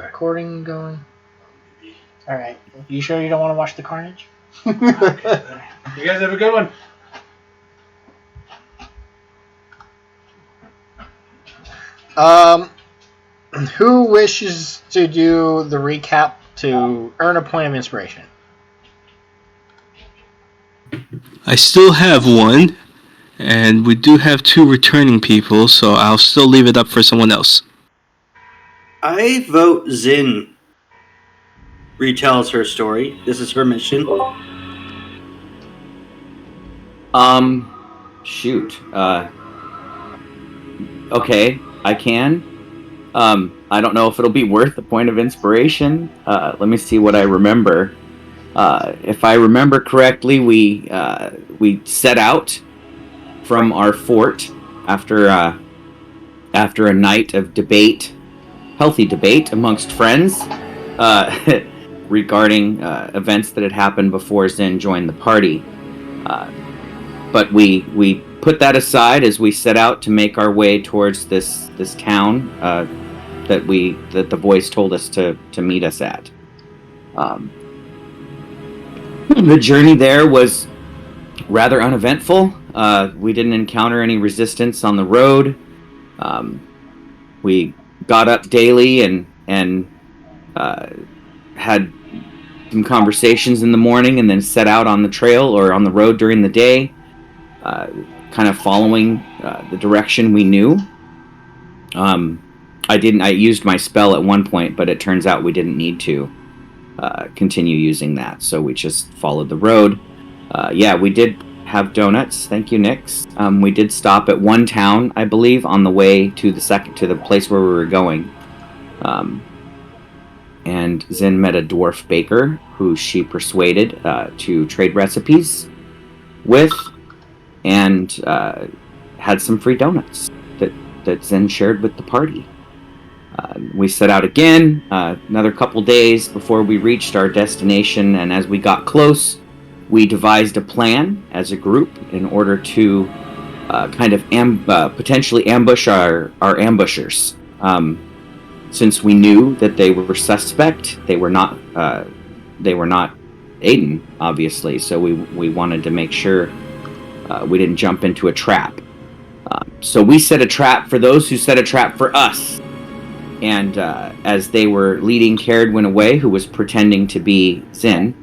Recording going. Alright. You sure you don't want to watch the carnage? You guys have a good one. Who wishes to do the recap to earn a point of inspiration? I still have one, and we do have 2 returning people, so I'll still leave it up for someone else. I vote Zin retells her story. This is her mission. Shoot. Okay, I can. I don't know if it'll be worth a point of inspiration. Let me see what I remember. If I remember correctly, we set out from our fort after a night of debate, healthy debate amongst friends, regarding events that had happened before Zin joined the party. But we put that aside as we set out to make our way towards this town that the voice told us to meet us at. The journey there was rather uneventful. We didn't encounter any resistance on the road. We got up daily and had some conversations in the morning, and then set out on the trail or on the road during the day, kind of following the direction we knew. I used my spell at one point, but it turns out we didn't need to continue using that, so we just followed the road. We did have donuts. Thank you, Nix. We did stop at one town, I believe, on the way to the place where we were going. And Zin met a dwarf baker who she persuaded to trade recipes with, and had some free donuts that Zin shared with the party. We set out again, another couple days before we reached our destination, and as we got close, we devised a plan as a group in order to kind of potentially ambush our ambushers. Since we knew that they were suspect, they were not Aiden, obviously, so we wanted to make sure we didn't jump into a trap. So we set a trap for those who set a trap for us. And as they were leading Caradwin away, who was pretending to be Zin,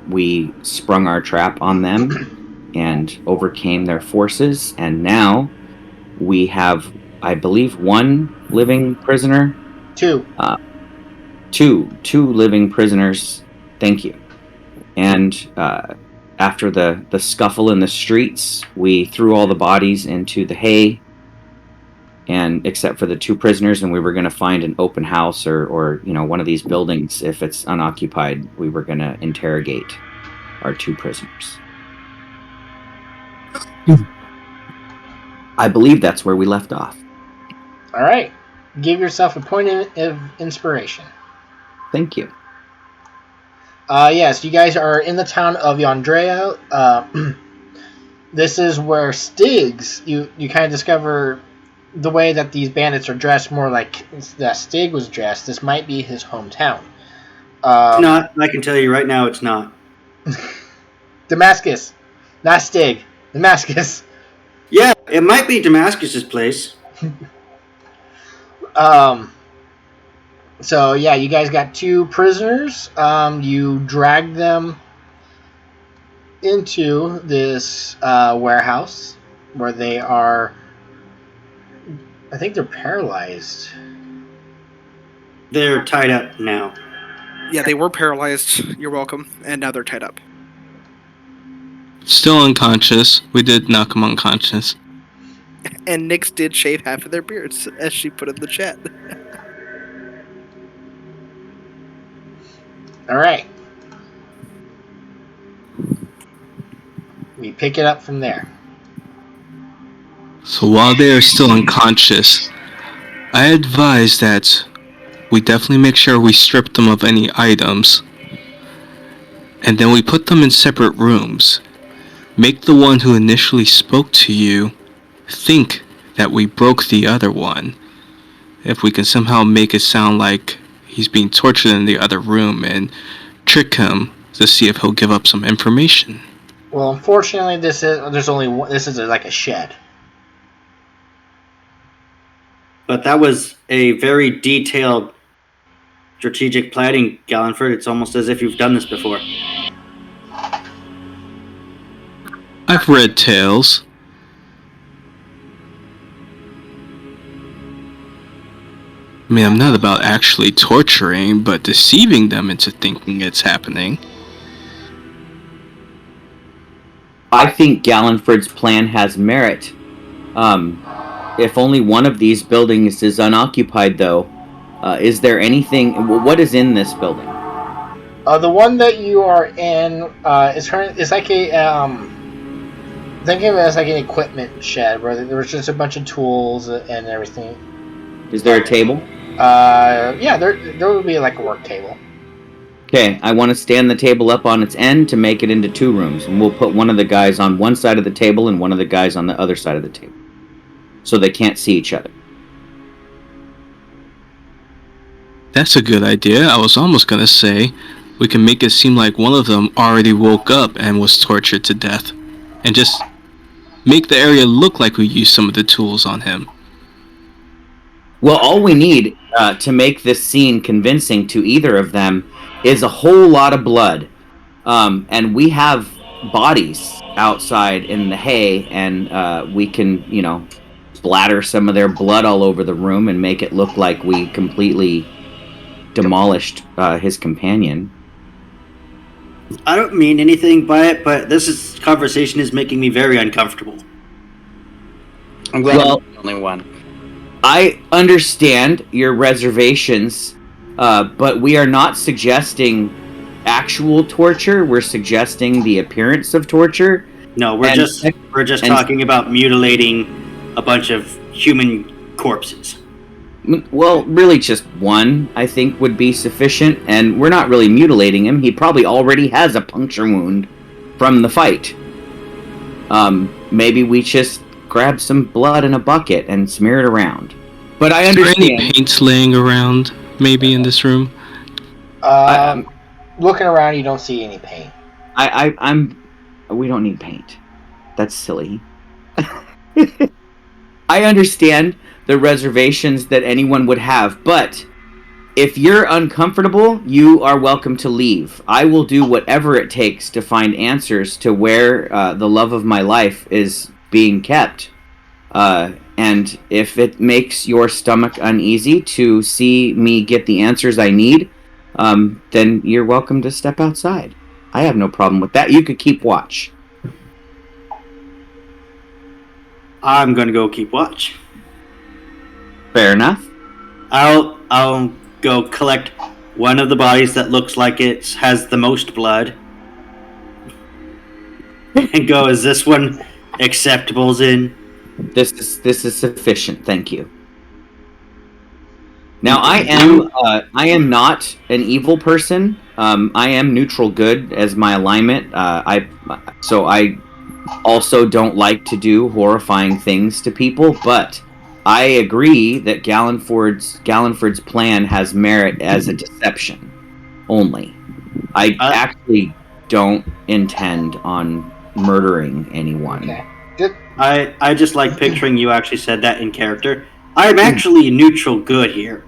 we sprung our trap on them and overcame their forces. And now we have, I believe, 1 living prisoner. 2. Two living prisoners. Thank you. And after the scuffle in the streets, we threw all the bodies into the hay, and except for the 2 prisoners, and we were going to find an open house or one of these buildings. If it's unoccupied, we were going to interrogate our 2 prisoners. I believe that's where we left off. All right. Give yourself a point of inspiration. Thank you. Yes, you guys are in the town of Yandrea. This is where Stig's, you kind of discover the way that these bandits are dressed, more like that Stig was dressed. This might be his hometown. It's not. I can tell you right now, it's not. Damascus. Not Stig. Damascus. Yeah, it might be Damascus's place. So, yeah, you guys got 2 prisoners. You dragged them into this warehouse where they are... I think they're paralyzed. They're tied up now. Yeah, they were paralyzed. You're welcome. And now they're tied up. Still unconscious. We did knock them unconscious. And Nyx did shave half of their beards, as she put in the chat. All right. We pick it up from there. So while they are still unconscious, I advise that we definitely make sure we strip them of any items, and then we put them in separate rooms. Make the one who initially spoke to you think that we broke the other one, if we can somehow make it sound like he's being tortured in the other room and trick him to see if he'll give up some information. Well, unfortunately, this is like a shed. But that was a very detailed strategic planning, Gallenford. It's almost as if you've done this before. I've read tales. I mean, I'm not about actually torturing, but deceiving them into thinking it's happening. I think Gallenford's plan has merit. If only one of these buildings is unoccupied, though, is there anything? What is in this building? The one that you are in is like a think of it as like an equipment shed where there's just a bunch of tools and everything. Is there a table? Yeah, there would be like a work table. Okay, I want to stand the table up on its end to make it into 2 rooms, and we'll put one of the guys on one side of the table and one of the guys on the other side of the table, so they can't see each other. That's a good idea. I was almost gonna say we can make it seem like one of them already woke up and was tortured to death, and just make the area look like we used some of the tools on him. Well, all we need to make this scene convincing to either of them is a whole lot of blood. And we have bodies outside in the hay, and we can, splatter some of their blood all over the room and make it look like we completely demolished his companion. I don't mean anything by it, but this conversation is making me very uncomfortable. I'm glad I'm the only one. I understand your reservations, but we are not suggesting actual torture. We're suggesting the appearance of torture. No, we're just talking about mutilating a bunch of human corpses. Well, really just one, I think, would be sufficient, and we're not really mutilating him. He probably already has a puncture wound from the fight. Maybe we just grab some blood in a bucket and smear it around. But I understand. Is there any paint laying around, maybe, in this room? Looking around, you don't see any paint. We don't need paint. That's silly. I understand the reservations that anyone would have, but if you're uncomfortable, you are welcome to leave. I will do whatever it takes to find answers to where the love of my life is being kept. And if it makes your stomach uneasy to see me get the answers I need, then you're welcome to step outside. I have no problem with that. You could keep watch. I'm gonna go keep watch. Fair enough. I'll go collect one of the bodies that looks like it has the most blood, and go. Is this one acceptable, Zin? This is sufficient. Thank you. Now I am not an evil person. I am neutral good as my alignment. I also don't like to do horrifying things to people, but I agree that Gallenford's plan has merit as a deception only. I actually don't intend on murdering anyone. Okay. I just like picturing you actually said that in character. I'm actually neutral good here.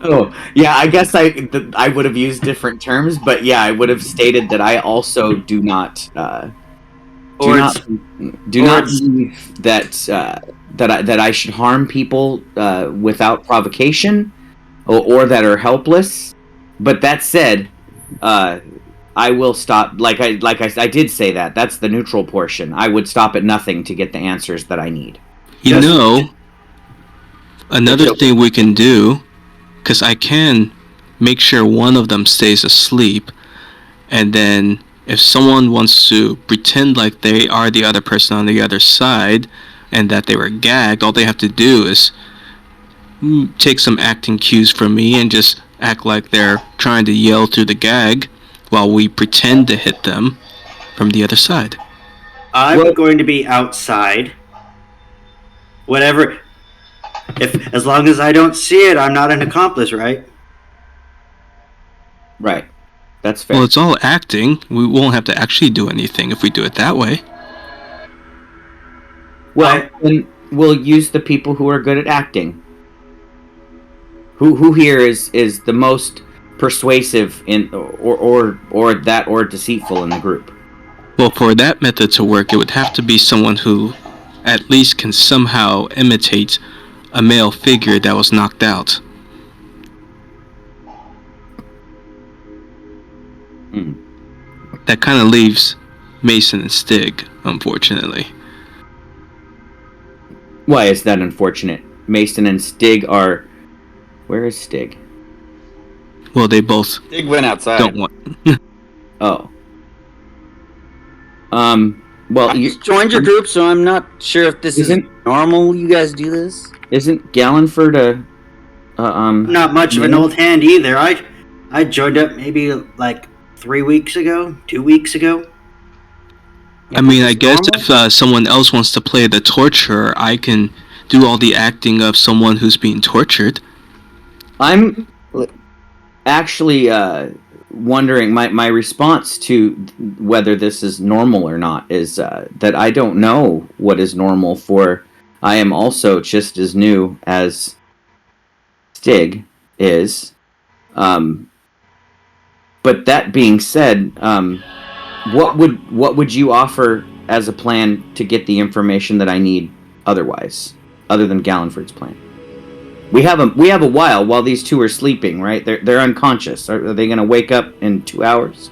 Oh, yeah, I guess I would have used different terms, but yeah, I would have stated that I also do not believe that I should harm people without provocation or that are helpless. But that said, I will stop. Like I did say that. That's the neutral portion. I would stop at nothing to get the answers that I need. Another thing we can do, because I can make sure one of them stays asleep, and then if someone wants to pretend like they are the other person on the other side and that they were gagged, all they have to do is take some acting cues from me and just act like they're trying to yell through the gag while we pretend to hit them from the other side. I'm going to be outside. Whatever. as long as I don't see it, I'm not an accomplice, right? Right. That's fair. Well, it's all acting. We won't have to actually do anything if we do it that way. Well, then we'll use the people who are good at acting. Who here is the most persuasive in or deceitful in the group? Well, for that method to work, it would have to be someone who at least can somehow imitate a male figure that was knocked out. That kind of leaves Mason and Stig, unfortunately. Why is that unfortunate? Mason and Stig are... Where is Stig? Well, they both Stig went outside. don't want... Oh. Well, I just joined your group, so I'm not sure if this is normal. You guys do this? Isn't Gallenford a... Not much of an old hand either. I joined up maybe like 3 weeks ago, 2 weeks ago. I mean, I guess if someone else wants to play the torturer, I can do all the acting of someone who's being tortured. I'm actually wondering, my response to whether this is normal or not is that I don't know what is normal, for I am also just as new as Stig is. But that being said, what would you offer as a plan to get the information that I need otherwise, other than Gallenford's plan? We have a while these two are sleeping, right? They're unconscious. Are they going to wake up in 2 hours?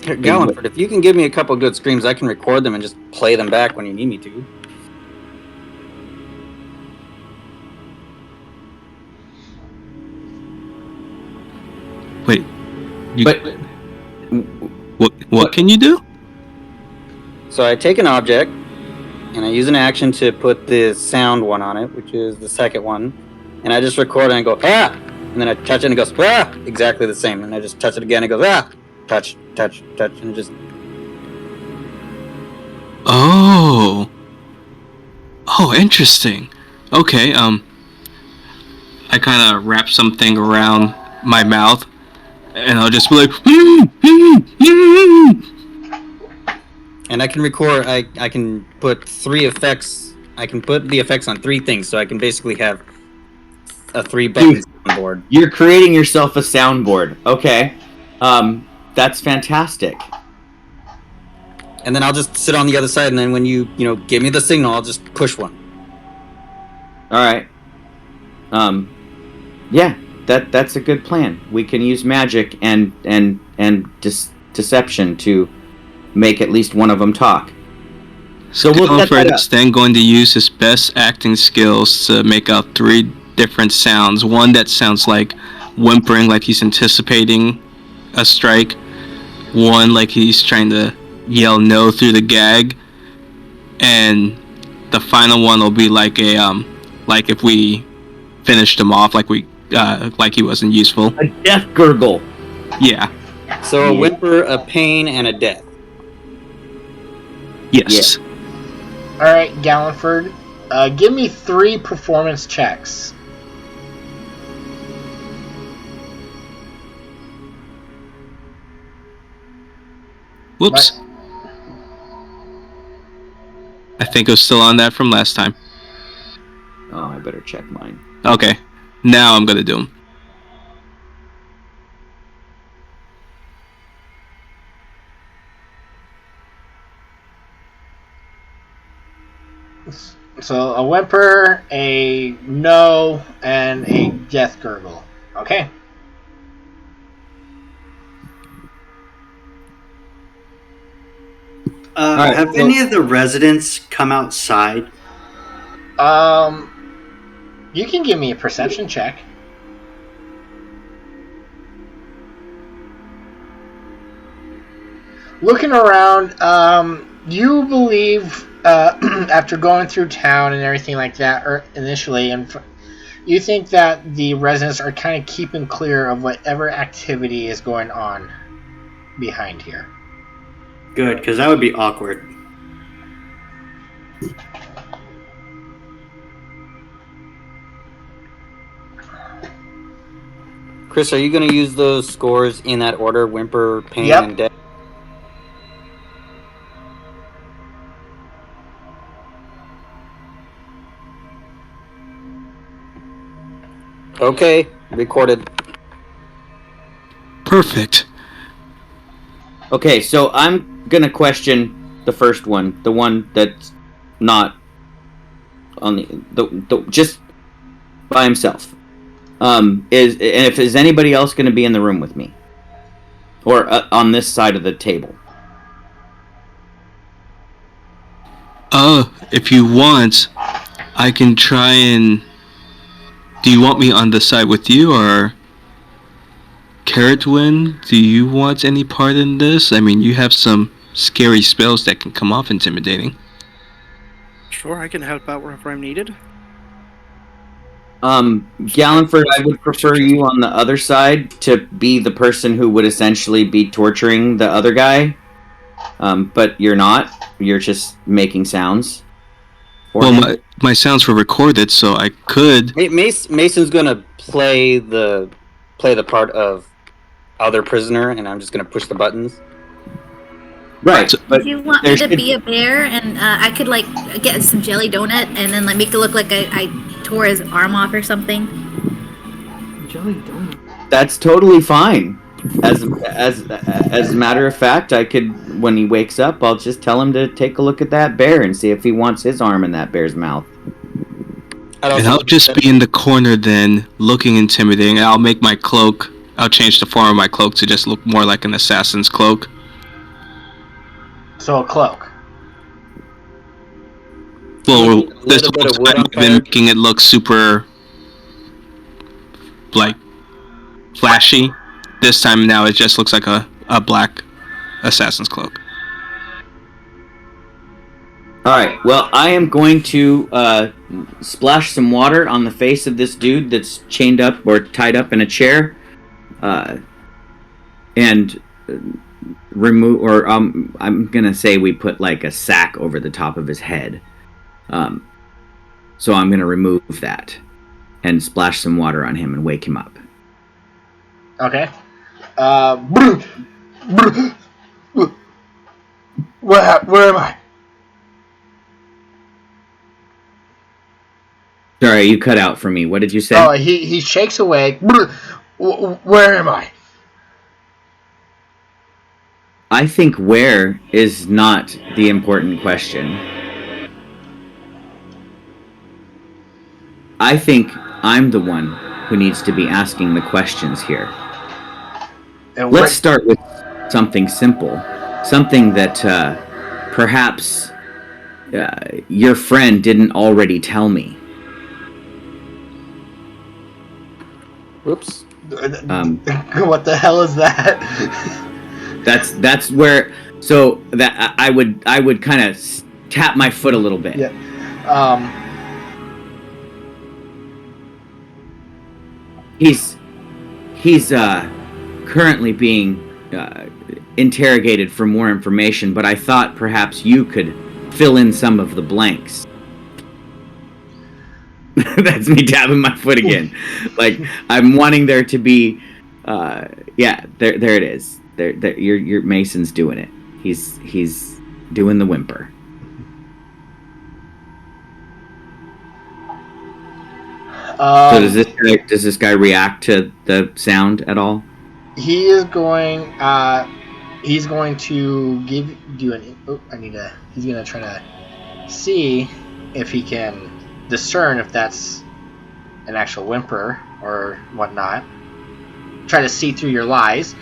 Gallenford, if you can give me a couple good screams, I can record them and just play them back when you need me to. Wait. But What can you do? So I take an object, and I use an action to put the sound one on it, which is the second one, and I just record it and I go, ah! And then I touch it and it goes, ah! Exactly the same. And I just touch it again and it goes, ah! Touch, touch, touch, and just... Oh, interesting. Okay, I kind of wrap something around my mouth, and I'll just be like, And I can record, I can put 3 effects, I can put the effects on 3 things, so I can basically have a 3-button soundboard. You're creating yourself a soundboard. Okay. That's fantastic. And then I'll just sit on the other side, and then when you give me the signal, I'll just push one. Alright. Yeah, that's a good plan. We can use magic and deception to make at least one of them talk. So Gallenford is then going to use his best acting skills to make out 3 different sounds. One that sounds like whimpering, like he's anticipating a strike. One like he's trying to yell no through the gag. And the final one will be like like if we finished him off, like he wasn't useful. A death gurgle. Yeah. So a whimper, a pain, and a death. Yes. Yeah. All right, Gallenford, give me 3 performance checks. Whoops. I think it was still on that from last time. Oh, I better check mine. Okay. Now I'm gonna do them. So a whimper, a no, and a death gurgle. Okay. Right, Have any of the residents come outside? You can give me a perception check. Looking around, you believe, after going through town and everything like that, or initially, and you think that the residents are kind of keeping clear of whatever activity is going on behind here. Good, because that would be awkward. Chris, are you going to use those scores in that order? Whimper, pain, Yep. and death? Okay, recorded. Perfect. Okay, so I'm gonna question the first one, the one that's not on the just by himself. Is anybody else gonna be in the room with me, or on this side of the table? If you want, I can try and. Do you want me on the side with you, or Carrotwin? Do you want any part in this? I mean, you have some scary spells that can come off intimidating. Sure, I can help out wherever I'm needed. Gallenford, I would prefer you on the other side to be the person who would essentially be torturing the other guy. But you're not. You're just making sounds. Well, my sounds were recorded, so I could. Mason's going to play the part of other prisoner, and I'm just going to push the buttons. Right. If you want me to be a bear, and I could like get some jelly donut, and then like make it look like I tore his arm off or something. Jelly donut. That's totally fine. As a matter of fact, I could, when he wakes up, I'll just tell him to take a look at that bear and see if he wants his arm in that bear's mouth. And I'll just be in the corner then, looking intimidating. I'll make my cloak. I'll change the form of my cloak to just look more like an assassin's cloak. So a cloak. Well, this looks like I've been making it look super, like, flashy. This time now it just looks like a black assassin's cloak. Alright, well, I am going to splash some water on the face of this dude that's chained up or tied up in a chair. And remove, or I'm gonna say we put like a sack over the top of his head. So I'm gonna remove that and splash some water on him and wake him up. Okay. Where am I? Sorry, you cut out for me. What did you say? Oh, he shakes awake. Where am I? I think where is not the important question. I think I'm the one who needs to be asking the questions here. Let's start with something simple. Something that perhaps your friend didn't already tell me. Whoops. What the hell is that? That's where. So that I would kind of tap my foot a little bit. Yeah. He's currently being interrogated for more information, but I thought perhaps you could fill in some of the blanks. That's me tapping my foot again. Like, I'm wanting there to be, yeah, there it is. There, your Mason's doing it. He's doing the whimper. So does this guy react to the sound at all? He is going. He's going to do an. Oh, he's gonna try to see if he can discern if that's an actual whimper or whatnot. Try to see through your lies.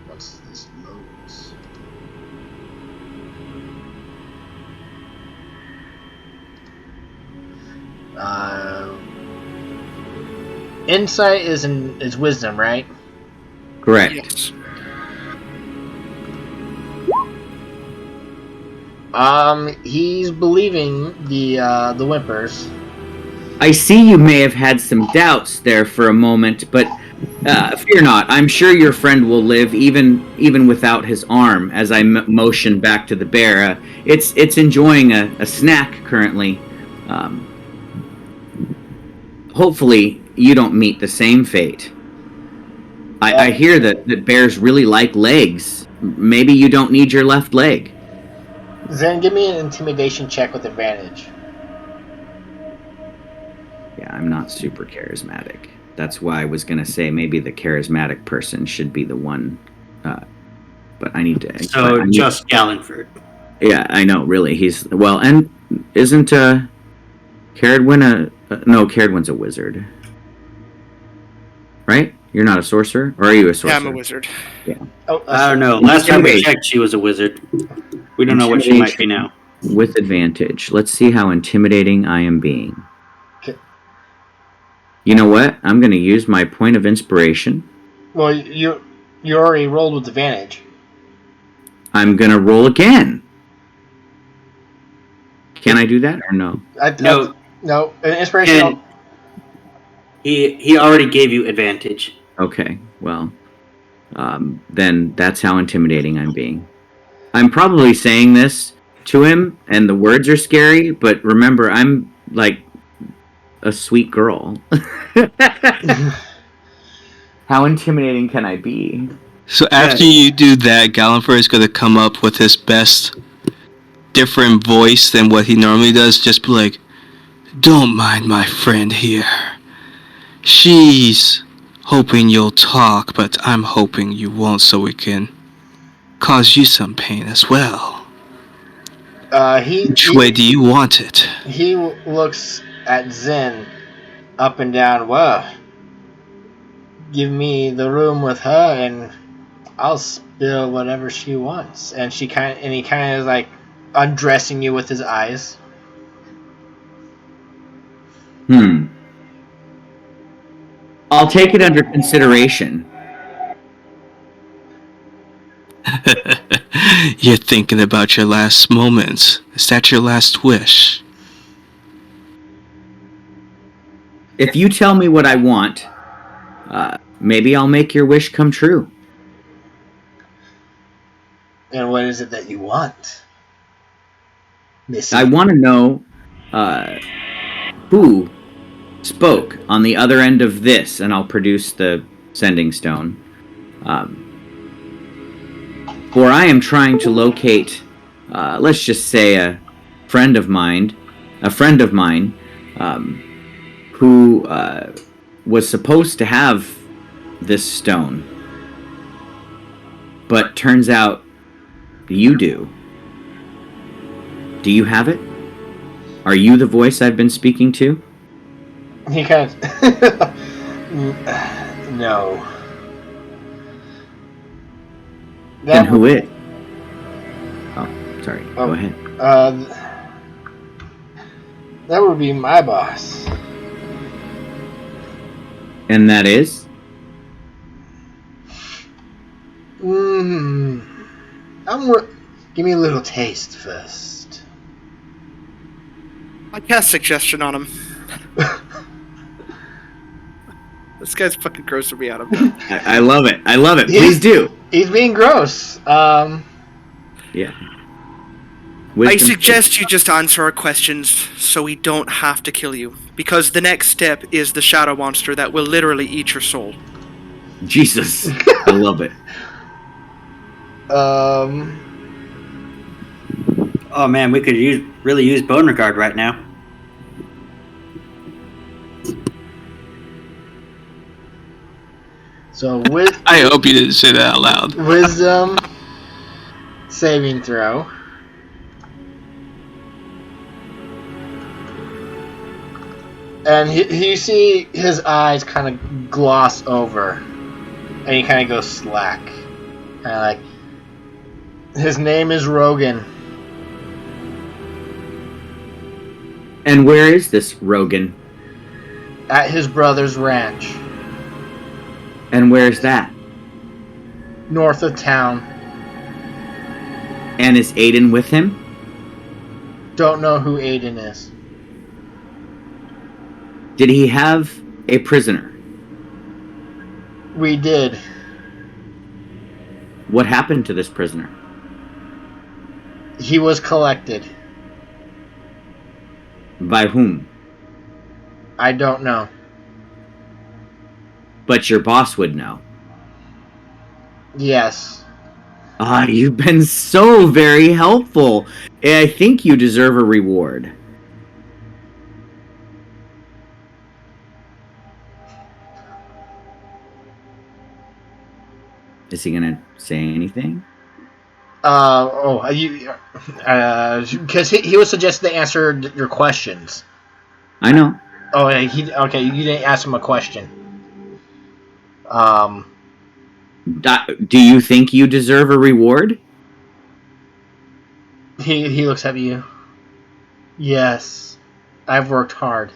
Once this loads. Insight is wisdom, right? Correct. Yes. He's believing the whimpers. I see you may have had some doubts there for a moment, but fear not. I'm sure your friend will live even without his arm. As I motion back to the bear, it's enjoying a snack currently. Hopefully, you don't meet the same fate. I hear that bears really like legs. Maybe you don't need your left leg. Zen, give me an intimidation check with advantage. Yeah, I'm not super charismatic. That's why I was going to say maybe the charismatic person should be the one. But I need to... So just Galliford. Yeah, I know, really. He's... Well, and isn't Caradwin no, Caradwin's a wizard. Right? You're not a sorcerer? Or are you a sorcerer? Yeah, I'm a wizard. Yeah. Oh, I don't know. Last time we checked, she was a wizard. We don't know what she might be now. With advantage. Let's see how intimidating I am being. Okay. You know what? I'm going to use my point of inspiration. Well, you already rolled with advantage. I'm going to roll again. Can I do that or no? No. Inspiration. He already gave you advantage. Okay, well, then that's how intimidating I'm being. I'm probably saying this to him, and the words are scary, but remember, I'm like a sweet girl. How intimidating can I be? So after you do that, Gallifrey is going to come up with his best different voice than what he normally does. Just be like, "Don't mind my friend here. She's hoping you'll talk, but I'm hoping you won't so we can cause you some pain as well. Which way do you want it?" He looks at Zen up and down. Well, give me the room with her and I'll spill whatever she wants. And he kind of is like undressing you with his eyes. I'll take it under consideration. You're thinking about your last moments. Is that your last wish? If you tell me what I want, maybe I'll make your wish come true. And what is it that you want, Missy? I want to know who spoke on the other end of this, and I'll produce the sending stone. For I am trying to locate, let's just say a friend of mine, who was supposed to have this stone, but turns out you do. Do you have it? Are you the voice I've been speaking to? He kind of... No. Then who is? Oh, sorry. Go ahead. That would be my boss. And that is? Give me a little taste first. I cast suggestion on him. This guy's fucking grossing me out. I love it. I love it. Please do. He's being gross. Yeah. I suggest you just answer our questions so we don't have to kill you. Because the next step is the shadow monster that will literally eat your soul. Jesus. I love it. Oh man, we could really use Beauregard right now. So I hope you didn't say that out loud. Wisdom saving throw. And you see his eyes kind of gloss over, and he kind of goes slack. Kind of like, his name is Rogan. And where is this Rogan? At his brother's ranch. And where's that? North of town. And is Aiden with him? Don't know who Aiden is. Did he have a prisoner? We did. What happened to this prisoner? He was collected. By whom? I don't know. But your boss would know. Yes. You've been so very helpful. I think you deserve a reward. Is he gonna say anything? Because he was suggesting they answer your questions. I know. Oh, okay. You didn't ask him a question. Do you think you deserve a reward? He looks at you. Yes, I've worked hard.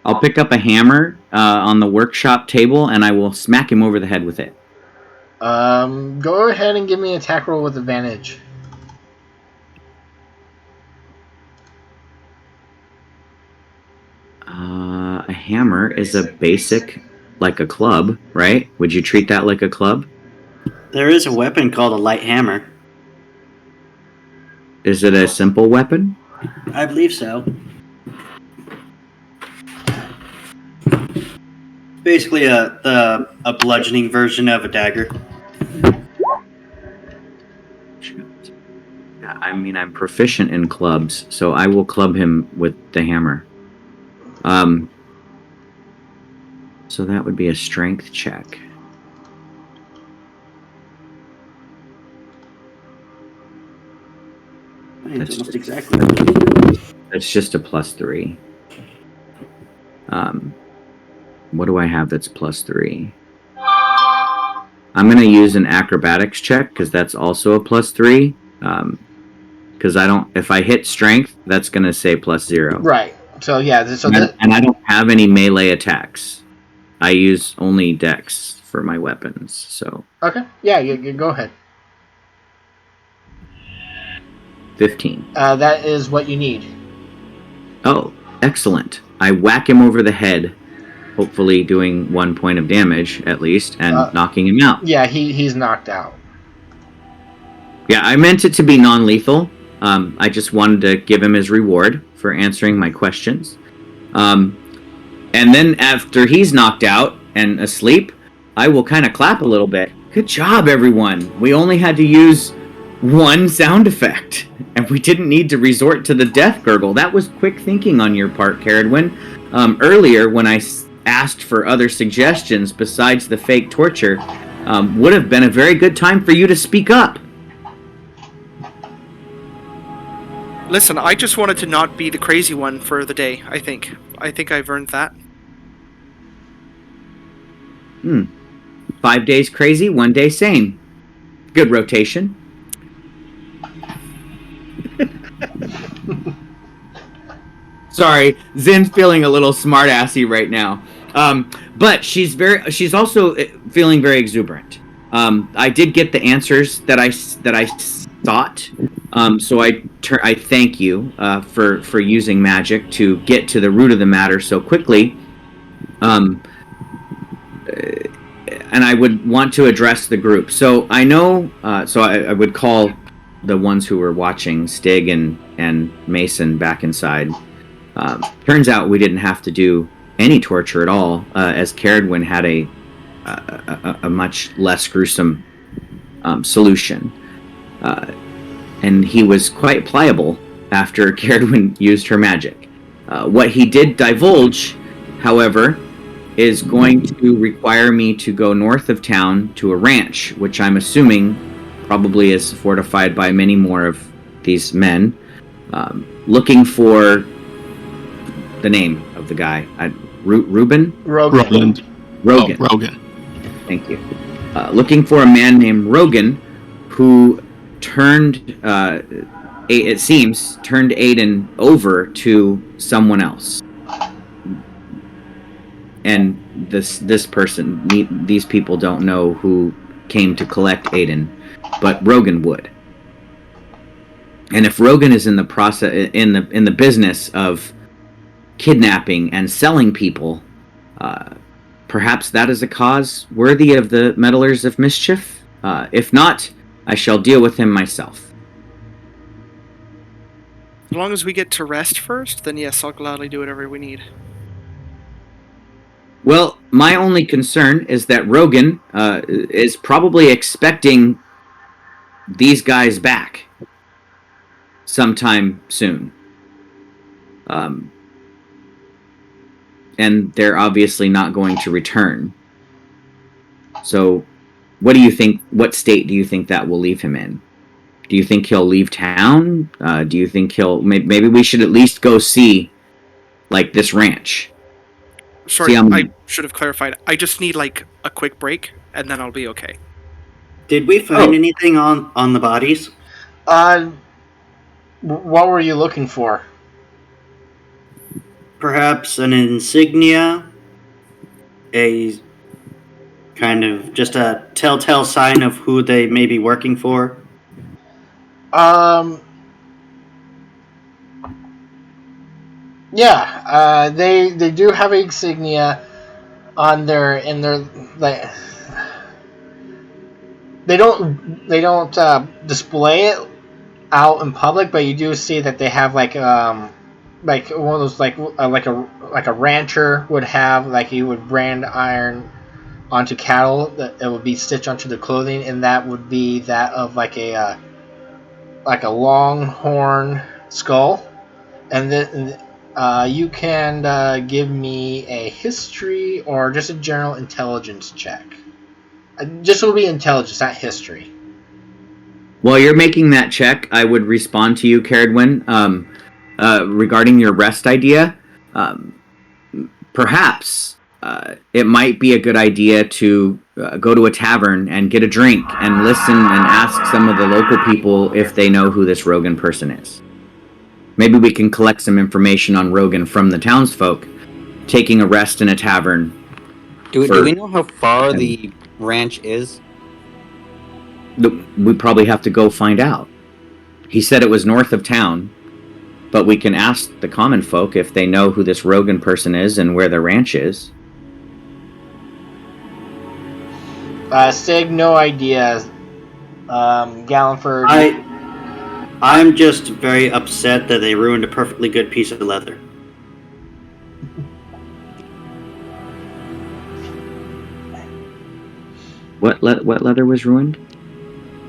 I'll pick up a hammer on the workshop table and I will smack him over the head with it. Go ahead and give me an attack roll with advantage. A hammer is a basic, like a club, right? Would you treat that like a club? There is a weapon called a light hammer. Is it a simple weapon? I believe so. Basically a bludgeoning version of a dagger. I mean, I'm proficient in clubs, so I will club him with the hammer. So that would be a strength check. That's almost exactly. That's just a +3. What do I have that's +3? I'm going to use an acrobatics check because that's also a +3. Because if I hit strength, that's going to say +0. Right. So yeah. And I don't have any melee attacks. I use only dex for my weapons. So. Okay. Yeah. You go ahead. 15. That is what you need. Oh, excellent. I whack him over the head, hopefully doing 1 point of damage at least, and knocking him out. Yeah, he's knocked out. Yeah, I meant it to be non-lethal. I just wanted to give him his reward for answering my questions. And then after he's knocked out and asleep, I will kind of clap a little bit. Good job, everyone. We only had to use one sound effect, and we didn't need to resort to the death gurgle. That was quick thinking on your part, Caradwin. Earlier, when I asked for other suggestions besides the fake torture, would have been a very good time for you to speak up. Listen, I just wanted to not be the crazy one for the day, I think. I think I've earned that. 5 days crazy, 1 day sane. Good rotation. Sorry, Zin's feeling a little smartassy right now. But she's also feeling very exuberant. I did get the answers that I thought. So I thank you for using magic to get to the root of the matter so quickly. And I would want to address the group. So I know. So I would call the ones who were watching, Stig and Mason, back inside. Turns out we didn't have to do any torture at all, as Caradwin had a much less gruesome solution. And he was quite pliable after Caradwin used her magic. What he did divulge, however, is going to require me to go north of town to a ranch, which I'm assuming probably is fortified by many more of these men, looking for the name of the guy. Rogan. Rogan. Oh, Rogan. Thank you. Looking for a man named Rogan, who turned, it seems, turned Aiden over to someone else. And this person, these people don't know who came to collect Aiden, but Rogan would. And if Rogan is in the process, in the business of kidnapping and selling people, perhaps that is a cause worthy of the Meddlers of Mischief. If not, I shall deal with him myself. As long as we get to rest first, then yes, I'll gladly do whatever we need. Well, my only concern is that Rogan is probably expecting these guys back sometime soon. And they're obviously not going to return. So, what do you think? What state do you think that will leave him in? Do you think he'll leave town? Do you think he'll... Maybe we should at least go see, like, this ranch. Sorry, I should have clarified. I just need, like, a quick break, and then I'll be okay. Did we find anything on the bodies? What were you looking for? Perhaps an insignia, a kind of just a telltale sign of who they may be working for. Yeah, they do have insignia on their like. They don't display it out in public, but you do see that they have like one of those like a rancher would have, like he would brand iron onto cattle that it would be stitched onto the clothing, and that would be that of like a longhorn skull. And then you can give me a history or just a general intelligence check. Just will be intelligence, not history. While you're making that check, I would respond to you, Caradwin, regarding your rest idea. Perhaps it might be a good idea to go to a tavern and get a drink and listen and ask some of the local people if they know who this Rogan person is. Maybe we can collect some information on Rogan from the townsfolk, taking a rest in a tavern. Do we know how far the ranch is? We probably have to go find out. He said it was north of town, but we can ask the common folk if they know who this Rogan person is and where the ranch is. Sig, no idea. Gallenford. I'm just very upset that they ruined a perfectly good piece of leather. What leather was ruined?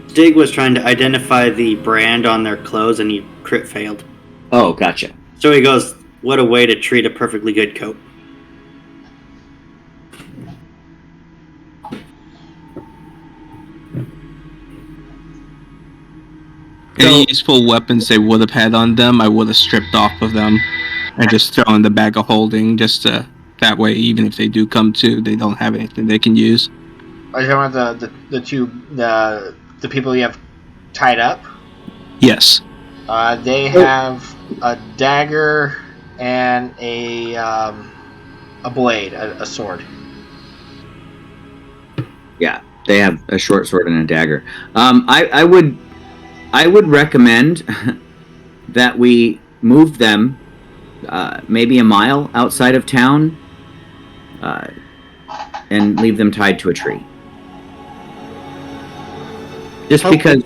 Stig was trying to identify the brand on their clothes, and he crit failed. Oh, gotcha. So he goes, what a way to treat a perfectly good coat. Any useful weapons they would have had on them, I would have stripped off of them and just thrown in the bag of holding, just that way, even if they do come to, they don't have anything they can use. Are you talking about the people you have tied up? Yes. They have a dagger and a blade, a sword. Yeah, they have a short sword and a dagger. I would recommend that we move them maybe a mile outside of town and leave them tied to a tree. Just because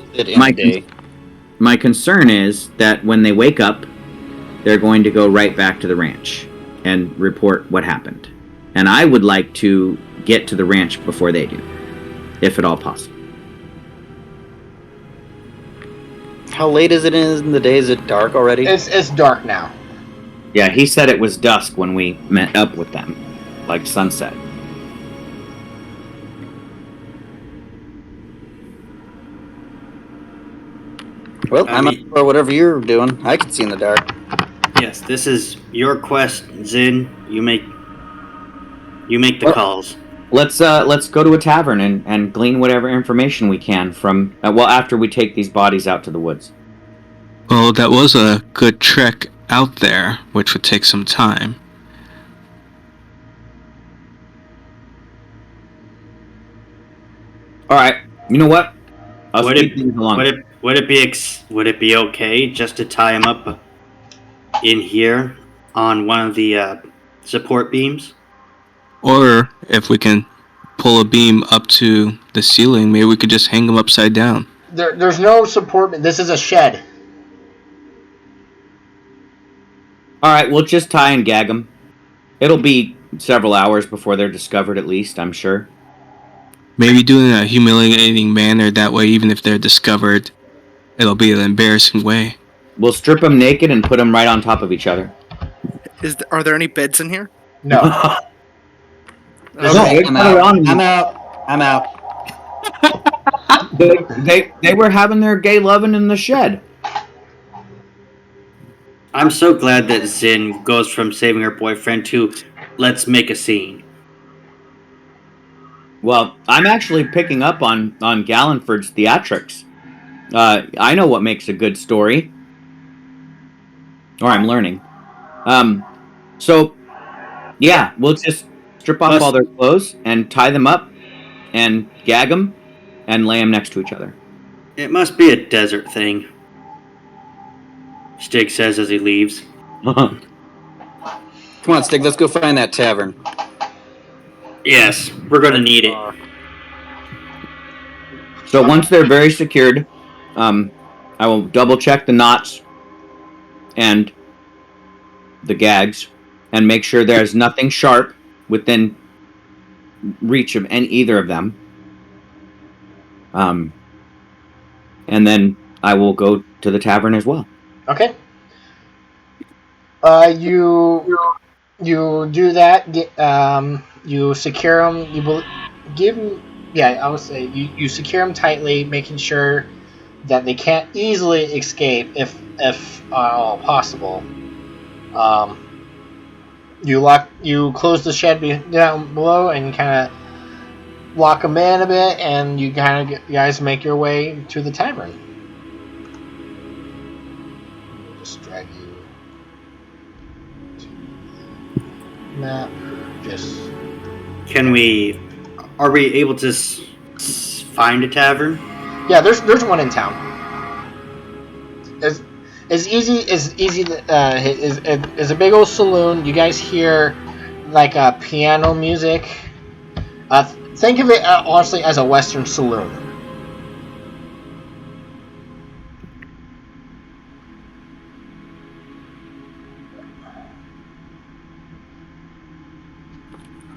my concern is that when they wake up, they're going to go right back to the ranch and report what happened. And I would like to get to the ranch before they do, if at all possible. How late is it in the day? Is it dark already? It's dark now. Yeah, he said it was dusk when we met up with them, like sunset. Well, I'm up for whatever you're doing. I can see in the dark. Yes, this is your quest, Zin. You make the calls. Let's go to a tavern and glean whatever information we can from after we take these bodies out to the woods. Well, that was a good trek out there, which would take some time. All right, you know what? Would it be okay just to tie him up in here on one of the support beams? Or if we can pull a beam up to the ceiling, maybe we could just hang them upside down. There's no support. This is a shed. All right, we'll just tie and gag them. It'll be several hours before they're discovered, at least, I'm sure. Maybe do it in a humiliating manner. That way, even if they're discovered, it'll be an embarrassing way. We'll strip them naked and put them right on top of each other. Are there any beds in here? No. Okay, I'm out. They were having their gay loving in the shed. I'm so glad that Zin goes from saving her boyfriend to let's make a scene. Well, I'm actually picking up on Gallenford's theatrics. I know what makes a good story. Or I'm learning. So, yeah, we'll just strip off all their clothes and tie them up and gag them and lay them next to each other. It must be a desert thing, Stig says as he leaves. Come on, Stig, let's go find that tavern. Yes, we're gonna need it. So once they're very secured, I will double check the knots and the gags and make sure there's nothing sharp within reach of either of them. And then I will go to the tavern as well. Okay. You do that. You secure them. I would say you secure them tightly, making sure that they can't easily escape if possible. You close the shed down below and kind of lock them in a bit, and you guys make your way to the tavern. Just drag you to the map. Are we able to find a tavern? Yeah, there's one in town. As easy is a big old saloon. You guys hear like piano music. Think of it honestly as a Western saloon.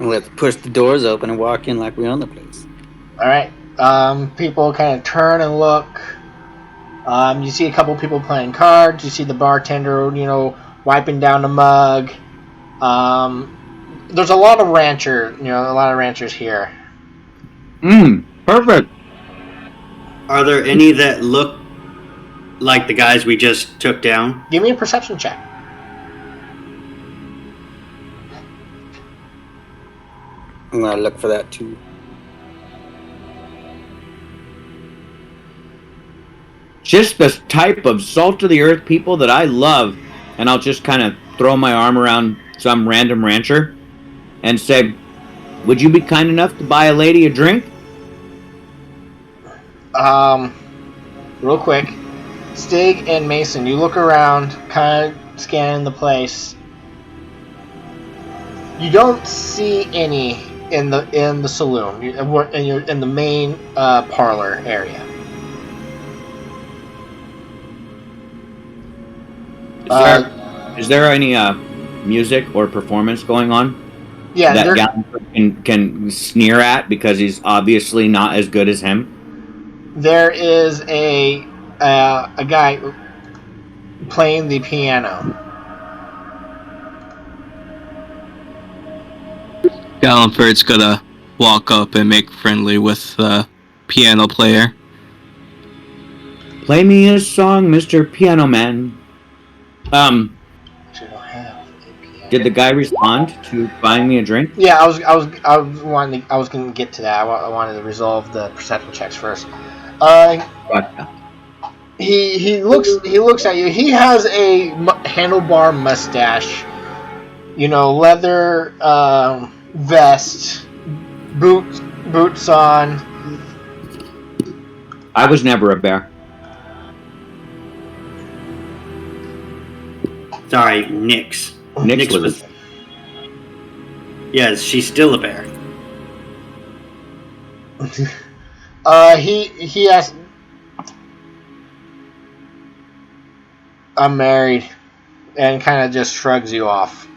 We'll have to push the doors open and walk in like we own the place. All right. People kind of turn and look. You see a couple people playing cards. You see the bartender, wiping down the mug. There's a lot of ranchers here. Perfect. Are there any that look like the guys we just took down? Give me a perception check. I'm gonna look for that too. Just the type of salt-of-the-earth people that I love. And I'll just kind of throw my arm around some random rancher and say, would you be kind enough to buy a lady a drink? Real quick. Stig and Mason, you look around, kind of scanning the place. You don't see any in the saloon. You're in the main parlor area. Is there any music or performance going on? Yeah, that Gallenford can sneer at because he's obviously not as good as him. There is a guy playing the piano. Gallenford's gonna walk up and make friendly with the piano player. Play me a song, Mr. Piano Man. Did the guy respond to buying me a drink? Yeah, I was going to get to that. I wanted to resolve the perception checks first. Gotcha. He looks at you. He has a handlebar mustache. Leather vest, boots on. I was never a bear. Sorry, Nix. Nyx was. Yeah, she's still a bear. He asked. I'm married, and kind of just shrugs you off.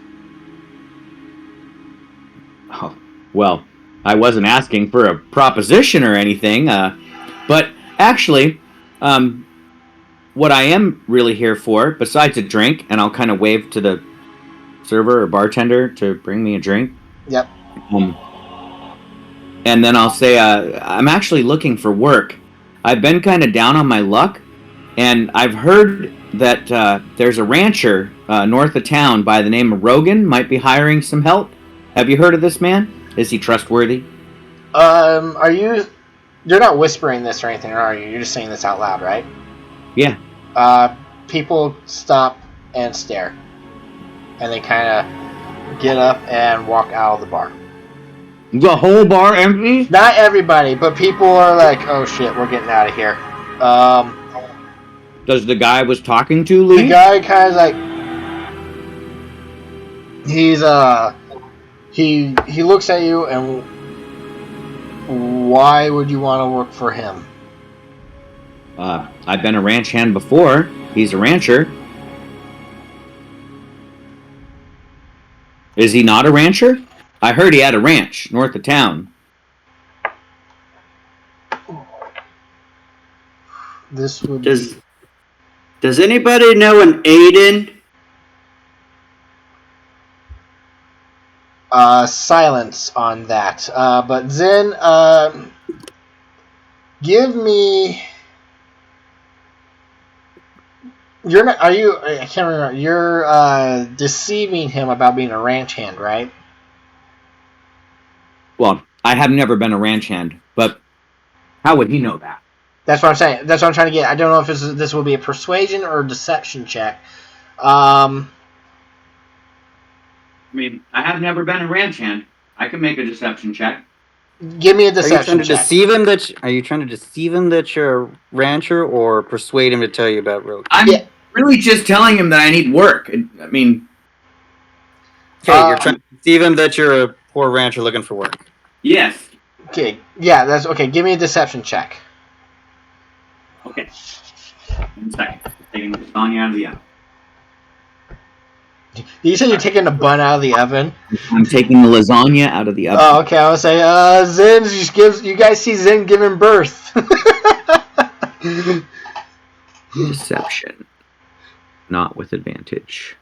Oh, well, I wasn't asking for a proposition or anything, but actually, what I am really here for, besides a drink, and I'll kind of wave to the server or bartender to bring me a drink. Yep. And then I'll say, I'm actually looking for work. I've been kind of down on my luck, and I've heard that there's a rancher north of town by the name of Rogan might be hiring some help. Have you heard of this man? Is he trustworthy? Are you? You're not whispering this or anything, are you? You're just saying this out loud, right? Yeah. People stop and stare, and they kind of get up and walk out of the bar. The whole bar empty? Not everybody, but people are like, "Oh shit, we're getting out of here." Does the guy I was talking to leave? The guy kind of like he looks at you, and why would you want to work for him? I've been a ranch hand before. He's a rancher. Is he not a rancher? I heard he had a ranch north of town. This would Does anybody know an Aiden? Silence on that. But Zen, give me. You're not. Are you? I can't remember. You're deceiving him about being a ranch hand, right? Well, I have never been a ranch hand, but how would he know that? That's what I'm saying. That's what I'm trying to get. I don't know if this will be a persuasion or a deception check. I mean, I have never been a ranch hand. I can make a deception check. Give me a deception check. Are you trying to deceive him that you're a rancher, or persuade him to tell you about road? I'm really just telling him that I need work. I mean... Okay, you're trying to deceive him that you're a poor rancher looking for work. Yes. Okay, yeah, that's okay. Give me a deception check. Okay. 1 second. Taking the lasagna out of the oven. You said you're taking the bun out of the oven? I'm taking the lasagna out of the oven. Oh, okay. I was saying, Zen just gives. You guys see Zen giving birth. Deception. Not with advantage.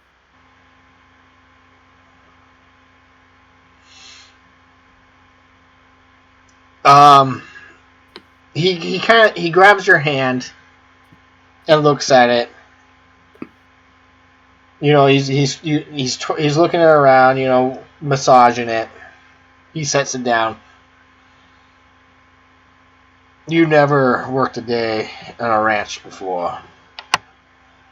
He grabs your hand and looks at it. You know, he's looking around. You know, massaging it. He sets it down. You never worked a day on a ranch before.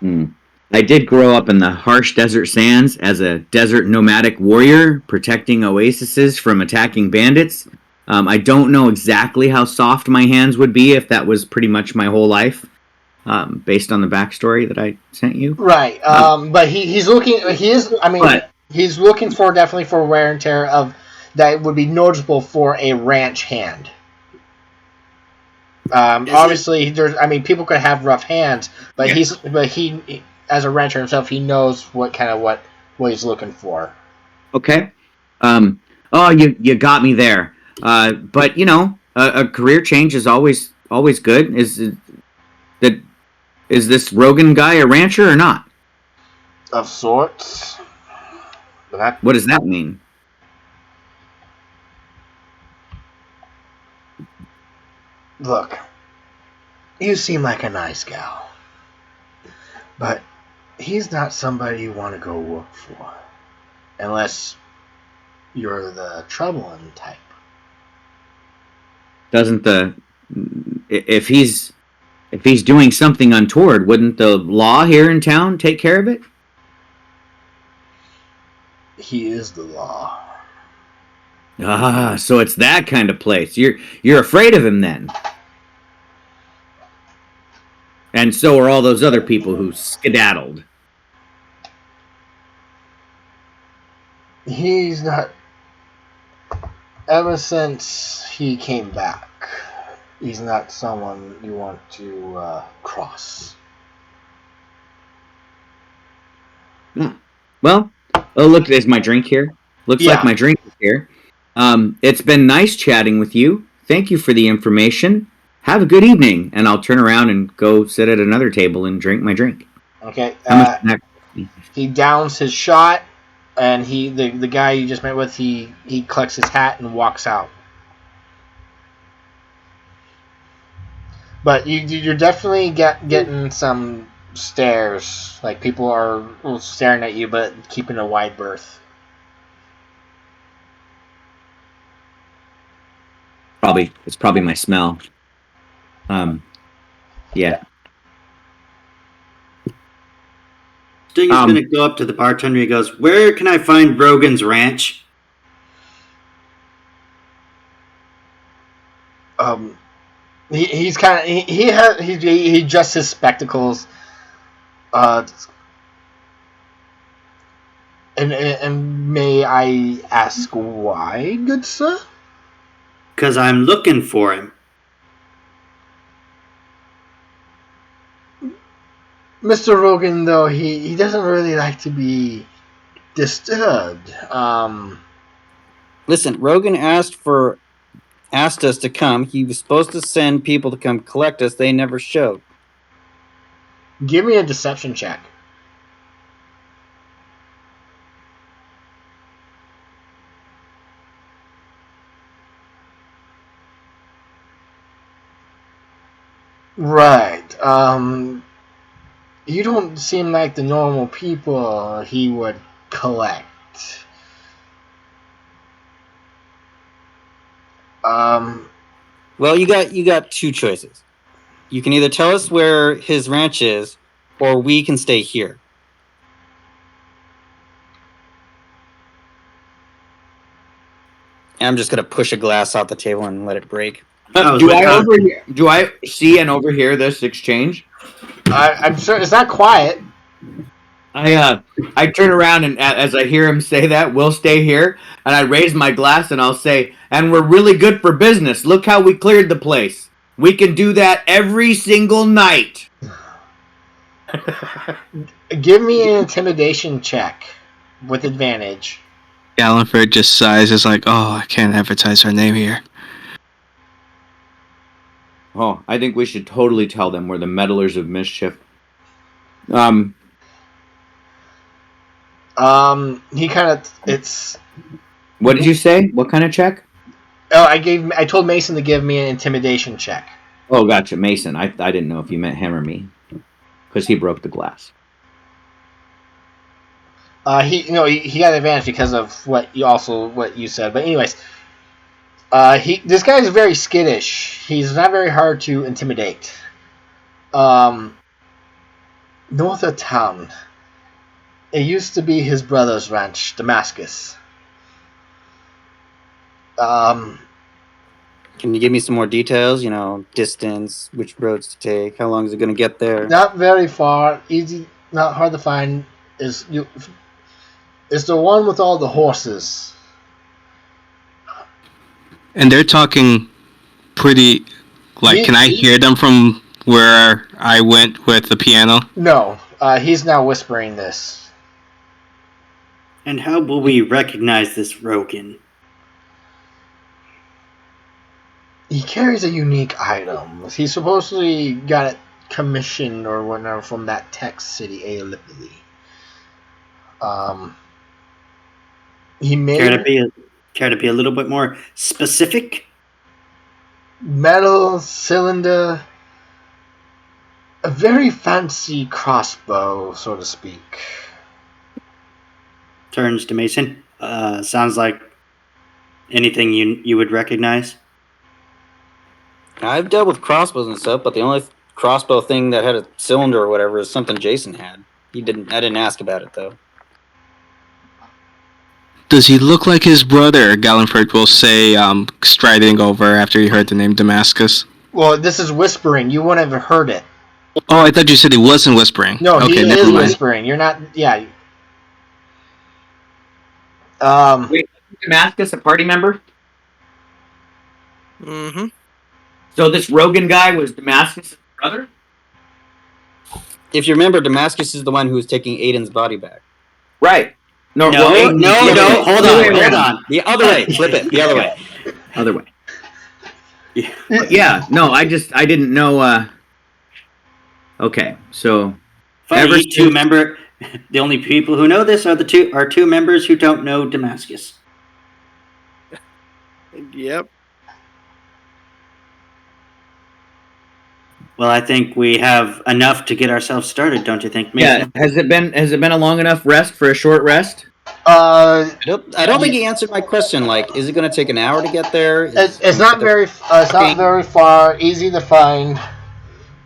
I did grow up in the harsh desert sands as a desert nomadic warrior, protecting oases from attacking bandits. I don't know exactly how soft my hands would be if that was pretty much my whole life, based on the backstory that I sent you. Right. But he's looking. He is. I mean, he's looking for definitely for wear and tear of that would be noticeable for a ranch hand. Obviously, there's. I mean, people could have rough hands, but he as a rancher himself, he knows what he's looking for. Okay. Oh, you got me there. But you know, a career change is always good. Is this Rogan guy a rancher or not? Of sorts. What does that mean? Look, you seem like a nice gal, but he's not somebody you want to go work for, unless you're the troubling type. Doesn't if he's doing something untoward, wouldn't the law here in town take care of it? He is the law. Ah, so it's that kind of place. You're afraid of him then. And so are all those other people who skedaddled. He's not. Ever since he came back, he's not someone you want to cross. Well, oh look, there's my drink here. Looks like my drink is here. It's been nice chatting with you. Thank you for the information. Have a good evening. And I'll turn around and go sit at another table and drink my drink. Okay. He downs his shot, and the guy you just met with, he collects his hat and walks out. But you're definitely getting some stares. Like, people are staring at you, but keeping a wide berth. It's probably my smell. Yeah. Sting is going to go up to the bartender. He goes, "Where can I find Rogan's ranch?" He's kind of he adjusts his spectacles. And may I ask why, good sir? Because I'm looking for him. Mr. Rogan, though, he doesn't really like to be disturbed. Listen, Rogan asked us to come. He was supposed to send people to come collect us. They never showed. Give me a deception check. Right. You don't seem like the normal people he would collect. Well, you got two choices. You can either tell us where his ranch is, or we can stay here. And I'm just gonna push a glass off the table and let it break. Do I see and overhear this exchange? I'm sure it's not quiet. I turn around and as I hear him say that, we'll stay here, and I raise my glass and I'll say, and we're really good for business. Look how we cleared the place. We can do that every single night. Give me an intimidation check with advantage. Gallenford just sighs. Is like, oh, I can't advertise our name here. Oh, I think we should totally tell them we're the Meddlers of Mischief. He kind of it's. What did you say? What kind of check? Oh, I told Mason to give me an intimidation check. Oh, gotcha, Mason. I didn't know if you meant him or me, because he broke the glass. He got advantage because of what you said. But anyways, this guy is very skittish. He's not very hard to intimidate. North of town. It used to be his brother's ranch, Damascus. Can you give me some more details? Distance, which roads to take, how long is it going to get there? Not very far. Easy, not hard to find. Is the one with all the horses. And they're talking pretty. Can I hear them from where I went with the piano? No. He's now whispering this. And how will we recognize this Rogan? He carries a unique item. He supposedly got it commissioned or whatnot from that tech city, Aelipoli. He made care to be a little bit more specific? Metal cylinder, a very fancy crossbow, so to speak. Turns to Mason. Sounds like anything you would recognize. I've dealt with crossbows and stuff, but the only crossbow thing that had a cylinder or whatever is something Jason had. I didn't ask about it though. Does he look like his brother? Gallenford will say, striding over after he heard the name Damascus. Well, this is whispering. You wouldn't have heard it. Oh, I thought you said he wasn't whispering. No, okay, he is whispering. You're not. Yeah. Wait, Damascus, a party member? Mm-hmm. So this Rogan guy was Damascus' brother? If you remember, Damascus is the one who was taking Aiden's body back. Right. No, Aiden- no, hold Other way on. The other way. Flip it. The other way. Other way. Yeah. No, I didn't know. Okay, so Funny, you two remember. The only people who know this are two members who don't know Damascus. Yep. Well, I think we have enough to get ourselves started, don't you think, Mason? yeah, has it been a long enough rest for a short rest? Uh, I don't think he answered my question. Like, is it going to take an hour to get there? it's not very far. Easy to find.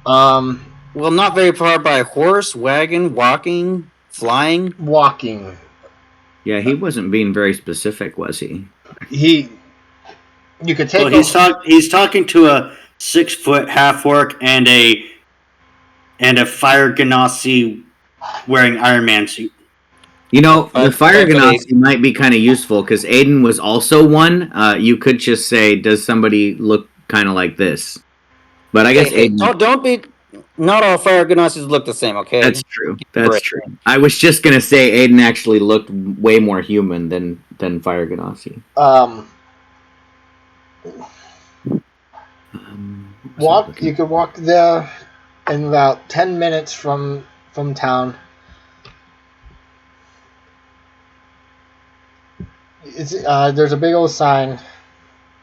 Well, not very far by horse, wagon, walking, flying. Walking. Yeah, he wasn't being very specific, was he? You could take. Well, he's talking to a 6-foot half orc and a fire genasi wearing Iron Man suit. You know, the fire genasi might be kind of useful because Aiden was also one. You could just say, "Does somebody look kind of like this?" But I guess Aiden. Don't be. Not all fire genasis look the same. Okay. That's true. That's true. I was just gonna say Aiden actually looked way more human than fire genasi. Walk. You could walk there in about 10 minutes from town. There's a big old sign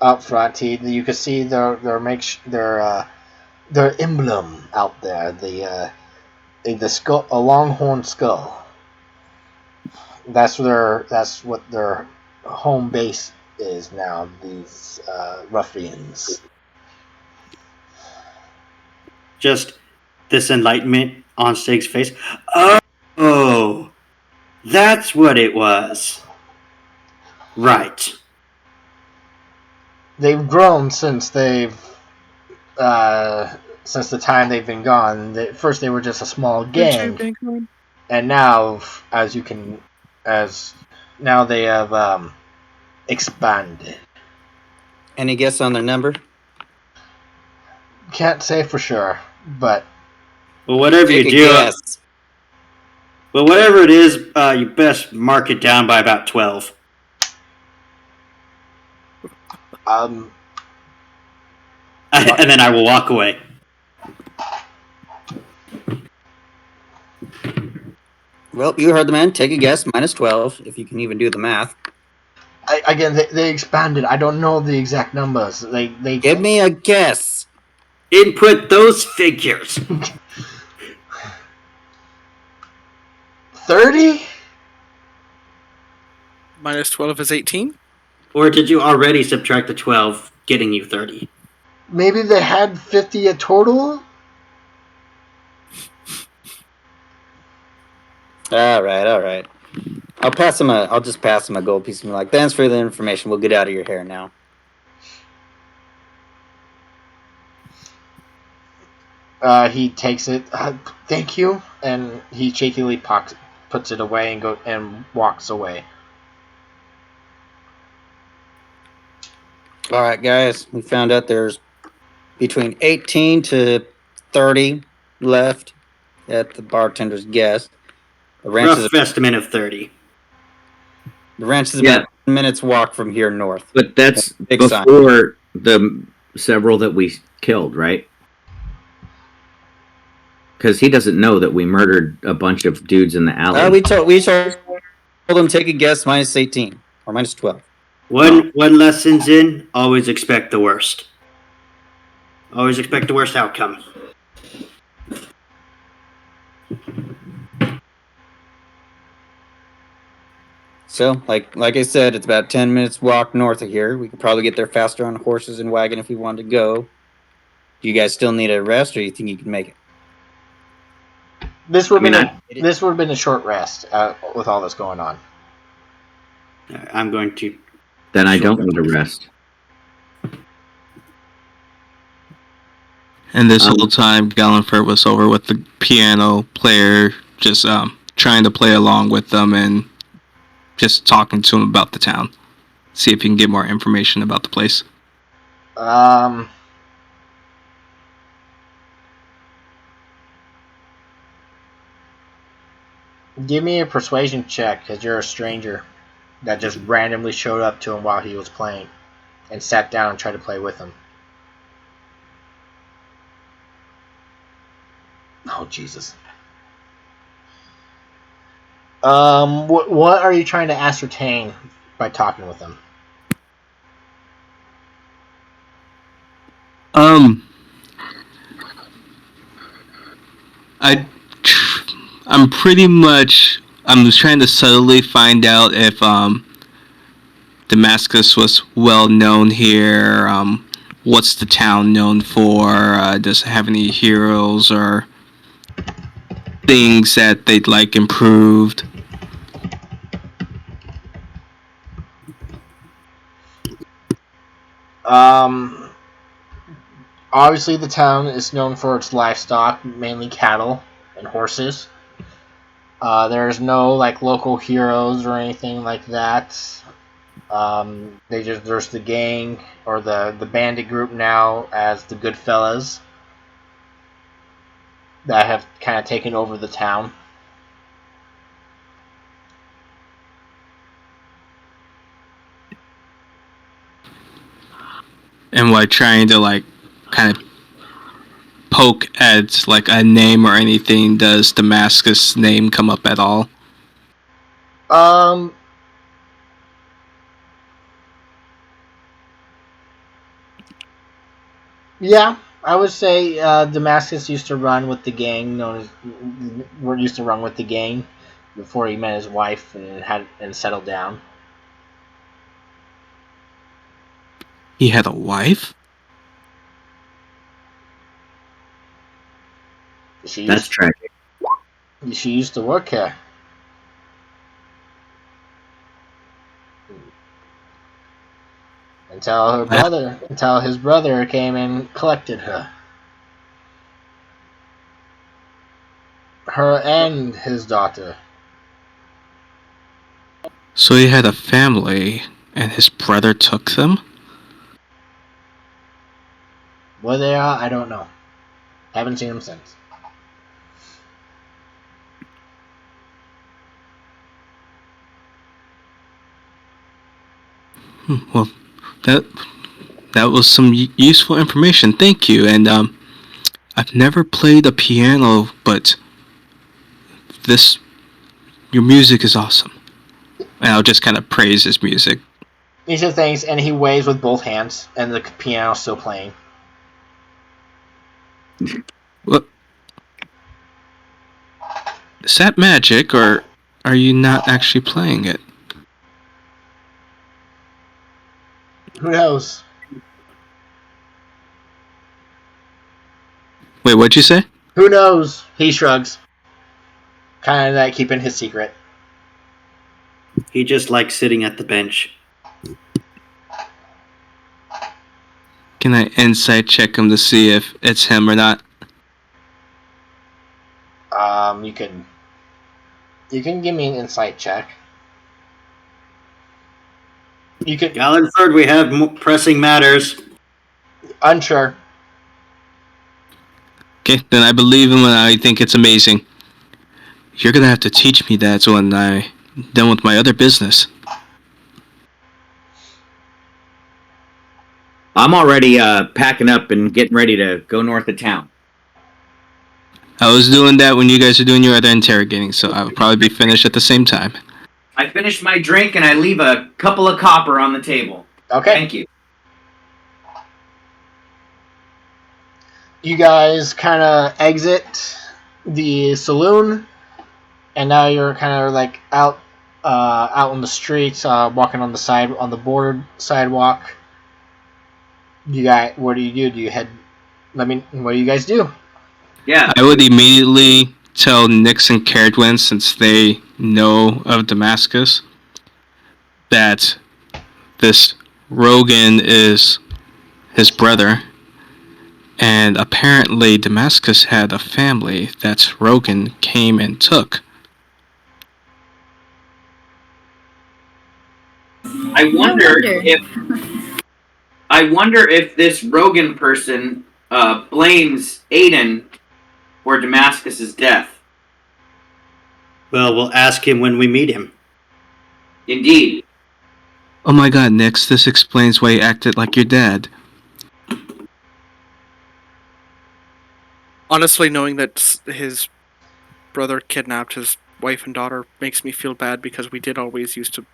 out front. You can see their emblem out there. The skull, a longhorn skull. That's what their home base is now. These ruffians. Just this enlightenment on Stig's face. Oh, that's what it was. Right. They've grown since the time they've been gone. First, they were just a small gang, and now, now they have expanded. Any guess on their number? Can't say for sure, but well, whatever you do, well, whatever it is, you best mark it down by about 12. And then I will walk away. Well, you heard the man. Take a guess. Minus 12, if you can even do the math. They expanded. I don't know the exact numbers. They give me a guess. Input those figures. 30? Minus 12 is 18? Or did you already subtract the 12, getting you 30? Maybe they had 50 a total? All right. I'll just pass him a gold piece and be like, thanks for the information. We'll get out of your hair now. He takes it. Thank you, and he shakily puts it away and walks away. All right, guys. We found out there's between 18 to 30 left at the bartender's guess. The ranch Rough estimate of 30. The ranch is about 10 minutes walk from here north. But that's before the several that we killed, right? Because he doesn't know that we murdered a bunch of dudes in the alley. We told him take a guess, minus 18 or minus 12. One lesson's in, always expect the worst. Always expect the worst outcome. So, like I said, it's about 10 minutes walk north of here. We could probably get there faster on horses and wagon if we wanted to go. Do you guys still need a rest, or do you think you can make it? This would have been a short rest with all this going on. I'm going to. Then I don't need a rest. And this whole time, Gallenford was over with the piano player, just trying to play along with them and just talking to him about the town. See if you can get more information about the place. Give me a persuasion check, because you're a stranger that just randomly showed up to him while he was playing and sat down and tried to play with him. Oh, Jesus. What are you trying to ascertain by talking with him? I'm just trying to subtly find out if Damascus was well known here. What's the town known for? Does it have any heroes or things that they'd like improved? Obviously the town is known for its livestock, mainly cattle and horses. There's no like local heroes or anything like that. There's the gang or the bandit group now as the Goodfellas that have kind of taken over the town. And while trying to like kind of poke at like a name or anything, does Damascus' name come up at all? Yeah, I would say Damascus used to run with the gang used to run with the gang before he met his wife and settled down. He had a wife? That's tragic. She used to work here. Until his brother came and collected her. Her and his daughter. So he had a family, and his brother took them? Where they are, I don't know. Haven't seen them since. Well, that was some useful information. Thank you. And I've never played a piano, but your music is awesome. And I'll just kind of praise his music. He says thanks, and he waves with both hands, and the piano's still playing. What? Is that magic, or are you not actually playing it? Who knows? Wait, what'd you say? Who knows? He shrugs. Kind of like keeping his secret. He just likes sitting at the bench. Can I insight check him to see if it's him or not? You can give me an insight check. You could. Gallenford, we have pressing matters. Unsure. Okay, then I believe him and I think it's amazing. You're gonna have to teach me that when I'm done with my other business. I'm already packing up and getting ready to go north of town. I was doing that when you guys are doing your other interrogating, so I'll probably be finished at the same time. I finished my drink and I leave a couple of copper on the table. Okay. Thank you. You guys kind of exit the saloon, and now you're kind of like out on the streets, walking on the bordered sidewalk. What do you do? Do you head? What do you guys do? Yeah. I would immediately tell Nix and Caradwin, since they know of Damascus, that this Rogan is his brother, and apparently Damascus had a family that Rogan came and took. I wonder wonder. if this Rogan person blames Aiden for Damascus's death. Well, we'll ask him when we meet him. Indeed. Oh my god, Nix, this explains why you acted like your dad. Honestly, knowing that his brother kidnapped his wife and daughter makes me feel bad because we did always used to,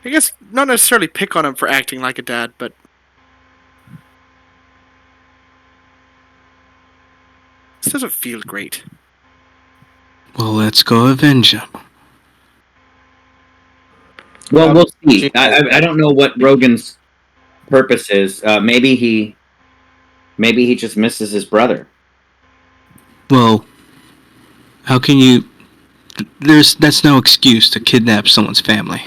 I guess, not necessarily pick on him for acting like a dad, but this doesn't feel great. Well, let's go avenge him. Well, we'll see. I don't know what Rogan's purpose is. Maybe he just misses his brother. Well, how can you... That's no excuse to kidnap someone's family.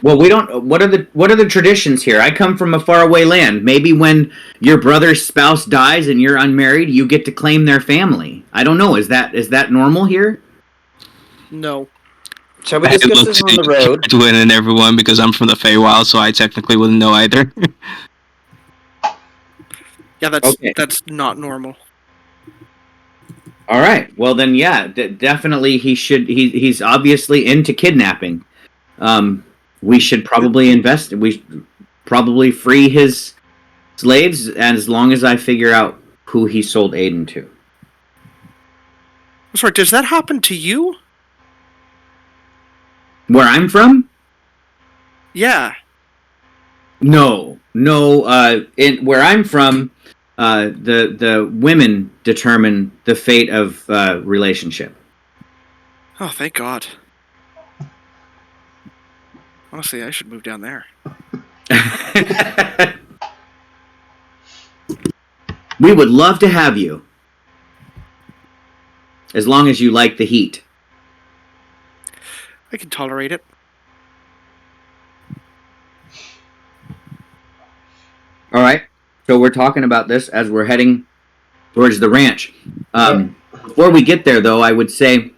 Well, we don't. What are the traditions here? I come from a faraway land. Maybe when your brother's spouse dies and you're unmarried, you get to claim their family. I don't know. Is that normal here? No. Shall we discuss this on the road? To win and everyone, because I'm from the Feywild, so I technically wouldn't know either. Yeah, that's not normal. All right. Well, then, yeah, definitely he should. He's obviously into kidnapping. We should probably invest. We should probably free his slaves as long as I figure out who he sold Aiden to. Sorry, does that happen to you? Where I'm from? Yeah. No. Where I'm from, the women determine the fate of relationship. Oh, thank God. Honestly, I should move down there. We would love to have you. As long as you like the heat. I can tolerate it. All right. So we're talking about this as we're heading towards the ranch. Before we get there, though, I would say,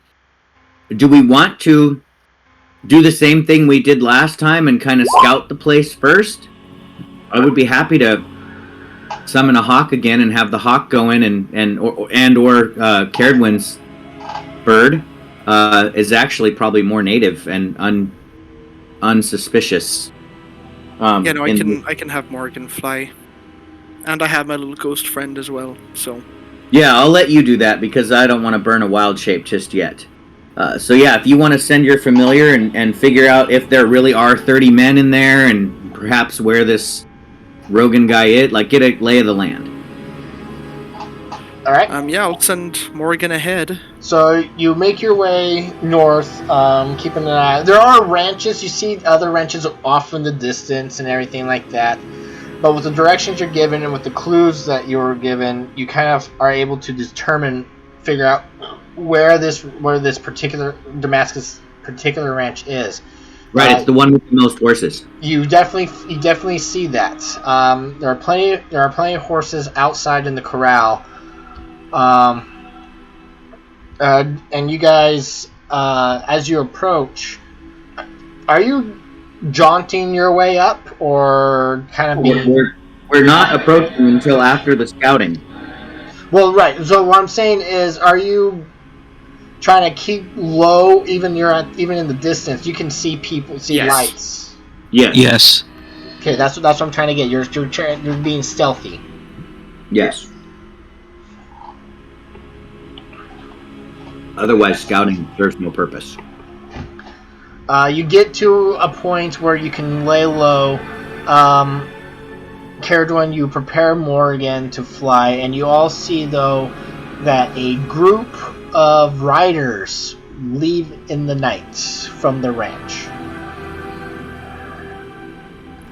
do we want to do the same thing we did last time and kind of scout the place first? I would be happy to summon a hawk again and have the hawk go in or Caradwyn's bird is actually probably more native and unsuspicious. I can have Morgan fly, and I have my little ghost friend as well. So yeah, I'll let you do that because I don't want to burn a wild shape just yet. So yeah, if you want to send your familiar and figure out if there really are 30 men in there and perhaps where this Rogan guy is, like get a lay of the land. All right. I'll send Morgan ahead. So you make your way north, keeping an eye. There are ranches. You see other ranches off in the distance and everything like that. But with the directions you're given and with the clues that you were given, you kind of are able to figure out where this particular Damascus particular ranch is. Right, it's the one with the most horses. You definitely see that. There are plenty of horses outside in the corral. And you guys, as you approach, are you jaunting your way up, or kind of being... We're not approaching until after the scouting. Well, right. So what I'm saying is, are you trying to keep low, even in the distance? You can see people, Yes. lights. Yes. Okay, that's what I'm trying to get. You're being stealthy. Yes. Otherwise, scouting serves no purpose. You get to a point where you can lay low. Caradwyn, you prepare Morgan to fly, and you all see, though, that a group of riders leave in the night from the ranch.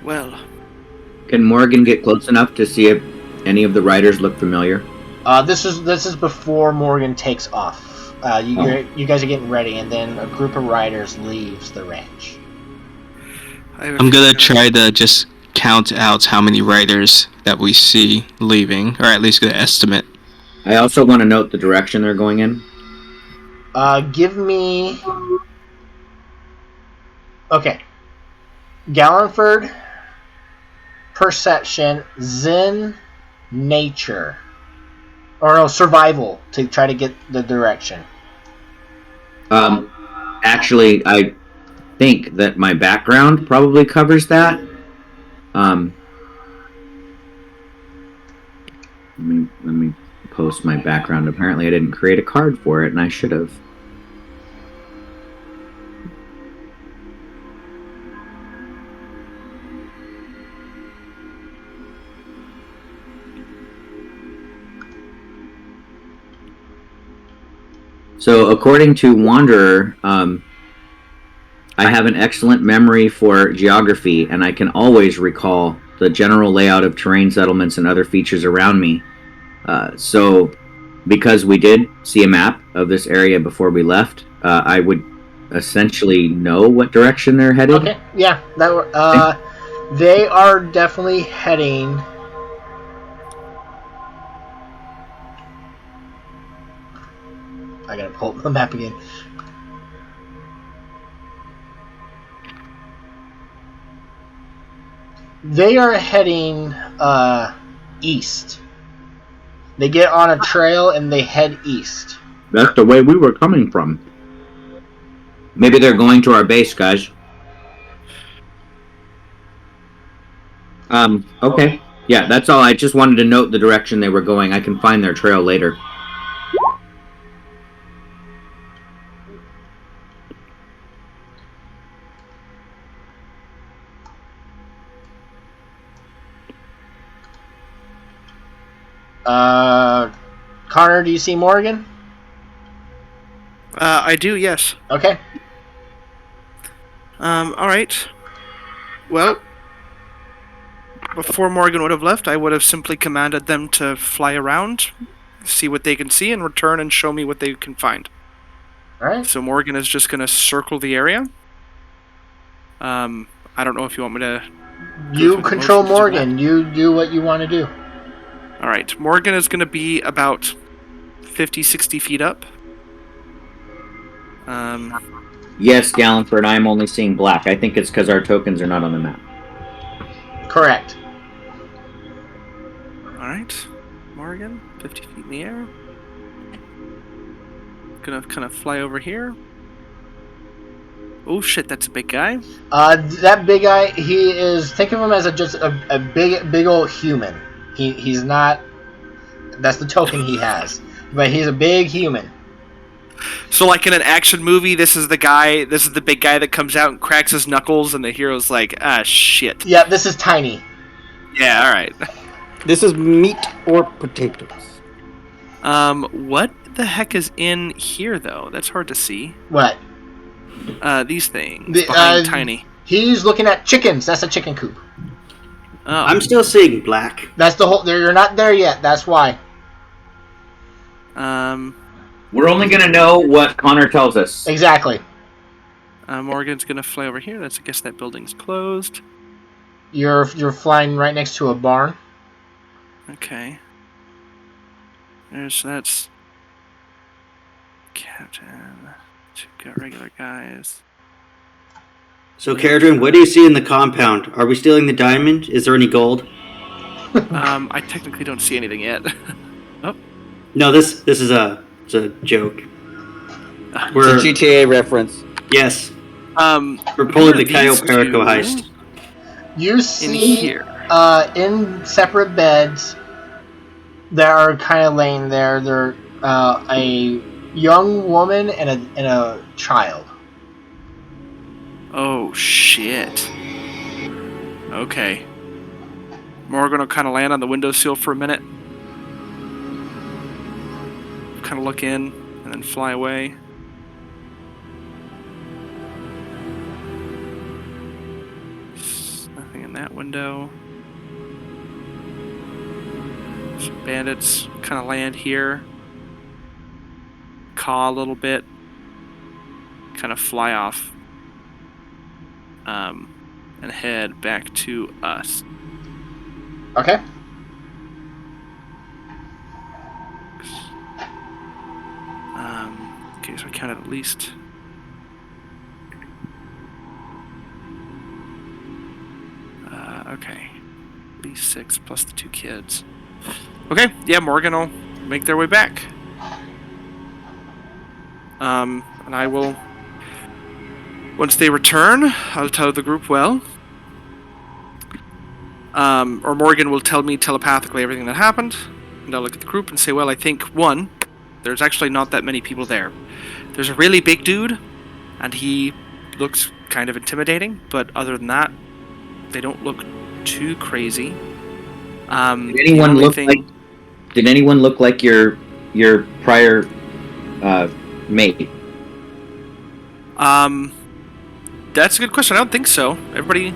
Well, Can Morgan get close enough to see if any of the riders look familiar? This is before Morgan takes off. You guys are getting ready, and then a group of riders leaves the ranch. I'm gonna try to just count out how many riders that we see leaving, or at least get an estimate. I also want to note the direction they're going in. Give me... Okay. Gallenford, perception, Zen, nature. Or no, survival to try to get the direction. Actually, I think that my background probably covers that. Let me post my background. Apparently, I didn't create a card for it, and I should have. So, according to Wanderer, I have an excellent memory for geography, and I can always recall the general layout of terrain, settlements, and other features around me. So, because we did see a map of this area before we left, I would essentially know what direction they're headed. Okay, yeah, they are definitely heading. I gotta pull up the map again. They are heading east. They get on a trail and they head east. That's the way we were coming from. Maybe they're going to our base, guys. Okay. Yeah, that's all. I just wanted to note the direction they were going. I can find their trail later. Connor, do you see Morgan? I do, yes. Okay. Alright. Well, before Morgan would have left, I would have simply commanded them to fly around, see what they can see, and return and show me what they can find. Alright. So Morgan is just going to circle the area. I don't know if you want me to... You control Morgan. You do what you want to do. Alright, Morgan is going to be about 50, 60 feet up. Yes, Gallenford, I'm only seeing black. I think it's because our tokens are not on the map. Correct. Alright, Morgan, 50 feet in the air. Gonna kind of fly over here. Oh shit, that's a big guy. That big guy, he is, think of him as just a big old human. He's not, that's the token he has. But he's a big human. So like in an action movie, this is the big guy that comes out and cracks his knuckles and the hero's like, ah, shit. Yeah, this is tiny. Yeah, alright. This is meat or potatoes. What the heck is in here, though? That's hard to see. What? These things behind Tiny. He's looking at chickens. That's a chicken coop. Oh. I'm still seeing black. That's the whole... You're not there yet. That's why. We're only going to know what Connor tells us. Exactly. Morgan's going to fly over here. I guess that building's closed. You're flying right next to a barn. Okay. That's... Captain. Two got regular guys. So, Caradrin, what do you see in the compound? Are we stealing the diamond? Is there any gold? I technically don't see anything yet. Oh. No, this is it's a joke. It's a GTA reference. Yes. We're pulling the Cayo Perico heist. You see, in separate beds, that are kind of laying there. They're a young woman and a child. Oh shit. Okay. Morgan will kind of land on the windowsill for a minute. Kind of look in and then fly away. There's nothing in that window. Some bandits kind of land here. Caw a little bit. Kind of fly off. And head back to us. Okay. Okay, so I counted at least Okay. At least 6 plus the 2 kids. Okay, yeah, Morgan will make their way back. And I will... Once they return, I'll tell the group, well... or Morgan will tell me telepathically everything that happened. And I'll look at the group and say, well, I think, one, there's actually not that many people there. There's a really big dude, and he looks kind of intimidating, but other than that, they don't look too crazy. Did anyone look like your prior mate? That's a good question. I don't think so. Everybody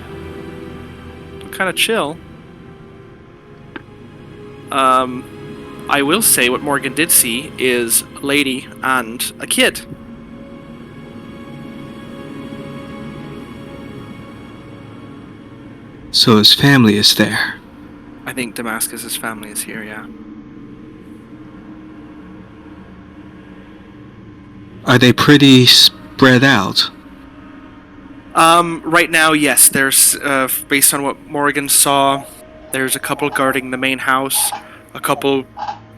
look kind of chill. I will say what Morgan did see is a lady and a kid. So his family is there. I think Damascus's family is here, yeah. Are they pretty spread out? Right now, yes. There's, based on what Morgan saw, there's a couple guarding the main house, a couple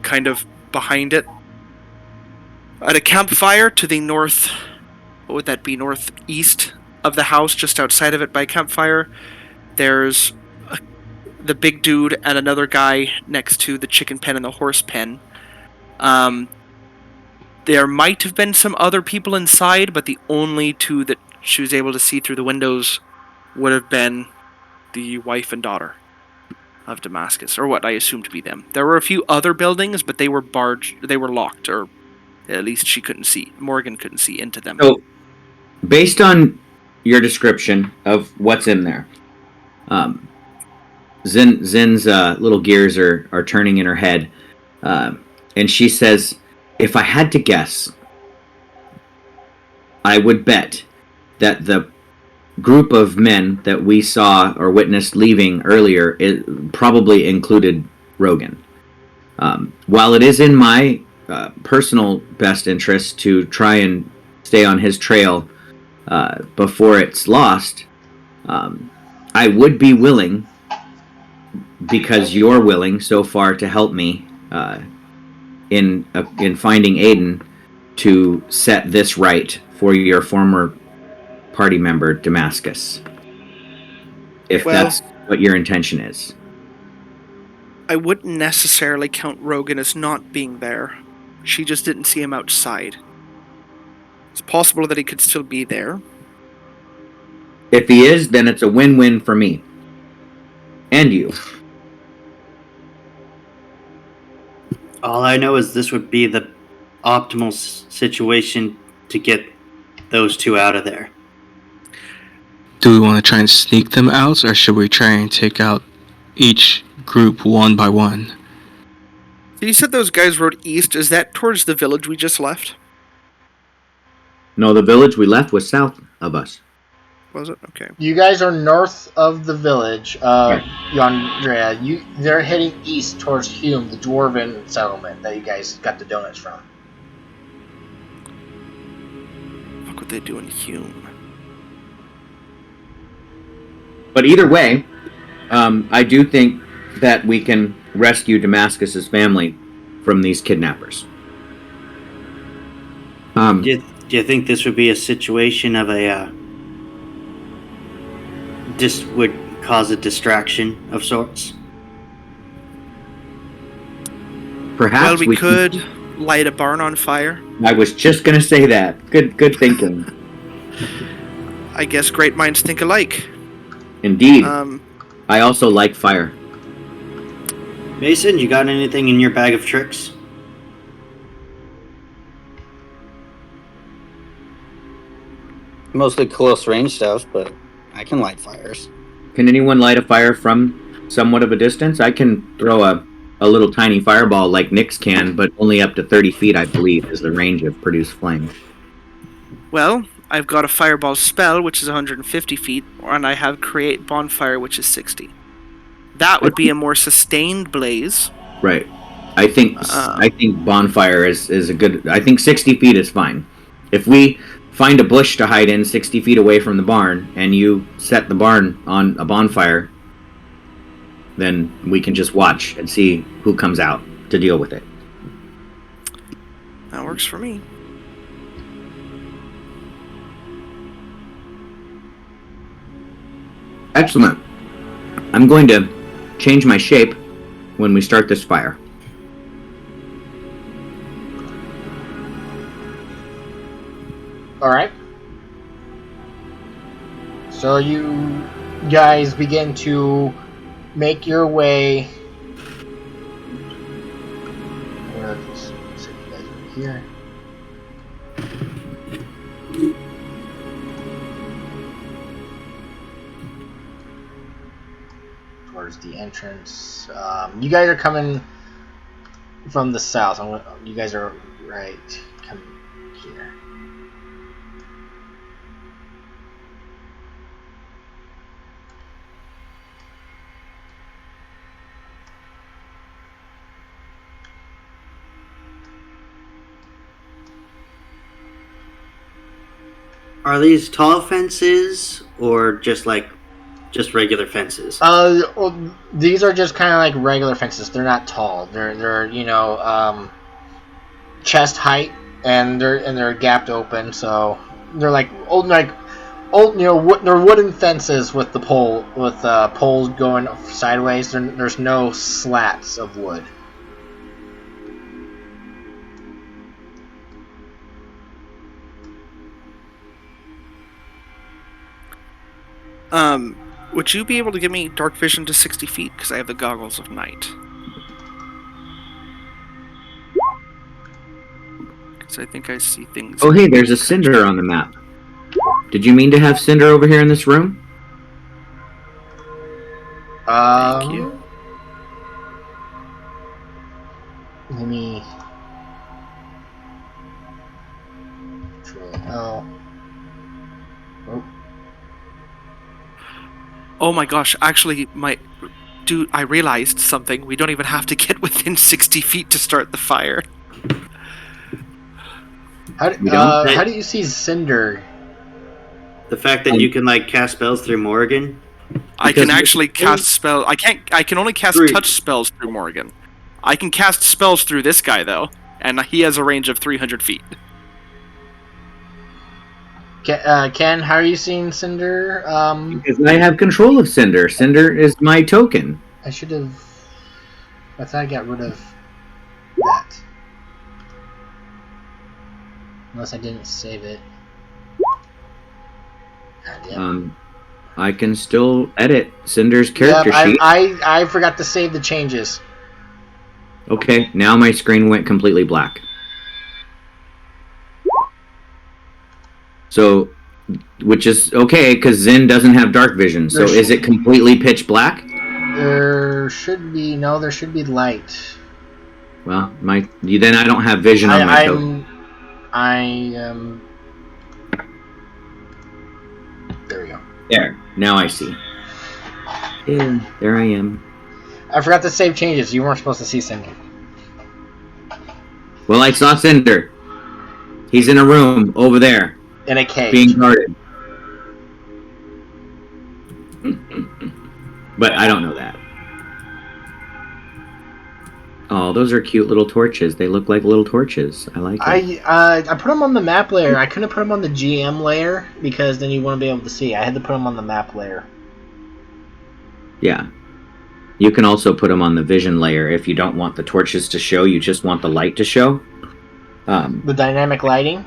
kind of behind it. At a campfire to the north, what would that be, northeast of the house, just outside of it by a campfire, there's the big dude and another guy next to the chicken pen and the horse pen. There might have been some other people inside, but the only two that she was able to see through the windows would have been the wife and daughter of Damascus, or what I assumed to be them. There were a few other buildings, but they were locked, or at least Morgan couldn't see into them. So, based on your description of what's in there, Zin's little gears are turning in her head, and she says, if I had to guess, I would bet that the group of men that we saw or witnessed leaving earlier probably included Rogan. While it is in my personal best interest to try and stay on his trail before it's lost, I would be willing, because you're willing so far to help me in finding Aiden, to set this right for your former party member Damascus, if that's what your intention is. I wouldn't necessarily count Rogan as not being there. She just didn't see him outside. It's possible that he could still be there. If he is, then it's a win-win for me and you. All I know is this would be the optimal situation to get those two out of there. Do we want to try and sneak them out, or should we try and take out each group one by one? You said those guys rode east. Is that towards the village we just left? No, the village we left was south of us. Was it? Okay. You guys are north of the village of Yandrea. They're heading east towards Hume, the dwarven settlement that you guys got the donuts from. What would they do in Hume? But either way, I do think that we can rescue Damascus's family from these kidnappers. Do you think this would be a situation of this would cause a distraction of sorts? Perhaps well, we could light a barn on fire. I was just going to say that. Good thinking. I guess great minds think alike. Indeed. I also like fire. Mason, you got anything in your bag of tricks? Mostly close range stuff, but I can light fires. Can anyone light a fire from somewhat of a distance? I can throw a little tiny fireball like Nyx can, but only up to 30 feet, I believe, is the range of produced flame. Well, I've got a fireball spell, which is 150 feet, and I have create bonfire, which is 60. That would be a more sustained blaze. Right. I think bonfire is a good... I think 60 feet is fine. If we find a bush to hide in 60 feet away from the barn, and you set the barn on a bonfire, then we can just watch and see who comes out to deal with it. That works for me. Excellent. I'm going to change my shape when we start this fire. Alright. So you guys begin to make your way. Where is it? You guys are here. Towards the entrance. You guys are coming from the south. You guys are right. Come here. Are these tall fences or just regular fences? Well, these are just kind of like regular fences. They're not tall. They're chest height, and they're gapped open. So they're like old they're wooden fences with poles going sideways. There's no slats of wood. Would you be able to give me dark vision to 60 feet? Because I have the goggles of night. Because I think I see things. Oh, hey, there's a cinder on the map. Did you mean to have cinder over here in this room? Thank you. Let me. Oh. Oh my gosh! Actually, I realized something. We don't even have to get within 60 feet to start the fire. How do you see cinder? The fact that you can cast spells through Morrigan. I can actually cast spells. I can only cast touch spells through Morrigan. I can cast spells through this guy though, and he has a range of 300 feet. Ken, how are you seeing cinder? Because I have control of cinder. Cinder is my token. I should have. I thought I got rid of that. Unless I didn't save it. I can still edit Cinder's character sheet. I forgot to save the changes. Okay, now my screen went completely black. So, which is okay, because Zin doesn't have dark vision. So is it completely pitch black? There should be light. Well, then I don't have vision on my token. There we go. There. Now I see. Yeah, there I am. I forgot to save changes. You weren't supposed to see Cinder. Well, I saw Cinder. He's in a room over there. In a cage. Being guarded. But I don't know that. Oh, those are cute little torches. They look like little torches. I like it. I put them on the map layer. I couldn't put them on the GM layer because then you wouldn't be able to see. I had to put them on the map layer. Yeah. You can also put them on the vision layer if you don't want the torches to show. You just want the light to show. The dynamic lighting?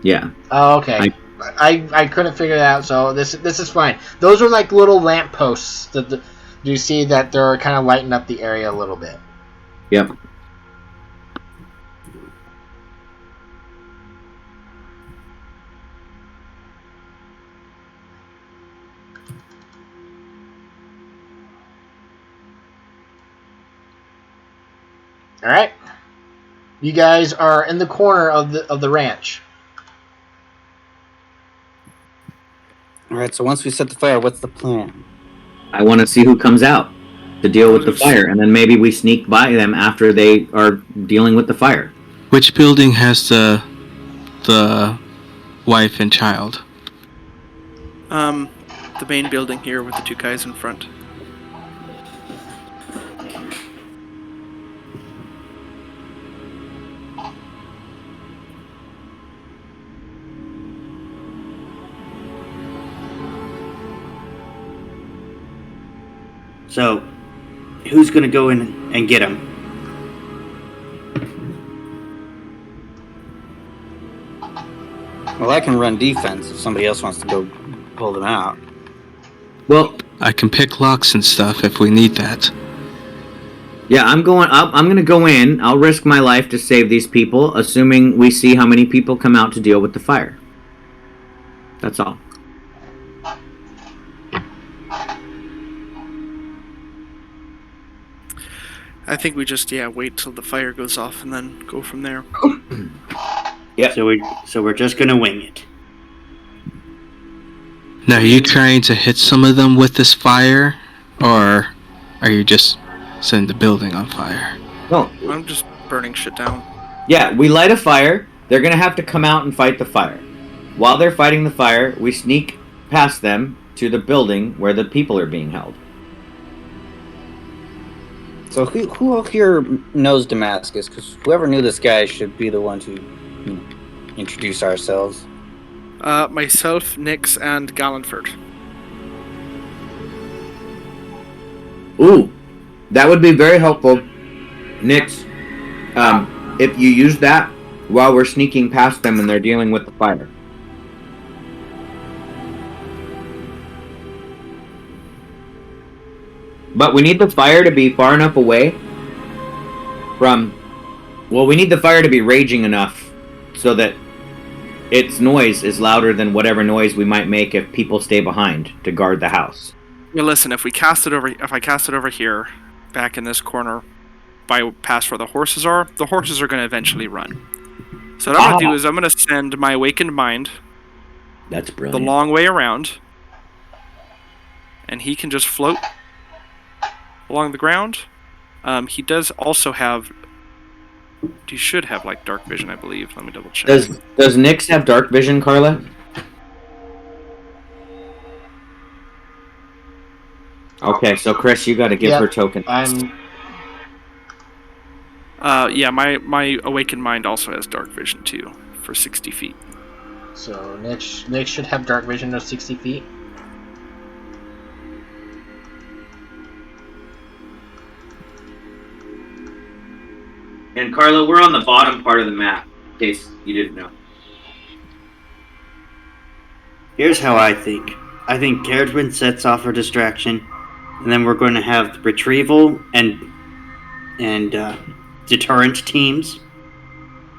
Yeah. Oh, okay. I couldn't figure that out, so this is fine. Those are like little lamp posts. Do you see that they're kind of lighting up the area a little bit? Yep. All right. You guys are in the corner of the ranch. All right. So once we set the fire, what's the plan? I want to see who comes out to deal with the fire, and then maybe we sneak by them after they are dealing with the fire. Which building has the wife and child? The main building here with the two guys in front. So, who's going to go in and get him? Well, I can run defense if somebody else wants to go pull them out. Well, I can pick locks and stuff if we need that. yeah, I'm gonna go in. I'll risk my life to save these people, assuming we see how many people come out to deal with the fire. That's all. I think we just wait till the fire goes off and then go from there. Yeah. So we're just gonna wing it. Now, are you trying to hit some of them with this fire, or are you just setting the building on fire? No. I'm just burning shit down. Yeah, we light a fire. They're gonna have to come out and fight the fire. While they're fighting the fire, we sneak past them to the building where the people are being held. So who here knows Damascus? Because whoever knew this guy should be the one to introduce ourselves. Myself, Nix, and Gallantford. Ooh, that would be very helpful. Nix, if you use that while we're sneaking past them and they're dealing with the fire. But we need the fire to be far enough away from... Well, we need the fire to be raging enough so that its noise is louder than whatever noise we might make if people stay behind to guard the house. Yeah, listen, if I cast it over here, back in this corner, past where the horses are going to eventually run. So what I'm going to do is I'm going to send my awakened mind That's brilliant. the long way around, and he can just float along the ground. He does also have... He should have, like, dark vision, I believe. Let me double check. Does Nix have dark vision, Carla? Okay, so Chris, you got to give her token. My awakened mind also has dark vision too, for 60 feet. So Nick should have dark vision of 60 feet. And Carla, we're on the bottom part of the map, in case you didn't know. Here's how I think. I think Caradwin sets off a distraction, and then we're going to have retrieval and deterrent teams.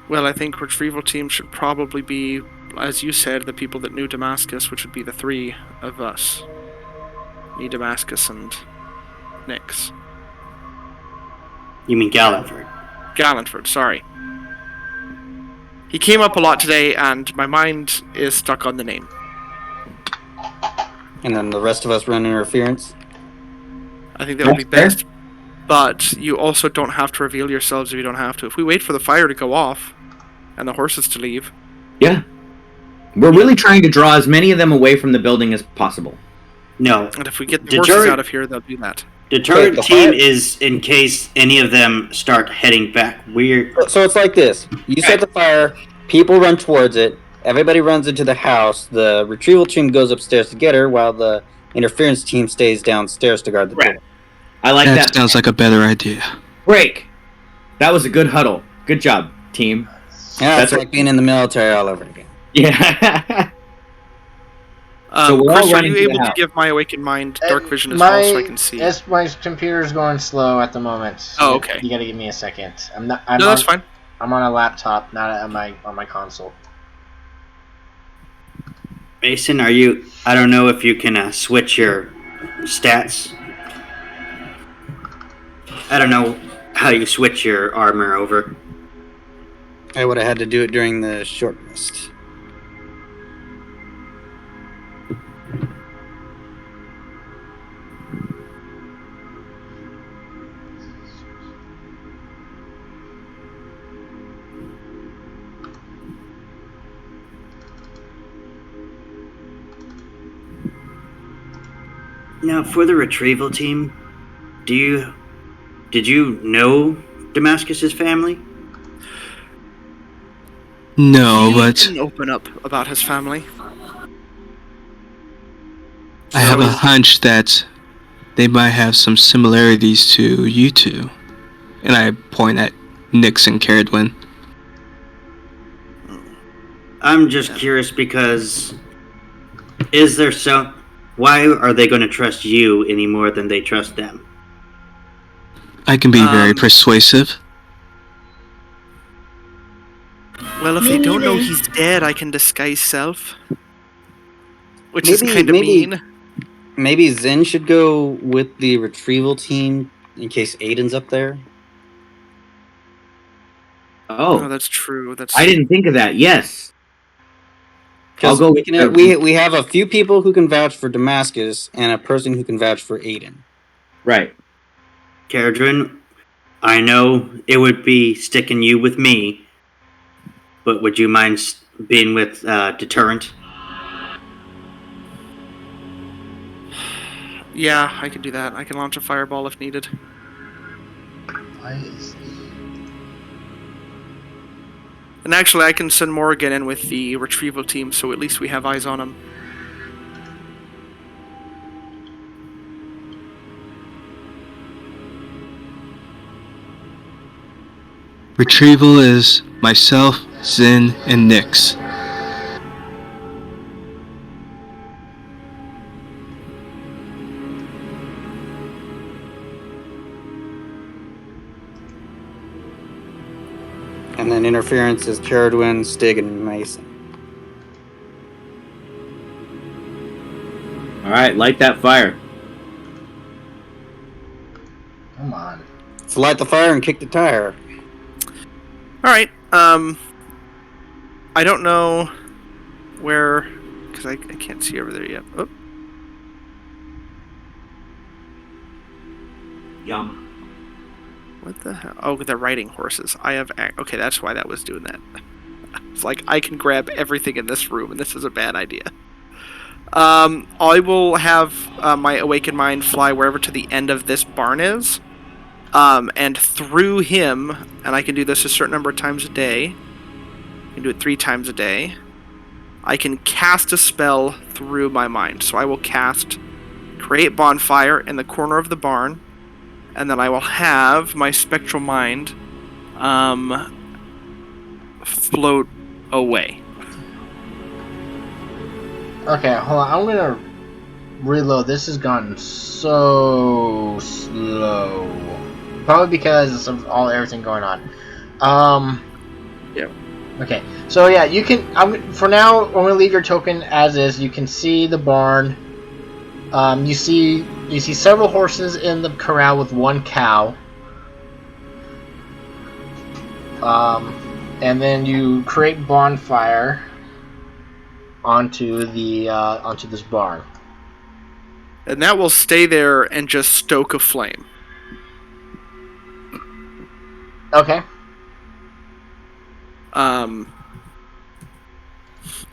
Well, I think retrieval team should probably be, as you said, the people that knew Damascus, which would be the three of us. Me, Damascus, and Nix. You mean Gallantford? Gallantford, sorry. He came up a lot today, and my mind is stuck on the name. And then the rest of us run interference? I think that would be best. But you also don't have to reveal yourselves if you don't have to. If we wait for the fire to go off and the horses to leave. Yeah. We're really trying to draw as many of them away from the building as possible. No. And if we get the horses out of here, they'll do that. Deterrent team is in case any of them start heading back. So it's like this. You set the fire, people run towards it, everybody runs into the house, the retrieval team goes upstairs to get her, while the interference team stays downstairs to guard the door. I like that. That sounds like a better idea. Break! That was a good huddle. Good job, team. Yeah, that's like being in the military all over again. Yeah. So Chris, are you able to give my awakened mind dark vision as well so I can see? My computer's going slow at the moment. So oh, okay. You gotta give me a second. No, that's fine. I'm on a laptop, not on my console. Mason, I don't know if you can switch your stats. I don't know how you switch your armor over. I would have had to do it during the short rest. Now, for the retrieval team, did you know Damascus's family? No, he but didn't open up about his family. I have a hunch that they might have some similarities to you two. And I point at Nyx and Caradwin. I'm just curious because why are they going to trust you any more than they trust them? I can be very persuasive. Well, if Me they don't know neither. he's dead, I can disguise self. Which is Maybe kind of mean. maybe Zen should go with the retrieval team in case Aiden's up there. Oh, Oh, that's true. I didn't think of that. Yes. I'll Because go we with can we have a few people who can vouch for Damascus and a person who can vouch for Aiden. Right. Caradrin, I know it would be sticking you with me, but would you mind being with Deterrent? Yeah, I can do that. I can launch a fireball if needed. Nice. And actually, I can send Morgan in with the retrieval team, so at least we have eyes on him. Retrieval is myself, Zin, and Nyx. And then interference is Caradwin, Stig, and Mason. All right, light that fire. Come on. So light the fire and kick the tire. Alright, I don't know where... Because I can't see over there yet. Oh. Yum. What the hell? Oh, they're riding horses. I have... Okay, that's why that was doing that. It's like, I can grab everything in this room, and this is a bad idea. I will have my Awakened Mind fly wherever to the end of this barn is. And through him, and I can do this a certain number of times a day. I can do it 3 times a day. I can cast a spell through my mind. So I will cast Create Bonfire in the corner of the barn. And then I will have my Spectral Mind float away. Okay, hold on. I'm gonna reload. This has gone so slow. Probably because of everything going on. Yeah. Okay, so yeah, you can. For now, I'm gonna leave your token as is. You can see the barn. You see several horses in the corral with one cow. And then you create bonfire onto this barn. And that will stay there and just stoke a flame. Okay. And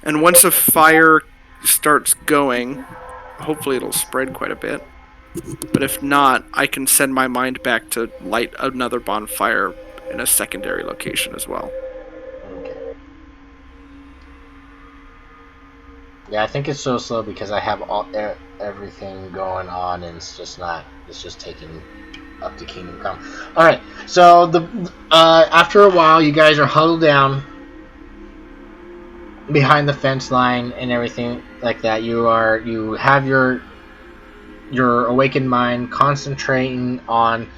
once a fire starts going, hopefully it'll spread quite a bit. But if not, I can send my mind back to light another bonfire in a secondary location as well. Okay. Yeah, I think it's so slow because I have everything going on, and it's just taking up to Kingdom Come. All right, so after a while, you guys are huddled down behind the fence line and everything like that. You have your awakened mind concentrating on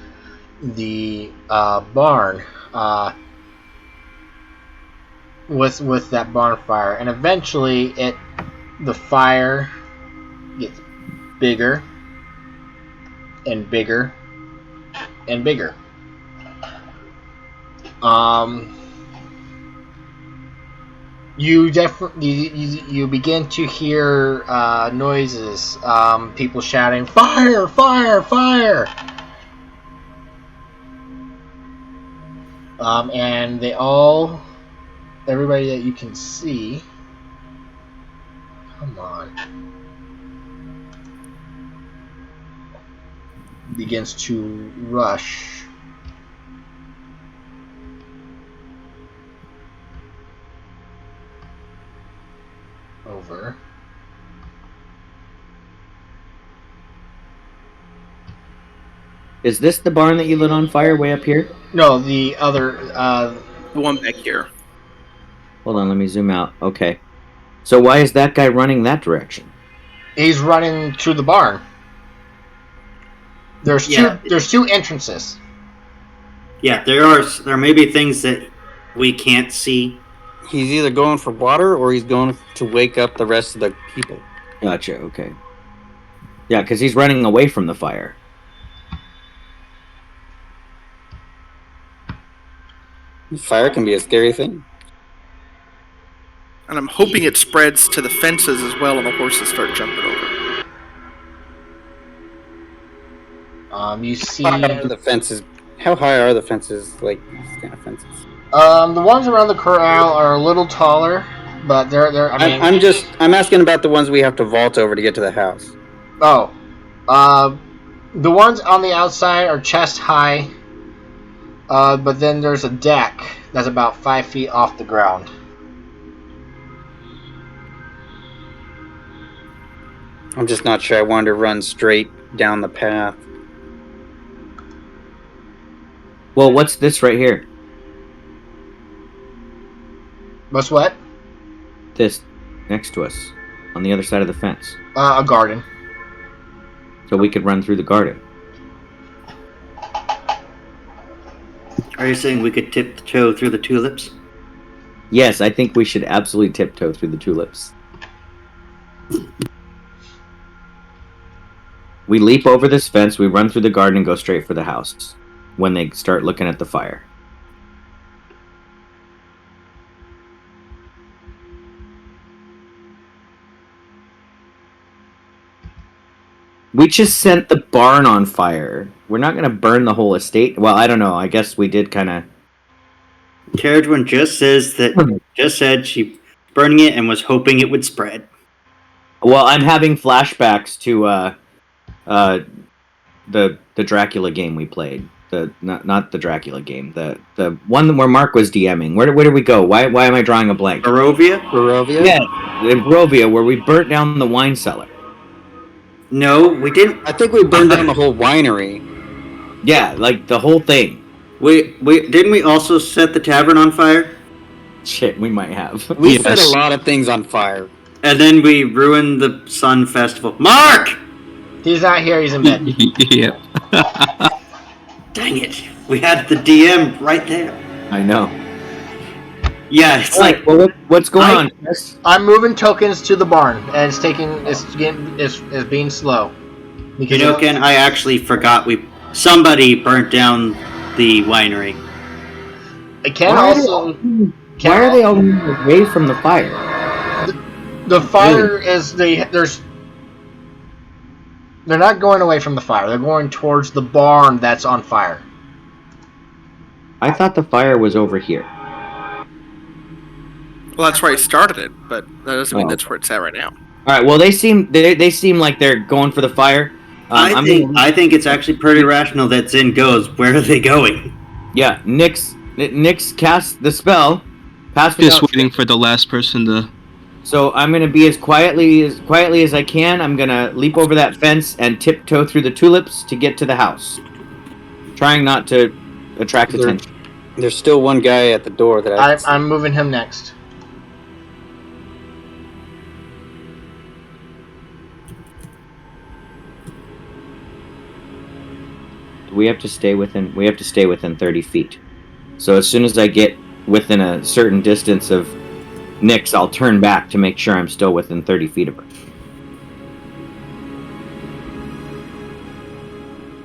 the barn with that bonfire, and eventually the fire gets bigger and bigger and bigger. You definitely you begin to hear noises, people shouting, "Fire! Fire! Fire!" And everybody that you can see, come on, begins to rush over Is this the barn that you lit on fire way up here? No, the other. The one back here. Hold on, let me zoom out. Okay. So why is that guy running that direction? He's running to the barn. There's Yeah. two. There's two entrances. Yeah, there may be things that we can't see. He's either going for water or he's going to wake up the rest of the people. Gotcha, okay. Yeah, because he's running away from the fire. Fire can be a scary thing. And I'm hoping it spreads to the fences as well and the horses start jumping over. You see. How high are the fences? How high are the fences? Like these kind of fences. The ones around the corral are a little taller, but they're. I'm asking about the ones we have to vault over to get to the house. Oh, the ones on the outside are chest high. But then there's a deck that's about 5 feet off the ground. I'm just not sure I wanted to run straight down the path. Well, what's this right here? What's what? This next to us, on the other side of the fence. A garden. So we could run through the garden. Are you saying we could tiptoe through the tulips? Yes, I think we should absolutely tiptoe through the tulips. We leap over this fence, we run through the garden and go straight for the house when they start looking at the fire. We just set the barn on fire. We're not going to burn the whole estate. Well, I don't know. I guess we did kind of... Caradron just said she burning it and was hoping it would spread. Well, I'm having flashbacks to the Dracula game we played. Not the Dracula game. The one where Mark was DMing. Where did we go? Why am I drawing a blank? Barovia? Yeah, in Barovia, where we burnt down the wine cellar. No, we didn't. I think we burned down the whole winery. Yeah, like the whole thing. We didn't we also set the tavern on fire? Shit, we might have. We set a lot of things on fire. And then we ruined the Sun Festival. Mark! He's not here, he's in bed. Yep. Dang it. We had the DM right there. I know. Yeah, it's like... Well, what's going on, Chris? I'm moving tokens to the barn, and it's being slow. You know, Ken, I actually forgot somebody burnt down the winery. Why are they all moving away from the fire? The fire is they're not going away from the fire. They're going towards the barn that's on fire. I thought the fire was over here. Well, that's where I started it, but that doesn't mean that's where it's at right now. All right. Well, they seem like they're going for the fire. I think it's actually pretty rational that Zin goes. Where are they going? Yeah, Nyx casts the spell. Just waiting for the last person to. So I'm gonna be as quietly as I can. I'm gonna leap over that fence and tiptoe through the tulips to get to the house, trying not to attract attention. There's still one guy at the door that I'm moving him next. We have to stay within 30 feet. So as soon as I get within a certain distance of Nyx, I'll turn back to make sure I'm still within 30 feet of her.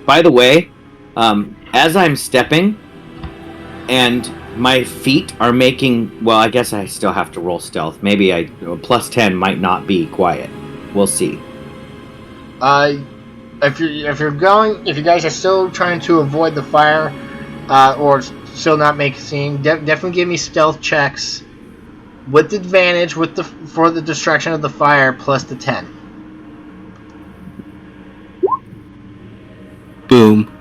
By the way, as I'm stepping and my feet are making... Well, I guess I still have to roll stealth. Maybe plus 10 might not be quiet. We'll see. If you guys are still trying to avoid the fire, or still not make a scene, definitely give me stealth checks with advantage for the distraction of the fire plus the 10. Boom.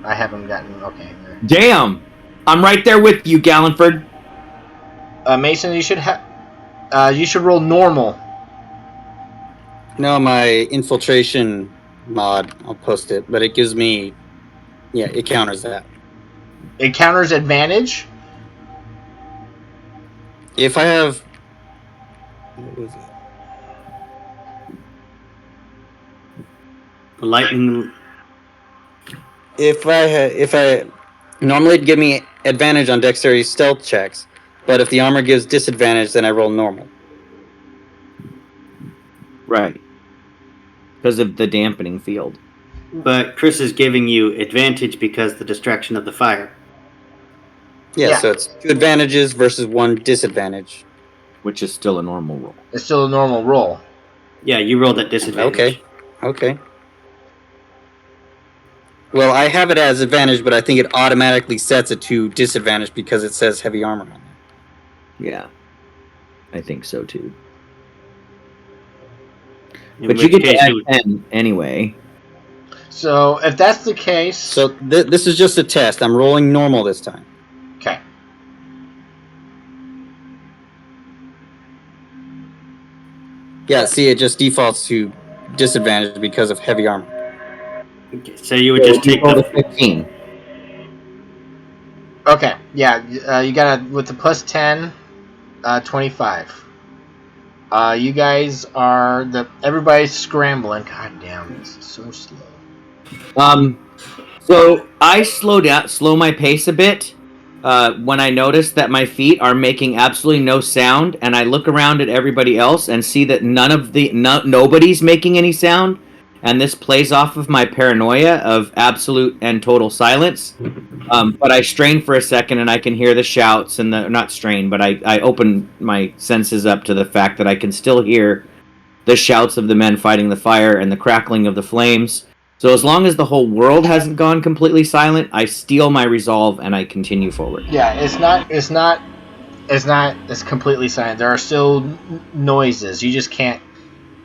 I haven't gotten okay. Damn! I'm right there with you, Gallenford. Mason, you should roll normal. No, my infiltration mod. I'll post it, but it gives me, it counters that. It counters advantage. If I have, what was it? Lightning. If I normally it'd give me advantage on dexterity stealth checks, but if the armor gives disadvantage, then I roll normal. Right. Because of the dampening field. But Chris is giving you advantage because the distraction of the fire. Yeah, so it's 2 advantages versus 1 disadvantage. Which is still a normal roll. It's still a normal roll. Yeah, you rolled at disadvantage. Okay. Well, I have it as advantage, but I think it automatically sets it to disadvantage because it says heavy armor on it. Yeah. I think so too. In But you which get to case add you would- 10 anyway. So if that's the case, So this is just a test. I'm rolling normal this time. okay. Yeah, see, it just defaults to disadvantage because of heavy armor. Okay, so you would just take roll the. the 15. Okay, yeah, you got with the plus 10, 25. You guys are everybody's scrambling. God damn, this is so slow. So I slow my pace a bit when I notice that my feet are making absolutely no sound, and I look around at everybody else and see that nobody's making any sound, and this plays off of my paranoia of absolute and total silence. But I strain for a second, and I can hear the shouts and not strain, but I open my senses up to the fact that I can still hear the shouts of the men fighting the fire and the crackling of the flames. So as long as the whole world hasn't gone completely silent, I steel my resolve and I continue forward. Yeah, it's completely silent. There are still noises. You just can't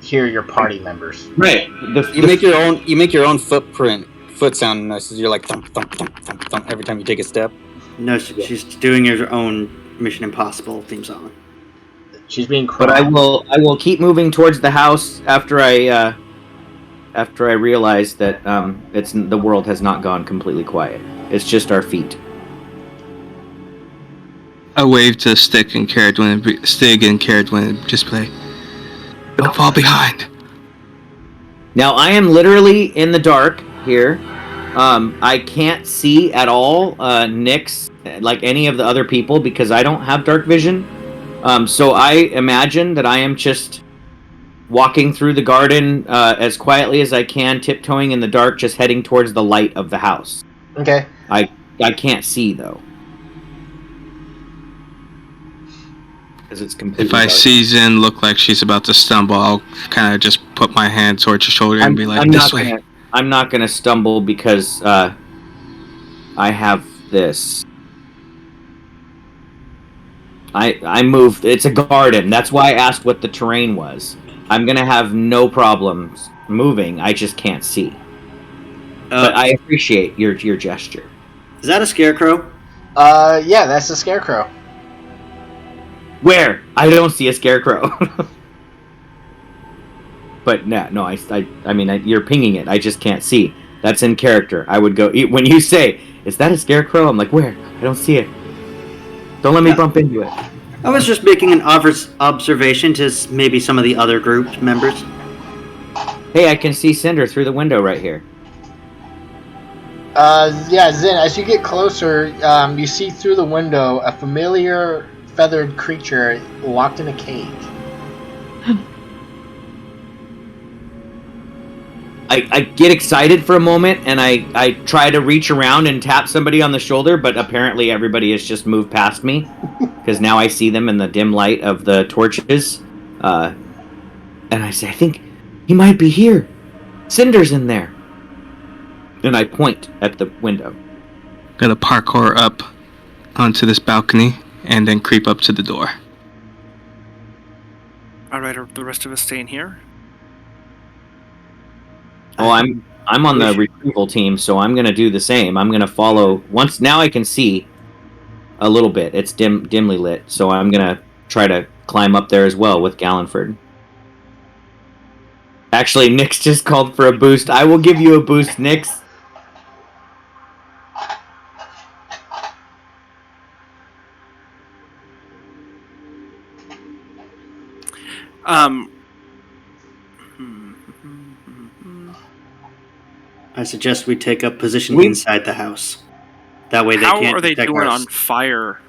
hear your party members. Right. You make your own foot sound noises. You're like thump thump thump thump thump every time you take a step. No, she's doing her own Mission Impossible theme song. She's being But I will keep moving towards the house after I realize that the world has not gone completely quiet. It's just our feet. I wave to Stig and Caradwin just play. Don't fall behind. Now I am literally in the dark here. I can't see at all Nyx, like any of the other people, because I don't have dark vision. So I imagine that I am just walking through the garden as quietly as I can, tiptoeing in the dark, just heading towards the light of the house. Okay. I can't see though, because it's completely If I dark. see Zen look like she's about to stumble, I'll kind of just put my hand towards her shoulder and be like, "This way." I'm not gonna stumble because I have this. I moved. It's a garden. That's why I asked what the terrain was. I'm gonna have no problems moving. I just can't see. But I appreciate your gesture. Is that a scarecrow? Yeah, that's a scarecrow. Where? I don't see a scarecrow. But no, I mean, you're pinging it. I just can't see. That's in character. I would go when you say, "Is that a scarecrow?" I'm like, "Where? I don't see it. Don't let me bump into it." I was just making an observation to maybe some of the other group members. Hey, I can see Cinder through the window right here. Yeah, Zen, as you get closer, you see through the window a familiar feathered creature locked in a cage. I get excited for a moment, and I try to reach around and tap somebody on the shoulder, but apparently everybody has just moved past me, because now I see them in the dim light of the torches. And I say, "I think he might be here. Cinder's in there." And I point at the window. Gonna parkour up onto this balcony and then creep up to the door. Alright, are the rest of us staying here? Oh, I'm on the retrieval team, so I'm gonna do the same. I'm gonna follow. Now I can see a little bit. It's dimly lit, so I'm gonna try to climb up there as well with Gallenford. Actually, Nyx just called for a boost. I will give you a boost, Nyx. I suggest we take up position We- inside the house. That way they How can't are they detect doing our... on fire?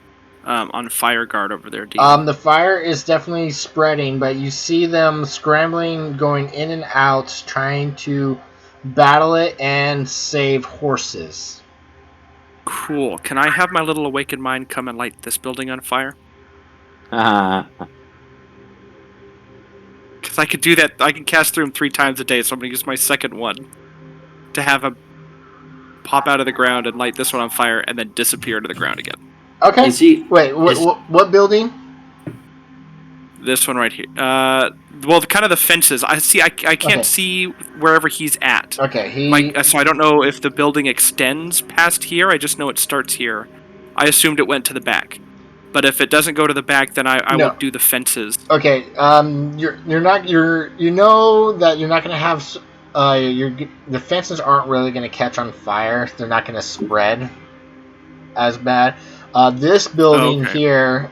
On fire guard over there, DM? The fire is definitely spreading, but you see them scrambling, going in and out, trying to battle it and save horses. Cool. Can I have my little awakened mind come and light this building on fire? Uh, Because I could do that. I can cast through them 3 times a day, so I'm going to use my second one to have him pop out of the ground and light this one on fire and then disappear to the ground again. Okay. Is he... Wait, is- what building? This one right here. Well, kind of the fences. I can't Okay. see wherever he's at. Okay, So I don't know if the building extends past here. I just know it starts here. I assumed it went to the back. But if it doesn't go to the back, then I No. will do the fences. Okay, you know that you're not gonna have the fences aren't really gonna catch on fire. They're not gonna spread as bad. This building Okay. here,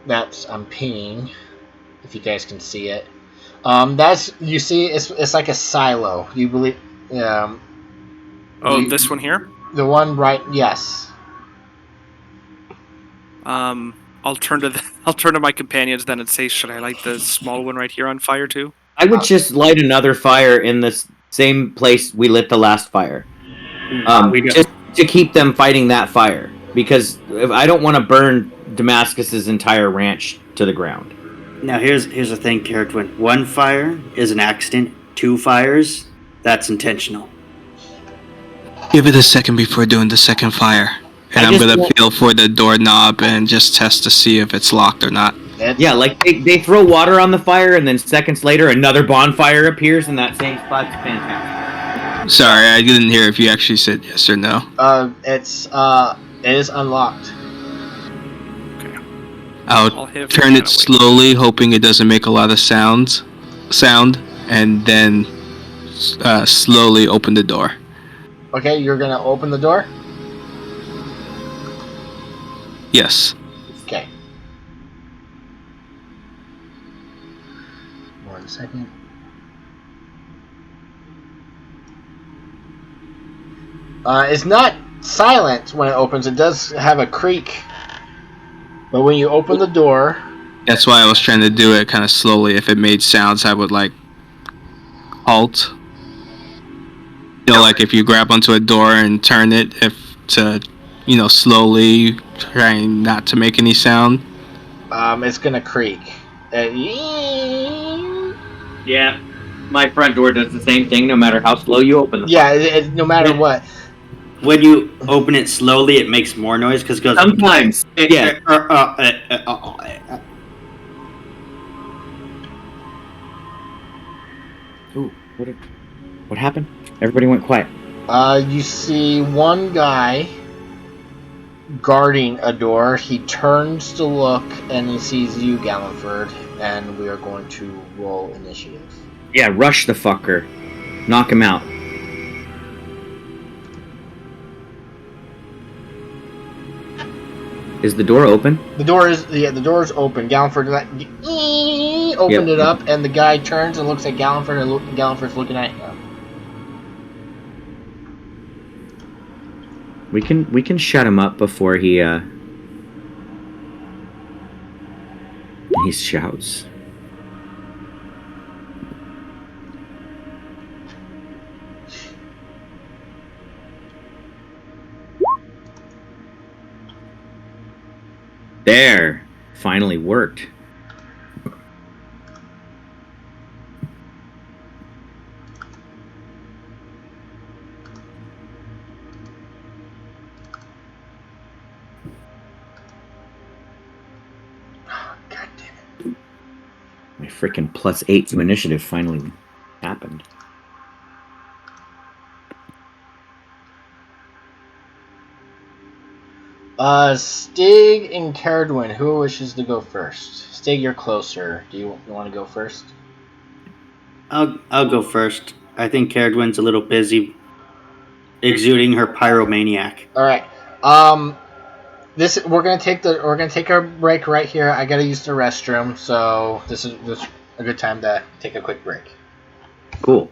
that's I'm pinning, if you guys can see it. That's you see, it's like a silo. You believe? This one here. The one right? Yes. I'll turn to my companions then and say, should I light the small one right here on fire too? I would just light another fire in the same place we lit the last fire. Just to keep them fighting that fire. Because I don't want to burn Damascus's entire ranch to the ground. Now, here's the thing, Caradwin. 1 fire is an accident. 2 fires, that's intentional. Give it a second before doing the second fire. And I'm gonna feel for the doorknob and just test to see if it's locked or not. Yeah, like they throw water on the fire and then seconds later another bonfire appears in that same spot. It's fantastic. Sorry, I didn't hear if you actually said yes or no. It is unlocked. I'll turn it slowly, hoping it doesn't make a lot of sound, and then slowly open the door. Okay, you're gonna open the door? Yes. Okay. 1 second. It's not silent when it opens. It does have a creak. But when you open the door... That's why I was trying to do it kind of slowly. If it made sounds, I would, like, halt. You know, like if you grab onto a door and turn it, slowly, trying not to make any sound. It's gonna creak. Yeah, my front door does the same thing no matter how slow you open the no matter what. When you open it slowly, it makes more noise because it goes... Sometimes, yeah. Ooh, what happened? Everybody went quiet. You see one guy guarding a door. He turns to look and he sees you, Galliford, and we are going to roll initiative. Yeah, rush the fucker. Knock him out. Is the door open? The door is open. Galliford opened it up, and the guy turns and looks at Galliford, and Galliford's looking at him. We can shut him up before he shouts. There, finally worked. God damn it. My freaking +8 to initiative finally happened. Stig and Caradwin, who wishes to go first? Stig, you're closer. Do you want to go first? I'll go first. I think Caradwin's a little busy exuding her pyromaniac. All right. We're gonna take our break right here. I gotta use the restroom, so this is a good time to take a quick break. Cool.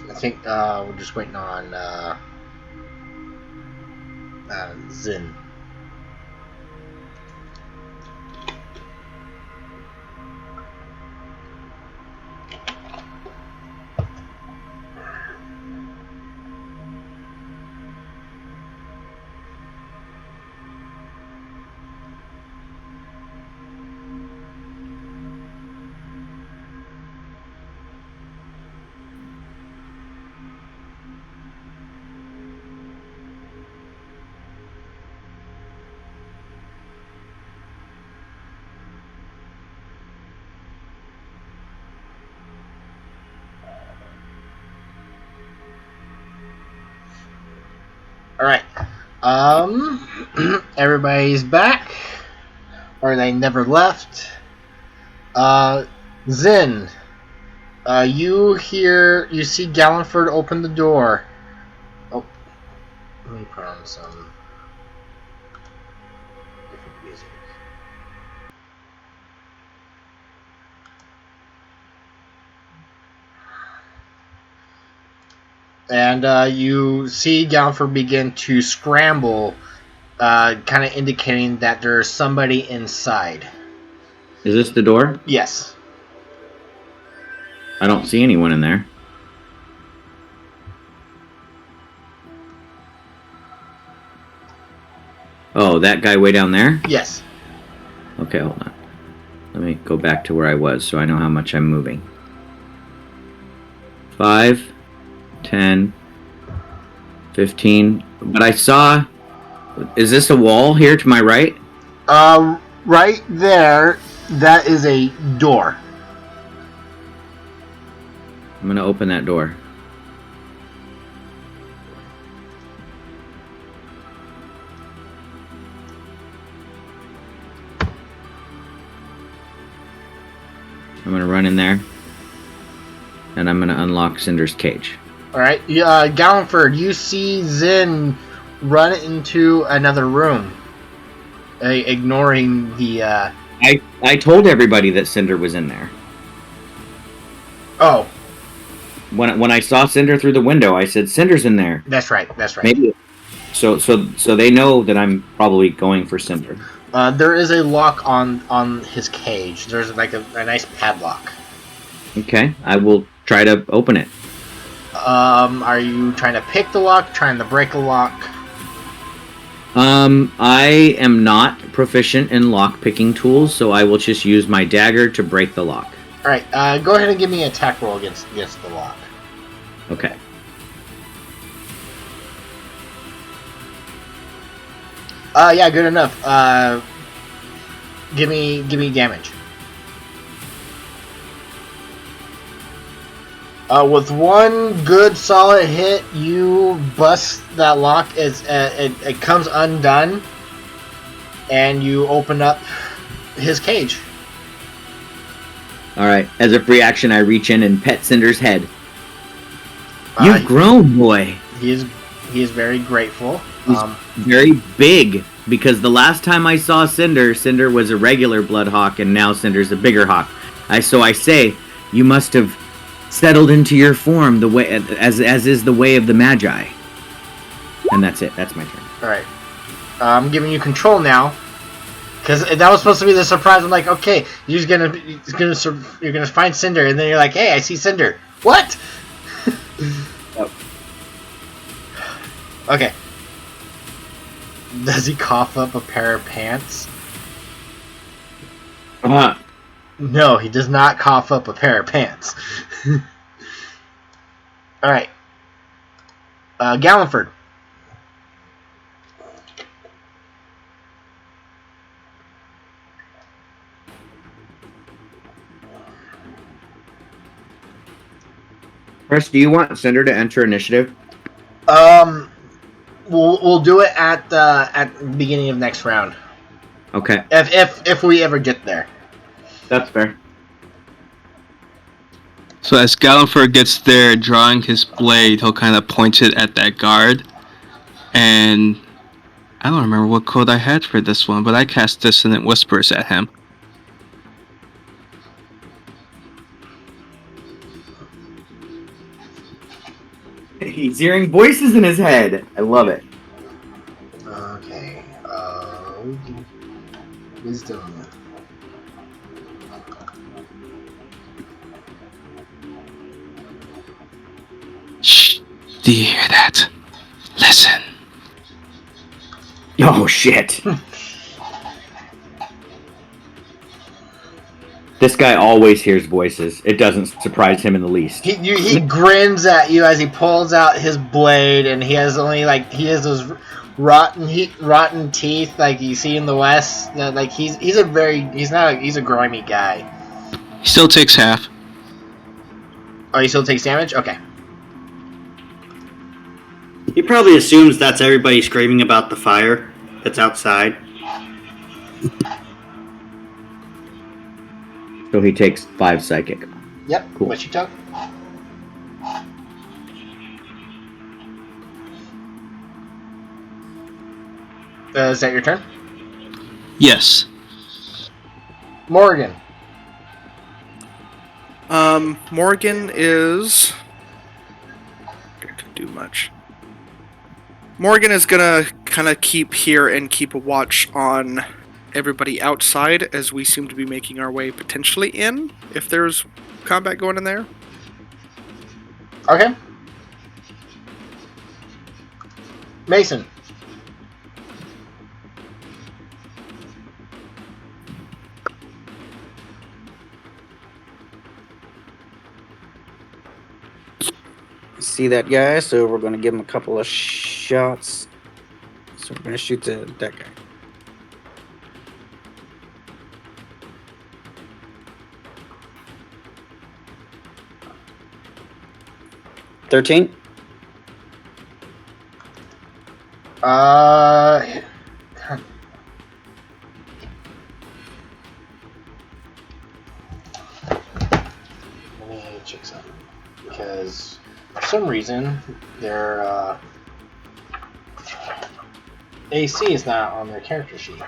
I think we're just waiting on Zin. Alright. Everybody's back. Or they never left. Zin. You see Gallanford open the door. Oh. Let me put on some different music. And you see Gallanford begin to scramble, kind of indicating that there's somebody inside. Is this the door? Yes. I don't see anyone in there. Oh, that guy way down there? Yes. Okay, hold on. Let me go back to where I was so I know how much I'm moving. 5, 10, 15. But I saw... Is this a wall here to my right? Right there, that is a door. I'm going to open that door. I'm going to run in there. And I'm going to unlock Cinder's cage. Alright, Gallanford, you see Zin run into another room. Ignoring the, I told everybody that Cinder was in there. Oh. When I saw Cinder through the window, I said, Cinder's in there. That's right. Maybe. So they know that I'm probably going for Cinder. There is a lock on his cage. There's like a nice padlock. Okay, I will try to open it. Are you trying to pick the lock, trying to break a lock? I am not proficient in lock-picking tools, so I will just use my dagger to break the lock. Alright, go ahead and give me an attack roll against the lock. Okay. Yeah, good enough. Give me damage. With one good solid hit, you bust that lock. It comes undone, and you open up his cage. Alright, as a free action, I reach in and pet Cinder's head. You've grown, boy. He is very grateful. He's very big, because the last time I saw Cinder, Cinder was a regular blood hawk, and now Cinder's a bigger hawk. So I say, you must have settled into your form the way as is the way of the Magi. And that's it. That's my turn. Alright. I'm giving you control now. Because that was supposed to be the surprise. I'm like, okay, you're gonna find Cinder, and then you're like, hey, I see Cinder. What? Oh. Okay. Does he cough up a pair of pants? No, he does not cough up a pair of pants. Alright. Gallanford. Chris, do you want Cinder to enter initiative? We'll do it at the beginning of next round. Okay. If we ever get there. That's fair. So as Gallanford gets there, drawing his blade, he'll kind of point it at that guard. And I don't remember what code I had for this one, but I cast Dissonant Whispers at him. He's hearing voices in his head. I love it. Okay. Wisdom. Shh. Do you hear that? Listen. Oh shit! This guy always hears voices. It doesn't surprise him in the least. He grins at you as he pulls out his blade, and he has those rotten teeth like you see in the West. Like he's a grimy guy. He still takes half. Oh, he still takes damage? Okay. He probably assumes that's everybody screaming about the fire that's outside. So he takes 5 psychic. Yep. Cool. What you took? Is that your turn? Yes. Morgan. Morgan is... I could do much. Morgan is gonna kind of keep here and keep a watch on everybody outside as we seem to be making our way potentially in, if there's combat going in there. Okay. Mason. See that guy, so we're going to give him a couple of shots. So we're going to shoot that guy. $13. Let me check something because for some reason their AC is not on their character sheet.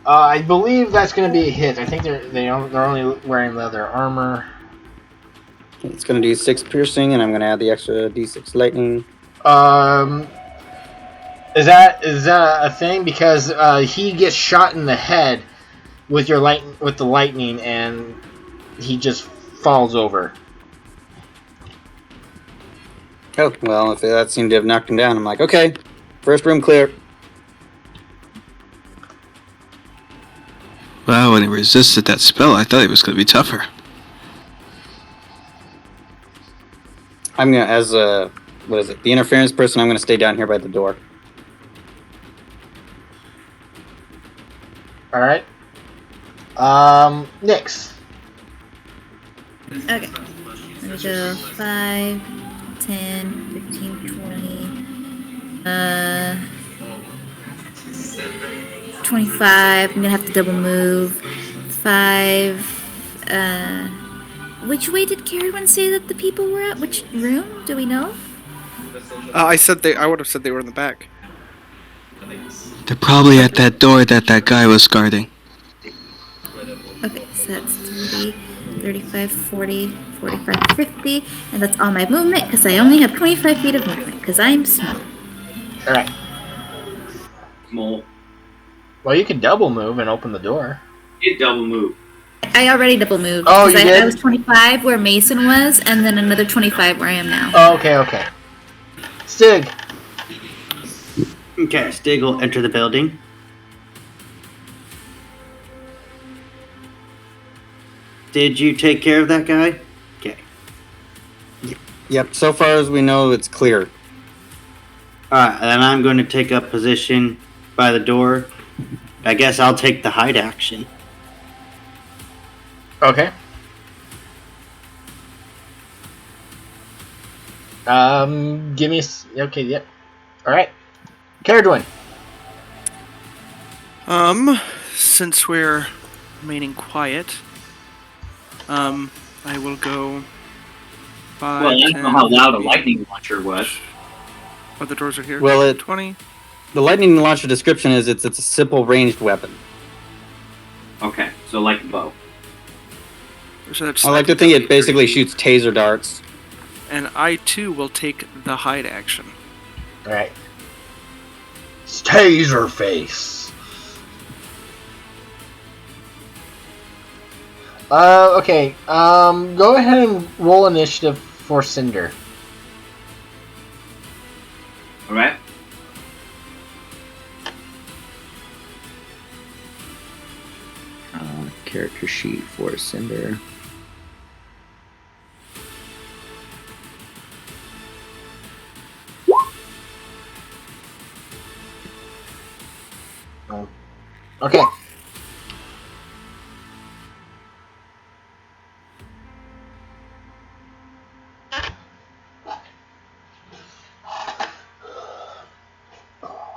I believe that's going to be a hit. I think they're only wearing leather armor. It's going to do 6 piercing, and I'm going to add the extra d6 lightning. Is that a thing? Because he gets shot in the head with the lightning, and he just falls over. Oh, well, if that seemed to have knocked him down, I'm like, okay, first room clear. Wow, when he resisted that spell, I thought he was going to be tougher. I'm going to, as the interference person, I'm going to stay down here by the door. All right. Nyx. Okay. Let me go 5, 10, 15, 20. 25. I'm gonna have to double move. 5. Which way did Carradine say that the people were at? Which room? Do we know? I would have said they were in the back. They're probably at that door that guy was guarding. Okay, so that's 30, 35, 40, 45, 50, and that's all my movement because I only have 25 feet of movement because I'm small. All right. Small. Well, you can double move and open the door. You double move. I already double moved. Oh, you did? I was 25 where Mason was, and then another 25 where I am now. Oh, okay. Stig. Okay, Stig will enter the building. Did you take care of that guy? Okay. Yep, so far as we know, it's clear. Alright, then I'm going to take up position by the door. I guess I'll take the hide action. Okay. Give me. Okay, yep. All right. Carradine. Since we're remaining quiet, I will go 5, Well, I don't 10, know how loud a 15. lightning launcher was. Oh, the doors are here. Well, 20. The lightning launcher description is it's a simple ranged weapon. Okay, so like a bow. So that's I like to think it basically shoots taser darts. And I too will take the hide action. All right. It's Taser Face. Okay. Go ahead and roll initiative for Cinder. All right. Character sheet for Cinder. Okay.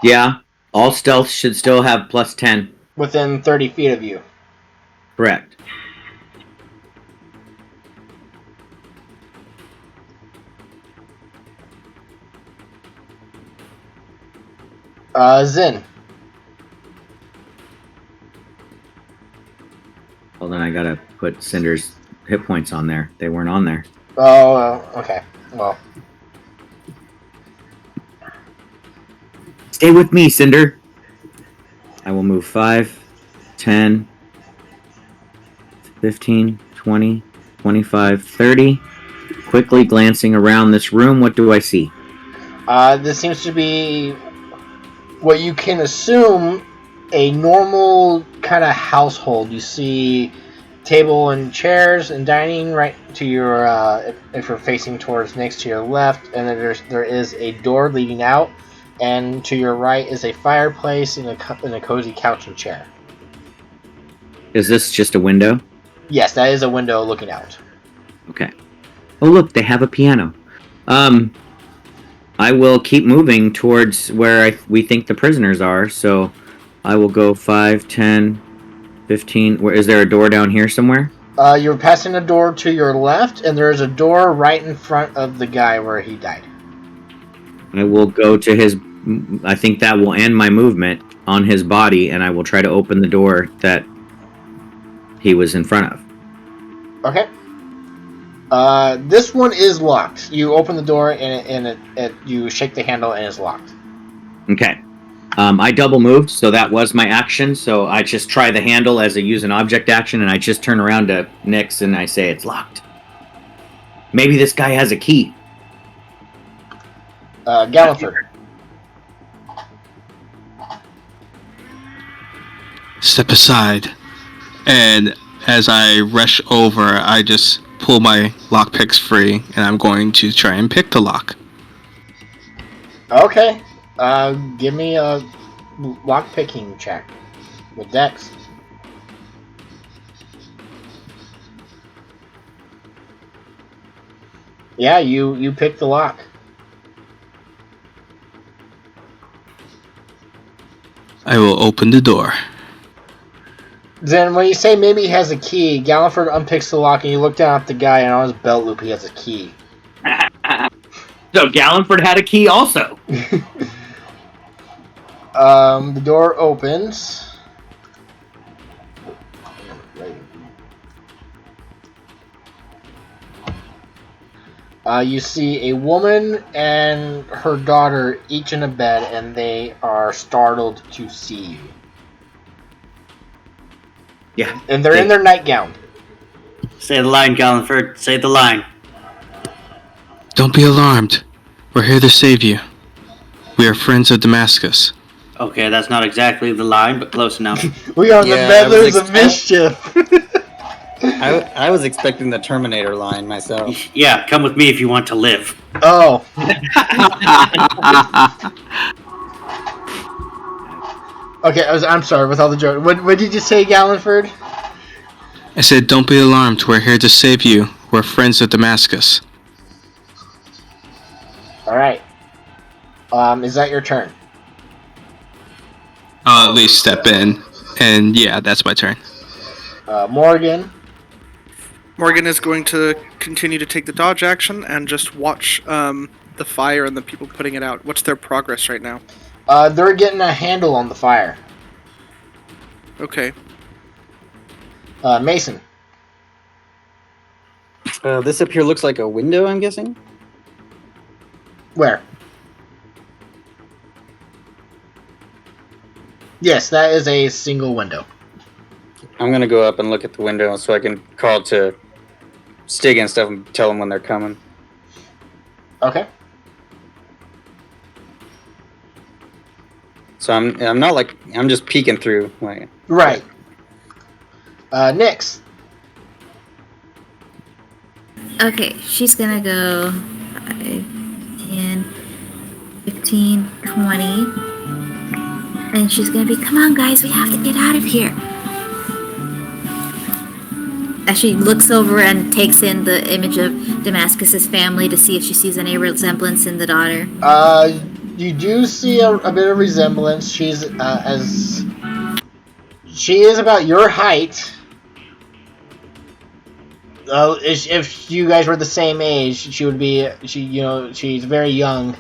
Yeah, all stealth should still have plus 10. Within 30 feet of you. Correct. Zin. Hold on, I gotta put Cinder's hit points on there. They weren't on there. Oh, okay. Well. Stay with me, Cinder. I will move 5, 10, 15, 20, 25, 30. Quickly glancing around this room, what do I see? This seems to be what you can assume a normal kind of household. You see table and chairs and dining right to your if you're facing towards next to your left, and then there is a door leading out, and to your right is a fireplace and a cozy couch and chair. Is this just a window? Yes, that is a window looking out. Okay. Oh, look, they have a piano. I will keep moving towards where we think the prisoners are, so I will go 5, 10, 15. Where is there a door down here somewhere? You're passing a door to your left, and there is a door right in front of the guy where he died. I will go to his... I think that will end my movement on his body, and I will try to open the door that he was in front of. Okay. This one is locked. You open the door, and you shake the handle, and it's locked. Okay. I double moved, so that was my action. So I just try the handle as a use an object action, and I just turn around to Nyx and I say it's locked. Maybe this guy has a key. Galliford. Step aside, and as I rush over, I just pull my lockpicks free, and I'm going to try and pick the lock. Okay. Give me a lock-picking check with Dex. Yeah, you pick the lock. I will open the door. Then when you say maybe he has a key, Galliford unpicks the lock, and you look down at the guy, and on his belt loop he has a key. So Galliford had a key also. The door opens. You see a woman and her daughter each in a bed, and they are startled to see you. Yeah. And they're in their nightgown. Say the line, Galliford. Say the line. Don't be alarmed. We're here to save you. We are friends of Damascus. Okay, that's not exactly the line, but close enough. We are the Meddlers of Mischief. I was expecting the Terminator line myself. Yeah, come with me if you want to live. Oh. Okay, I'm sorry with all the jokes. What did you say, Galliford? I said, don't be alarmed. We're here to save you. We're friends of Damascus. Alright. Is that your turn? I'll at least step in. And yeah, that's my turn. Morgan. Morgan is going to continue to take the dodge action and just watch the fire and the people putting it out. What's their progress right now? They're getting a handle on the fire. Okay. Mason. This up here looks like a window, I'm guessing? Where? Yes, that is a single window. I'm going to go up and look at the window so I can call to Stig and stuff and tell them when they're coming. Okay. So I'm not like... I'm just peeking through. Like, Right. Nyx. Okay, she's gonna go 5, 10, 15, 20. And she's gonna be, come on guys, we have to get out of here. As she looks over and takes in the image of Damascus's family to see if she sees any resemblance in the daughter. You do see a bit of resemblance. She is about your height. If you guys were the same age, she would be. She's very young.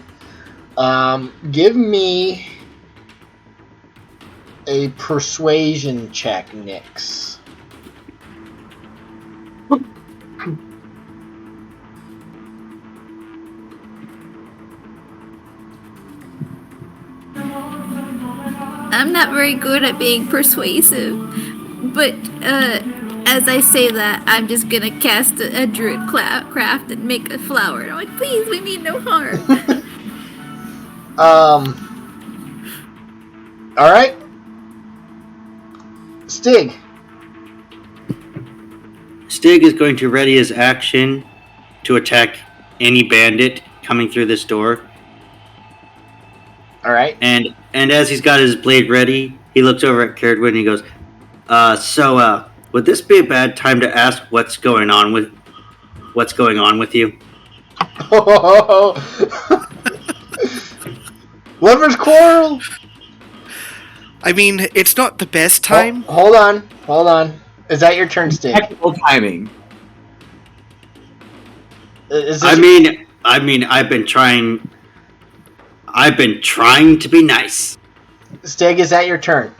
Give me a persuasion check, Nyx. I'm not very good at being persuasive, but as I say that, I'm just gonna cast a druid craft and make a flower. And I'm like, please, we mean no harm. All right. Stig. Stig is going to ready his action to attack any bandit coming through this door. All right. And as he's got his blade ready, he looks over at Caradwin and he goes, "So, would this be a bad time to ask what's going on with you?" Lovers quarrel. I mean, it's not the best time. Hold on. Is that your turn, Stig? Technical timing. I mean, I've been trying to be nice. Stig, is that your turn?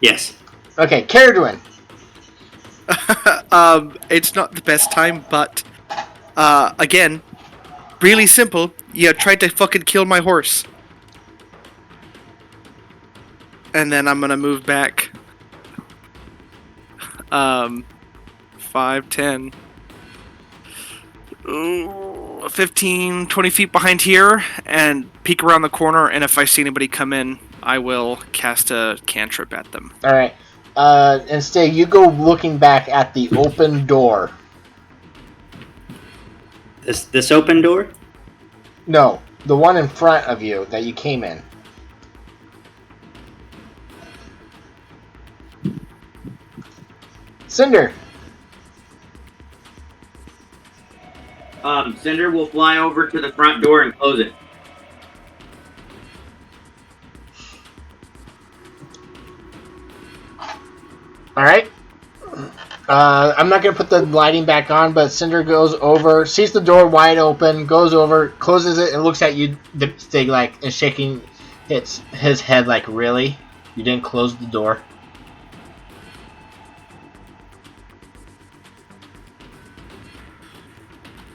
Yes. Okay, Caradwin. It's not the best time, but again, really simple. You tried to fucking kill my horse. And then I'm gonna move back 5, 10, 15, 20 feet behind here and peek around the corner, and if I see anybody come in, I will cast a cantrip at them. Alright. Instead, you go looking back at the open door. This open door? No, the one in front of you that you came in. Cinder. Cinder will fly over to the front door and close it. Alright. I'm not going to put the lighting back on, but Cinder goes over, sees the door wide open, goes over, closes it, and looks at you, Stig, like, and shaking his head like, really? You didn't close the door?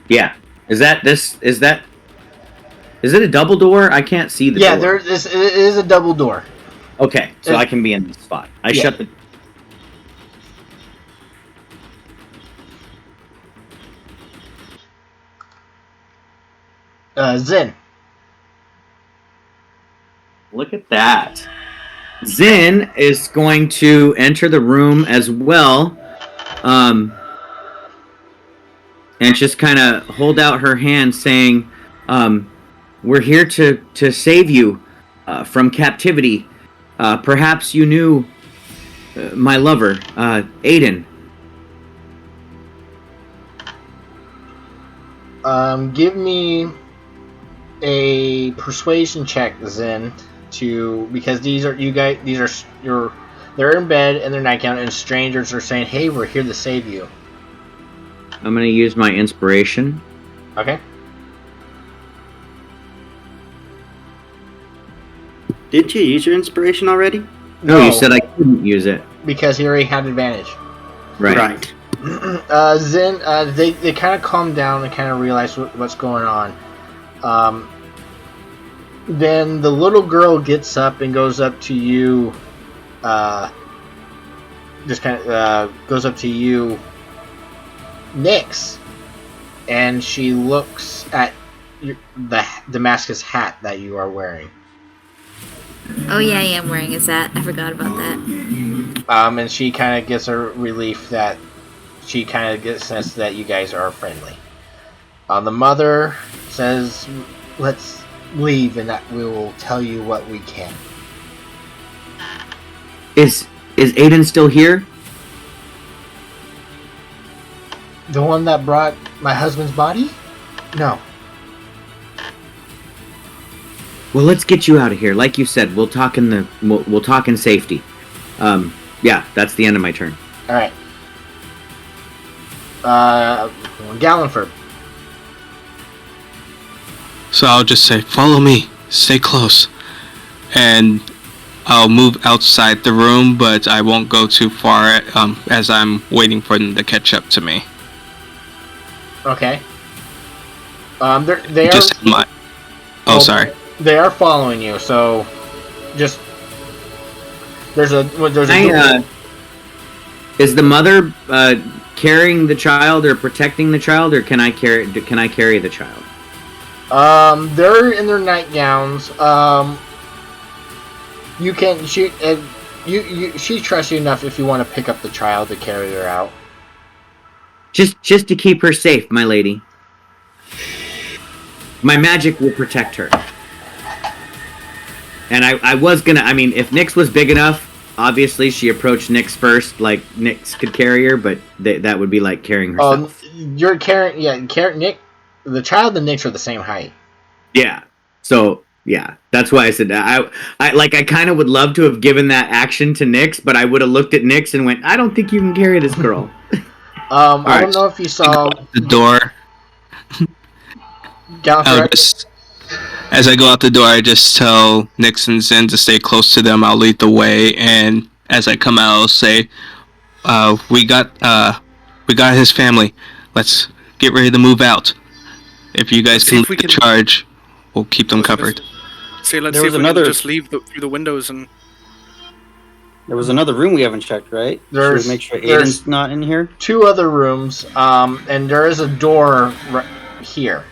Yeah. Is it a double door? I can't see the door. Yeah, it is a double door. Okay, so I can be in this spot. I shut the... Zin. Look at that. Zin is going to enter the room as well. And just kind of hold out her hand saying, we're here to save you from captivity. Perhaps you knew my lover, Aiden. Give me a persuasion check, Zin, because they're in bed in their nightgown and strangers are saying, hey, we're here to save you. I'm going to use my inspiration. Okay. Did you use your inspiration already? No, you said I couldn't use it. Because he already had advantage. Right. Zen, they kind of calm down and kind of realize what's going on. Then the little girl gets up and goes up to you. Just kind of goes up to you, Nyx, and she looks at the Damascus hat that you are wearing. Oh yeah, I am wearing his hat. I forgot about that. And she kind of gets a relief that she kind of gets a sense that you guys are friendly. The mother says, "Let's leave, and that we will tell you what we can." Is Aiden still here? The one that brought my husband's body? No. Well, let's get you out of here. Like you said, we'll talk in we'll talk in safety. Yeah, that's the end of my turn. All right. Gallenford. So I'll just say, follow me, stay close. And I'll move outside the room, but I won't go too far as I'm waiting for them to catch up to me. Okay. They just are. Sorry. They are following you, so just there's a. Is the mother carrying the child or protecting the child, or can I carry the child? They're in their nightgowns. You can she trusts you enough if you want to pick up the child to carry her out. Just to keep her safe, my lady. My magic will protect her. And I was gonna, I mean, if Nyx was big enough, obviously she approached Nyx first, like Nyx could carry her, but that would be like carrying herself. You're carrying, Nick, the child and Nyx are the same height. Yeah. So, yeah, that's why I said that. I kind of would love to have given that action to Nyx, but I would have looked at Nyx and went, I don't think you can carry this girl. I don't know if you saw the door. As I go out the door, I just tell Nyx and Zen to stay close to them. I'll lead the way, and as I come out, I'll say, "We got his family. Let's get ready to move out. If you guys can lead the charge, we'll keep them covered." Let's see if we can just leave through the windows and. There was another room we haven't checked, right? Should we make sure Aiden's not in here? 2 other rooms, and there is a door right here.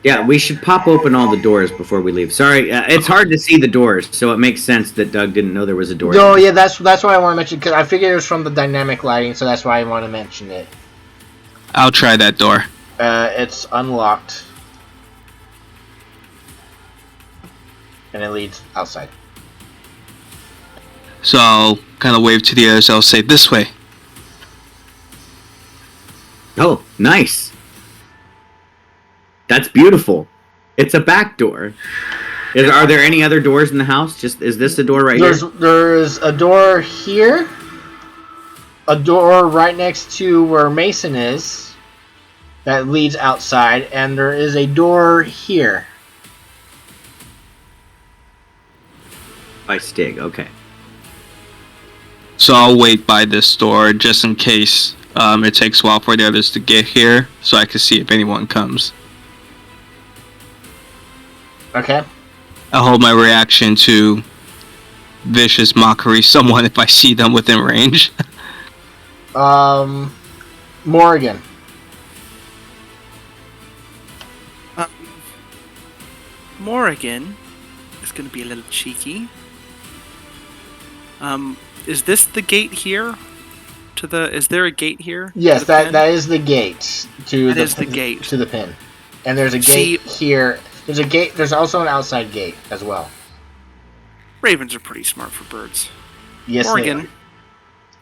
Yeah, we should pop open all the doors before we leave. Sorry, it's hard to see the doors, so it makes sense that Doug didn't know there was a door. No, yeah, that's why I want to mention, because I figured it was from the dynamic lighting, so that's why I want to mention it. I'll try that door. It's unlocked. And it leads outside. So I'll kind of wave to the others. I'll say, this way. Oh, nice. That's beautiful. It's a back door. Are there any other doors in the house? Is this a door right here? There's a door here. A door right next to where Mason is. That leads outside. And there is a door here. By Stig, okay. So I'll wait by this door just in case it takes a while for the others to get here, so I can see if anyone comes. Okay. I'll hold my reaction to vicious mockery someone if I see them within range. Morgan. Morgan is going to be a little cheeky. Is this the gate here? Is there a gate here? Yes, that is the gate to the gate to the pin. And there's a gate here. There's a gate. There's also an outside gate as well. Ravens are pretty smart for birds. Yes, Morgan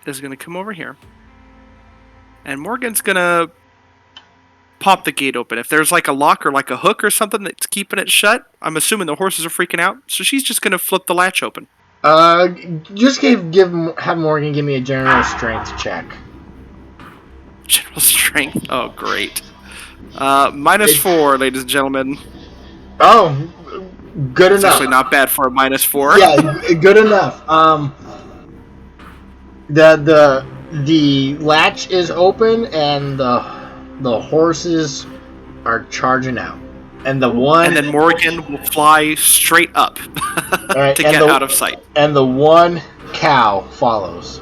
is going to come over here. And Morgan's going to pop the gate open. If there's like a lock or like a hook or something that's keeping it shut, I'm assuming the horses are freaking out. So she's just going to flip the latch open. Just have Morgan give me a general strength check. General strength? Oh, great. -4, ladies and gentlemen. Oh, good enough. It's actually not bad for a -4. Yeah, good enough. The latch is open and the horses are charging out. And the one And then Morgan will fly straight up right, to get out of sight. And the one cow follows.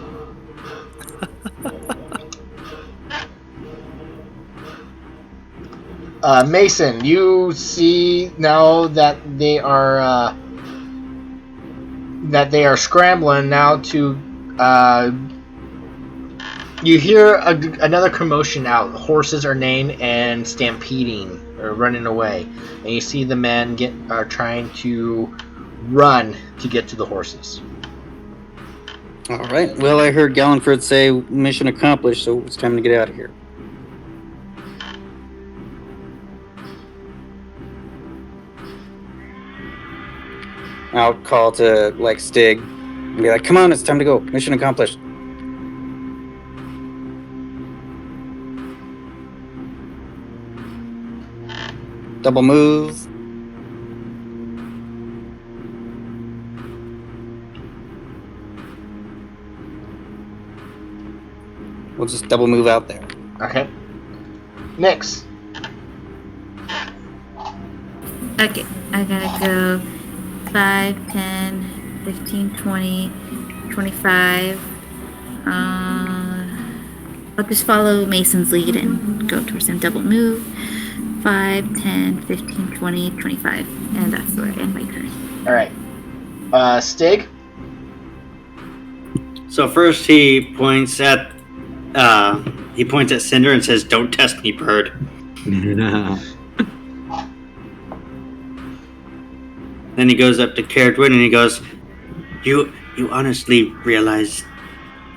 Mason, you see now that they are scrambling now to. You hear another commotion out. Horses are neighing and stampeding or running away, and you see the men are trying to run to get to the horses. All right. Well, I heard Gallenford say mission accomplished, so it's time to get out of here. I'll call to Stig and be like, "Come on, it's time to go. Mission accomplished." Double move. We'll just double move out there. Okay. Next. Okay, I gotta go 5, 10, 15, 20, 25. I'll just follow Mason's lead and go towards him. Double move. 5, 10, 15, 20, 25. And that's where I end my turn. Alright. Stig? So first he points at Cinder and says, "Don't test me, bird." Then he goes up to Caradwin and he goes, You honestly realize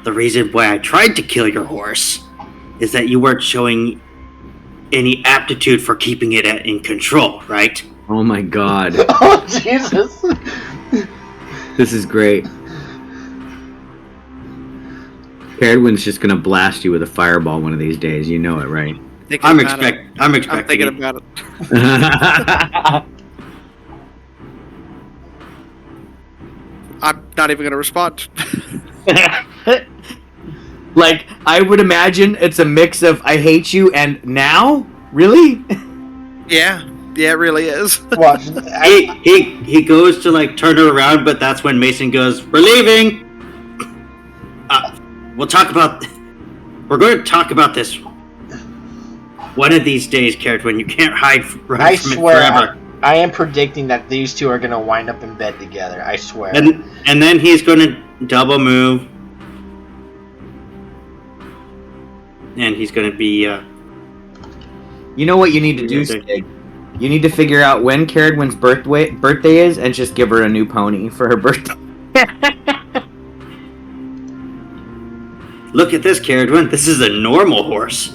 the reason why I tried to kill your horse is that you weren't showing any aptitude for keeping it in control, right? Oh my god. Oh, Jesus. This is great. Caradwin's just gonna blast you with a fireball one of these days. You know it, right? I'm expecting I'm thinking it. about it. I'm not even going to respond. Like, I would imagine it's a mix of I hate you and now? Really? Yeah, it really is. Watch. He goes to turn her around, but that's when Mason goes, "We're leaving. We're going to talk about this one of these days, Caradwin. You can't hide from it forever." I am predicting that these two are going to wind up in bed together. I swear. And then he's going to double move. And he's going to be... You know what you need to do, Stig? You need to figure out when Caradwin's birthday is and just give her a new pony for her birthday. Look at this, Caradwin. This is a normal horse.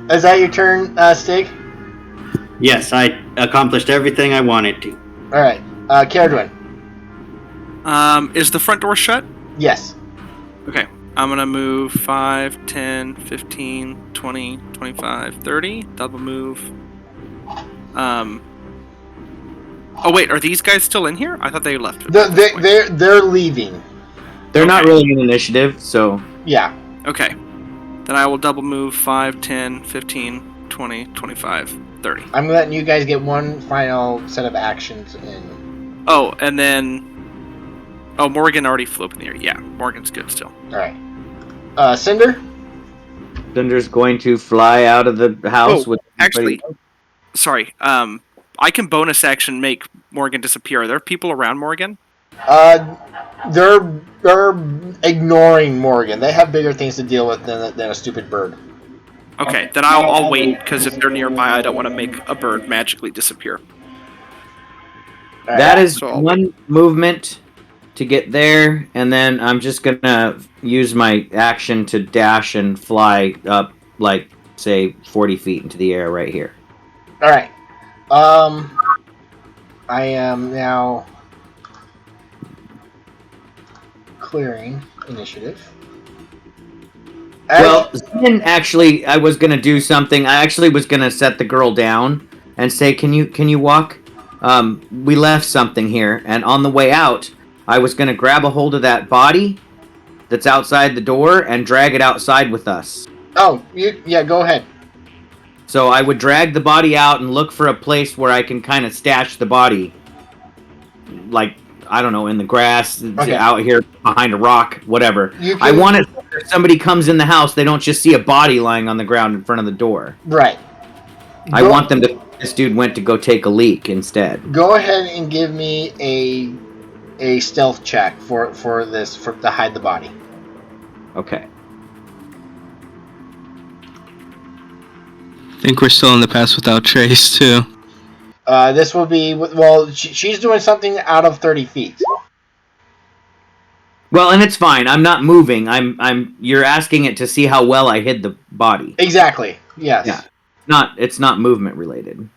Is that your turn, Stig? Yes, I accomplished everything I wanted to. Alright. Caradwin. Is the front door shut? Yes. Okay. I'm going to move 5, 10, 15, 20, 25, 30. Double move. Oh, wait. Are these guys still in here? I thought they left. They're leaving. They're not really an initiative, so... Yeah. Okay. Then I will double move 5, 10, 15, 20, 25, 30. I'm letting you guys get one final set of actions in. Oh, and then... Oh, Morgan already flew up in the air. Yeah, Morgan's good still. Alright. Cinder? Cinder's going to fly out of the house with... Actually, sorry. I can bonus action make Morgan disappear. Are there people around Morgan? They're ignoring Morgan. They have bigger things to deal with than a stupid bird. Okay, then I'll wait, because if they're nearby, I don't want to make a bird magically disappear. Right. That is So one movement to get there, and then I'm just gonna use my action to dash and fly up, say, 40 feet into the air right here. Alright. I am now clearing initiative. Well, Zen actually, I was gonna do something. I actually was gonna set the girl down and say, "Can you walk? We left something here." And on the way out, I was gonna grab a hold of that body that's outside the door and drag it outside with us. Oh, go ahead. So I would drag the body out and look for a place where I can kind of stash the body. Like, I don't know, in the grass, out here behind a rock, whatever. I want it so if somebody comes in the house, they don't just see a body lying on the ground in front of the door. Right. I want them to. This dude went to go take a leak instead. Go ahead and give me a stealth check for to hide the body. Okay. I think we're still in the Pass Without Trace too. This will be well. She's doing something out of 30 feet. Well, and it's fine. I'm not moving. You're asking it to see how well I hid the body. Exactly. Yes. Yeah. It's not movement related.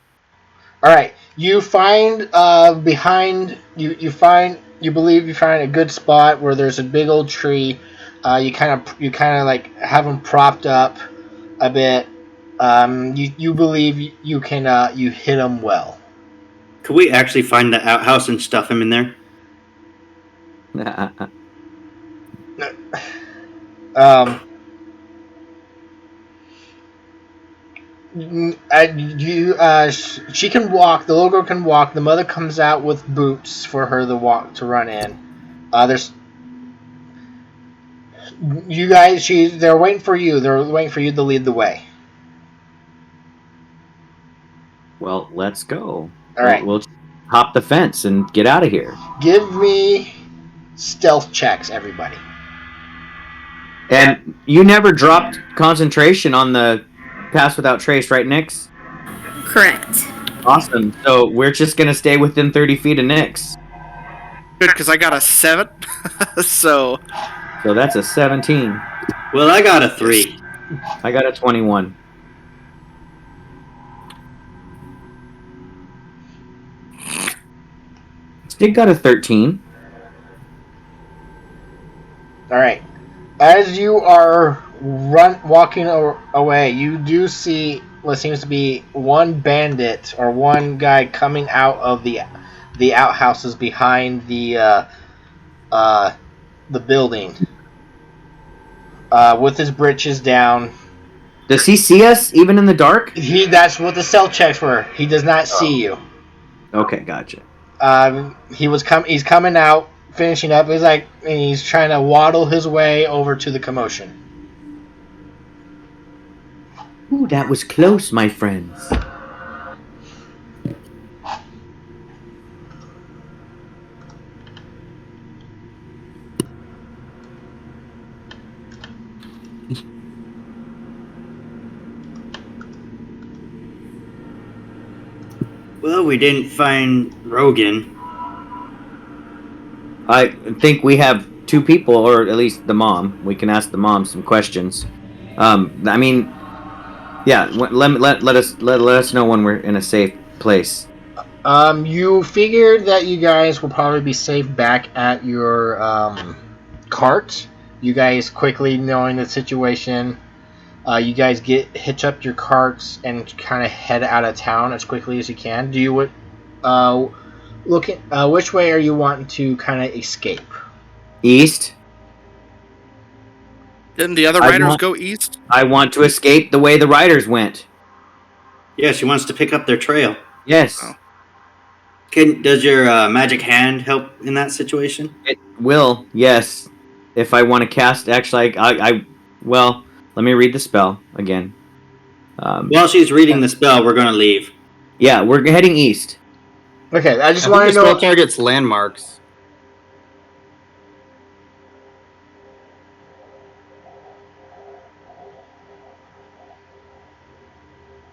All right. You find behind you believe you find a good spot where there's a big old tree. You kind of like have them propped up a bit. You believe you can you hit them well. Could we actually find the outhouse and stuff him in there? She can walk. The little girl can walk. The mother comes out with boots for her to run in. There's you guys. They're waiting for you. They're waiting for you to lead the way. Well, let's go. All right. We'll hop the fence and get out of here. Give me stealth checks, everybody. And you never dropped concentration on the Pass Without Trace, right, Nyx? Correct. Awesome. So we're just going to stay within 30 feet of Nyx. Good, because I got a 7. So that's a 17. Well, I got a 3. I got a 21. Stig got a 13. All right. As you are walking away, you do see what seems to be one bandit or one guy coming out of the outhouses behind the building with his breeches down. Does he see us even in the dark? That's what the stealth checks were. He does not see you. Okay, gotcha. He's coming out, finishing up. He's trying to waddle his way over to the commotion. Ooh, that was close, my friends. Well, we didn't find Rogan. I think we have 2 people, or at least the mom. We can ask the mom some questions. I mean, yeah. Let us know when we're in a safe place. You figured that you guys will probably be safe back at your cart. You guys quickly knowing the situation. You guys hitch up your carts and kind of head out of town as quickly as you can. Do you which way are you wanting to kind of escape? East. Didn't the other riders go east? I want to escape the way the riders went. Yeah, she wants to pick up their trail. Yes. Oh. Does your magic hand help in that situation? It will, yes. If I want to cast, actually, well, let me read the spell again. While she's reading the spell, we're going to leave. Yeah, we're heading east. Okay, I just want to know. Spell targets landmarks.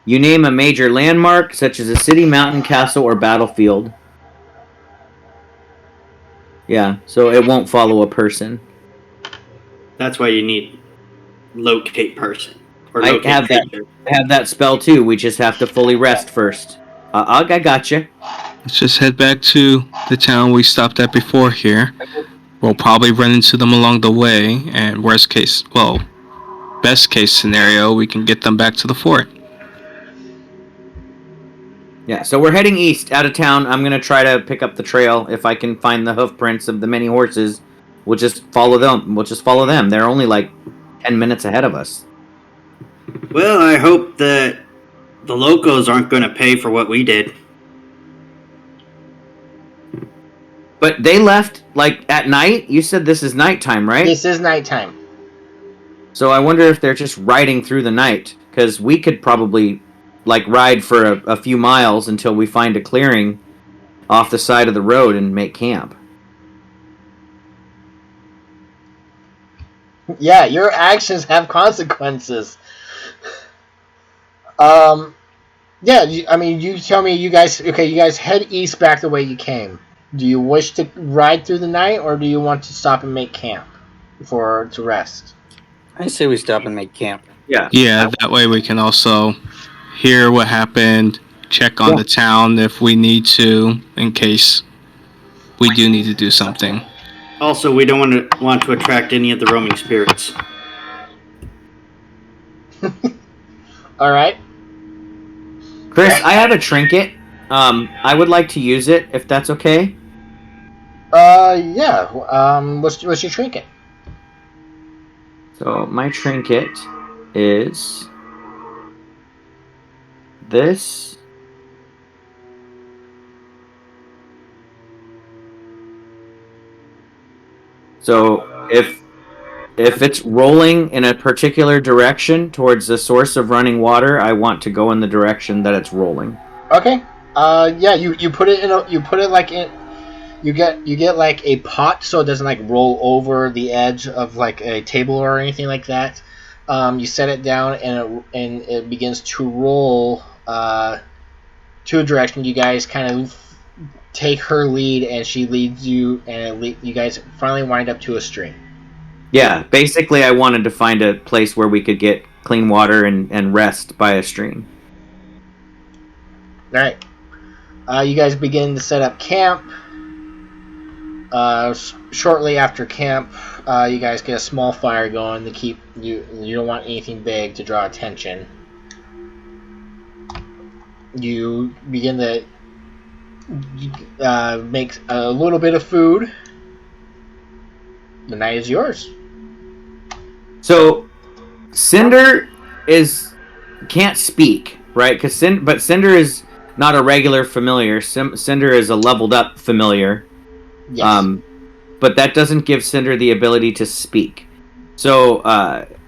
You name a major landmark, such as a city, mountain, castle, or battlefield. Yeah, so it won't follow a person. That's why you need locate person. Or I locate have creature. that spell too. We just have to fully rest first. I gotcha. Let's just head back to the town we stopped at before here. We'll probably run into them along the way, and best case scenario, we can get them back to the fort. Yeah, so we're heading east out of town. I'm going to try to pick up the trail if I can find the hoof prints of the many horses We'll just follow them. They're only like 10 minutes ahead of us. Well, I hope that the locals aren't going to pay for what we did. But they left like at night. You said this is nighttime, right? This is nighttime. So I wonder if they're just riding through the night, because we could probably like ride for a few miles until we find a clearing off the side of the road and make camp. Yeah, your actions have consequences. Yeah, you tell me. You guys head east back the way you came. Do you wish to ride through the night, or do you want to stop and make camp to rest? I say we stop and make camp. Yeah. Yeah, that way we can also hear what happened, check on the town if we need to, in case we do need to do something. Also, we don't want to attract any of the roaming spirits. All right. Chris, I have a trinket. I would like to use it if that's okay. Yeah. What's your trinket? So my trinket is this. So if it's rolling in a particular direction towards the source of running water, I want to go in the direction that it's rolling. Okay. Yeah. You put it you get like a pot so it doesn't like roll over the edge of like a table or anything like that. You set it down and it begins to roll to a direction. You guys kind of take her lead and she leads you, and you guys finally wind up to a stream. Yeah, basically I wanted to find a place where we could get clean water and rest by a stream. Alright. You guys begin to set up camp. Shortly after camp, you guys get a small fire going to keep you don't want anything big to draw attention. You begin to make a little bit of food. The night is yours. So Cinder can't speak, right? But Cinder is not a regular familiar. Cinder is a leveled up familiar. Yes. But that doesn't give Cinder the ability to speak. So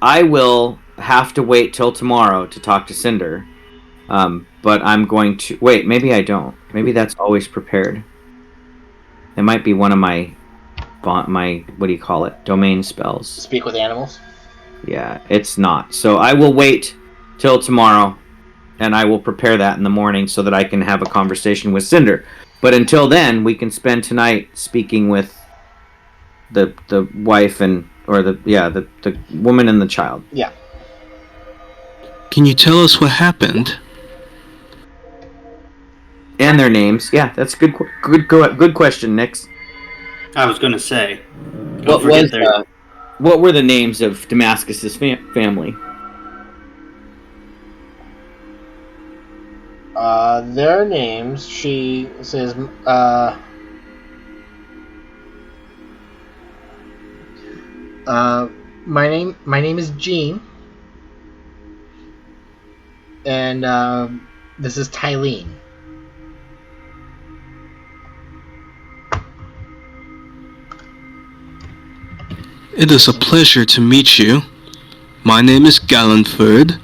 I will have to wait till tomorrow to talk to Cinder. But I'm going to wait. Maybe I don't. Maybe that's always prepared. It might be one of my what do you call it? Domain spells. Speak with animals. Yeah, it's not. So I will wait till tomorrow, and I will prepare that in the morning so that I can have a conversation with Cinder. But until then, we can spend tonight speaking with the wife the woman and the child. Yeah. Can you tell us what happened? And their names. Yeah, that's good question, Nix. I was going to say. What were the names of Damascus's family? Their names, she says, my name is Jean, and this is Tylene. It is a pleasure to meet you. My name is Gallanford.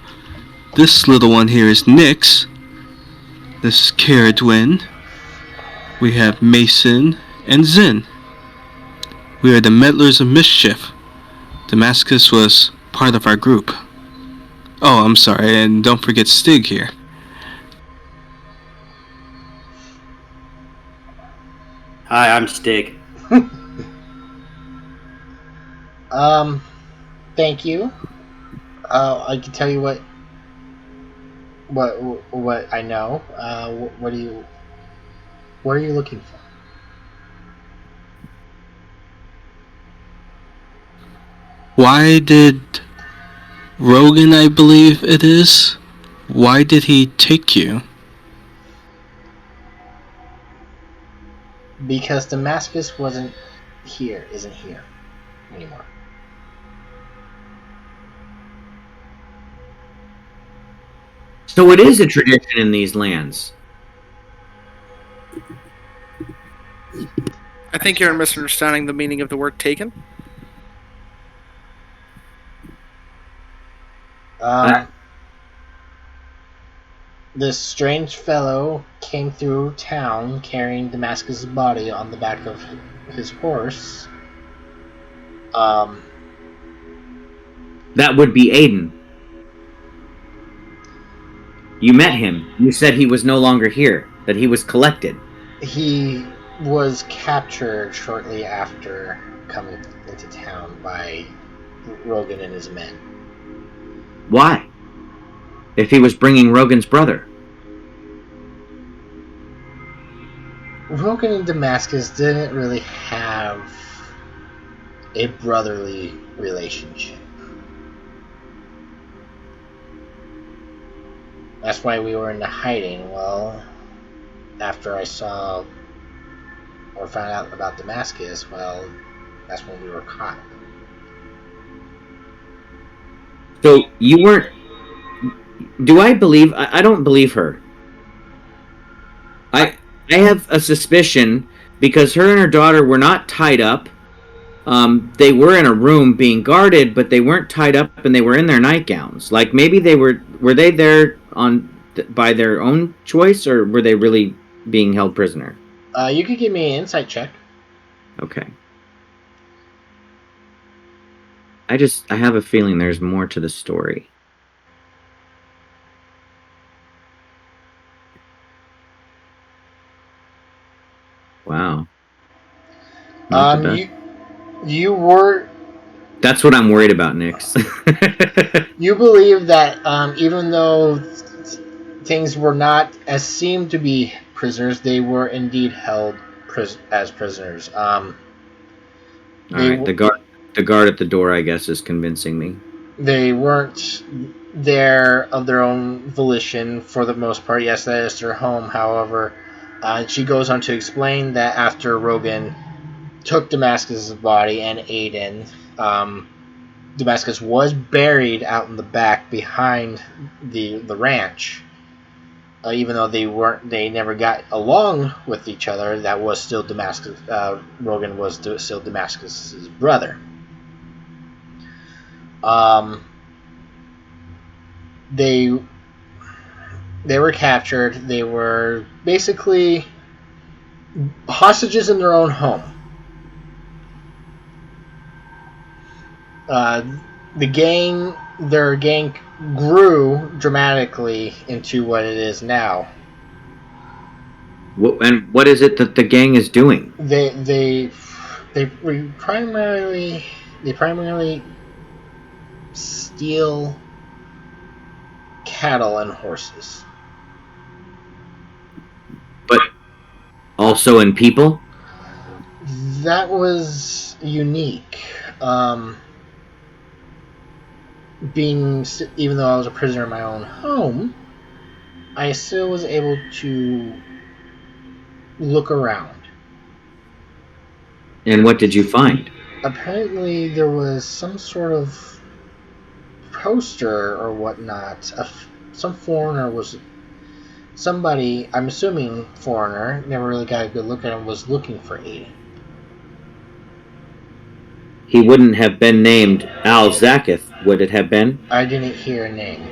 This little one here is Nix. This is Caradwin. We have Mason and Zin. We are the Meddlers of Mischief. Damascus was part of our group. Oh, I'm sorry, and don't forget Stig here. Hi, I'm Stig. Thank you. I can tell you what I know. What are you looking for? Why did Rogan, I believe it is, why did he take you? Because Damascus isn't here. anymore. So it is a tradition in these lands. I think you're misunderstanding the meaning of the word taken. This strange fellow came through town carrying Damascus' body on the back of his horse. That would be Aiden. You met him. You said he was no longer here, that he was collected. He was captured shortly after coming into town by Rogan and his men. Why? If he was bringing Rogan's brother. Rogan and Damascus didn't really have a brotherly relationship. That's why we were into hiding. Well, after I saw or found out about Damascus, well, that's when we were caught. So you weren't. Do I believe? I don't believe her. I have a suspicion because her and her daughter were not tied up. They were in a room being guarded, but they weren't tied up, and they were in their nightgowns. Like maybe they were. Were they there by their own choice, or were they really being held prisoner? You could give me an insight check. Okay. I have a feeling there's more to the story. Wow. Not the best. You were. That's what I'm worried about, Nix. You believe that even though things were not as seemed to be prisoners, they were indeed held as prisoners. All right, the guard at the door, I guess, is convincing me. They weren't there of their own volition for the most part. Yes, that is their home. However, she goes on to explain that after Rogan took Damascus' body and Aiden, Damascus was buried out in the back behind the ranch. Even though they never got along with each other, that was still Damascus. Rogan was still Damascus' brother. They were captured. They were basically hostages in their own home. Their gang grew dramatically into what it is now. And what is it that the gang is doing? They primarily steal cattle and horses. But also in people? That was unique. Even though I was a prisoner in my own home, I still was able to look around. And what did you find? Apparently, there was some sort of poster or whatnot. Some foreigner was. Somebody, I'm assuming foreigner, never really got a good look at him, was looking for Aiden. He wouldn't have been named Al Zakith, would it have been? I didn't hear a name.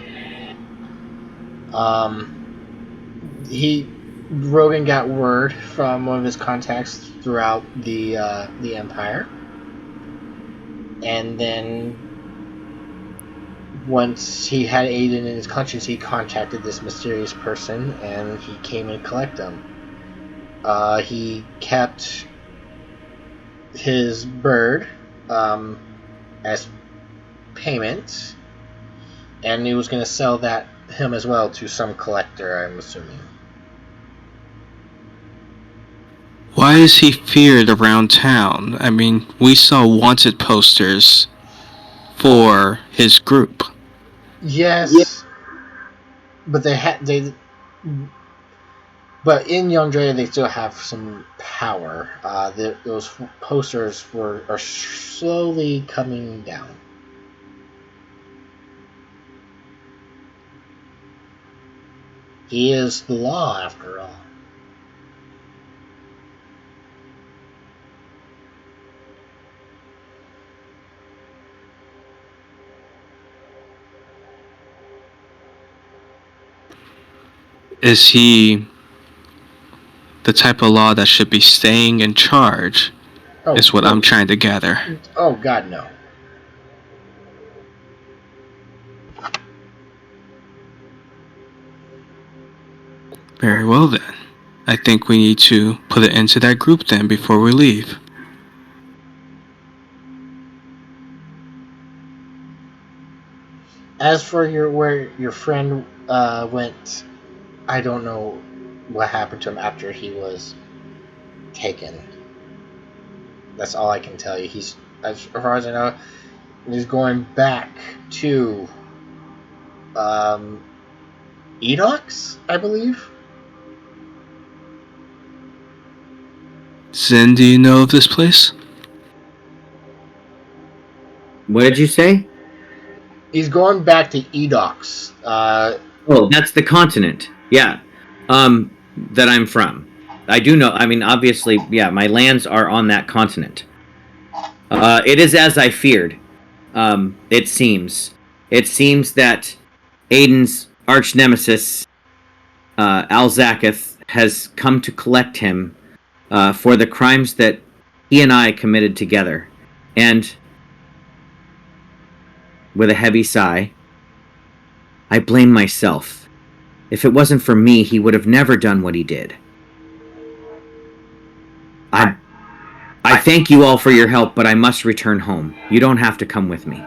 Rogan got word from one of his contacts throughout the Empire, and then once he had Aiden in his conscience, he contacted this mysterious person, and he came and collected him. He kept his bird as payment, and he was going to sell him as well to some collector, I'm assuming. Why is he feared around town? I mean, we saw wanted posters for his group. Yes, but But in Yandrea, they still have some power. Those posters are slowly coming down. He is the law, after all. Is he the type of law that should be staying in charge? Is what I'm trying to gather. Oh, God, no. Very well then. I think we need to put it into that group then before we leave. As for where your friend went, I don't know what happened to him after he was taken. That's all I can tell you. He's, as far as I know, he's going back to Edox, I believe. Zen, do you know of this place? What did you say? He's going back to Edox. Oh, that's the continent. Yeah. That I'm from. I do know. I mean, obviously, yeah, my lands are on that continent. It is as I feared. It seems. It seems that Aiden's arch nemesis, Alzakath, has come to collect him for the crimes that he and I committed together. And with a heavy sigh, I blame myself. If it wasn't for me, he would have never done what he did. I thank you all for your help, but I must return home. You don't have to come with me.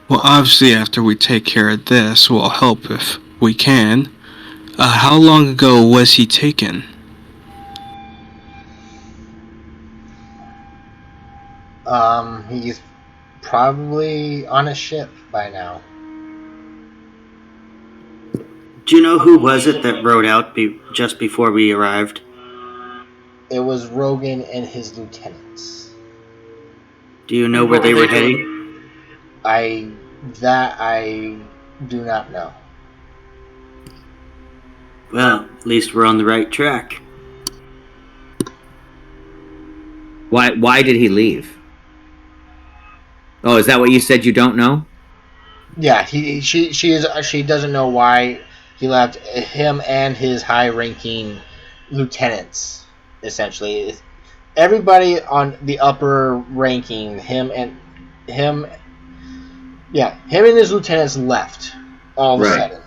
Well, obviously, after we take care of this, we'll help if we can. How long ago was he taken? He's probably on a ship by now. Do you know who was it that rode out just before we arrived? It was Rogan and his lieutenants. Do you know where they were heading? I do not know. Well, at least we're on the right track. Why did he leave? Oh, is that what you said? You don't know? Yeah, she doesn't know why he left. Him and his high-ranking lieutenants, essentially, everybody on the upper ranking, him and his lieutenants left all of a sudden.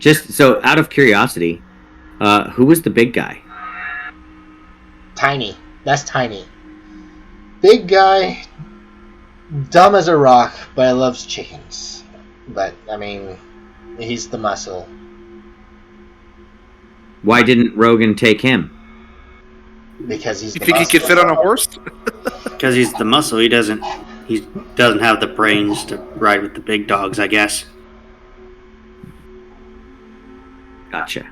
Just so out of curiosity, who was the big guy? Tiny. That's Tiny. Big guy, dumb as a rock, but loves chickens. But, I mean, he's the muscle. Why didn't Rogan take him? Because he's the You think muscle. he could fit on a horse? Because he's the muscle. He doesn't have the brains to ride with the big dogs, I guess. Gotcha.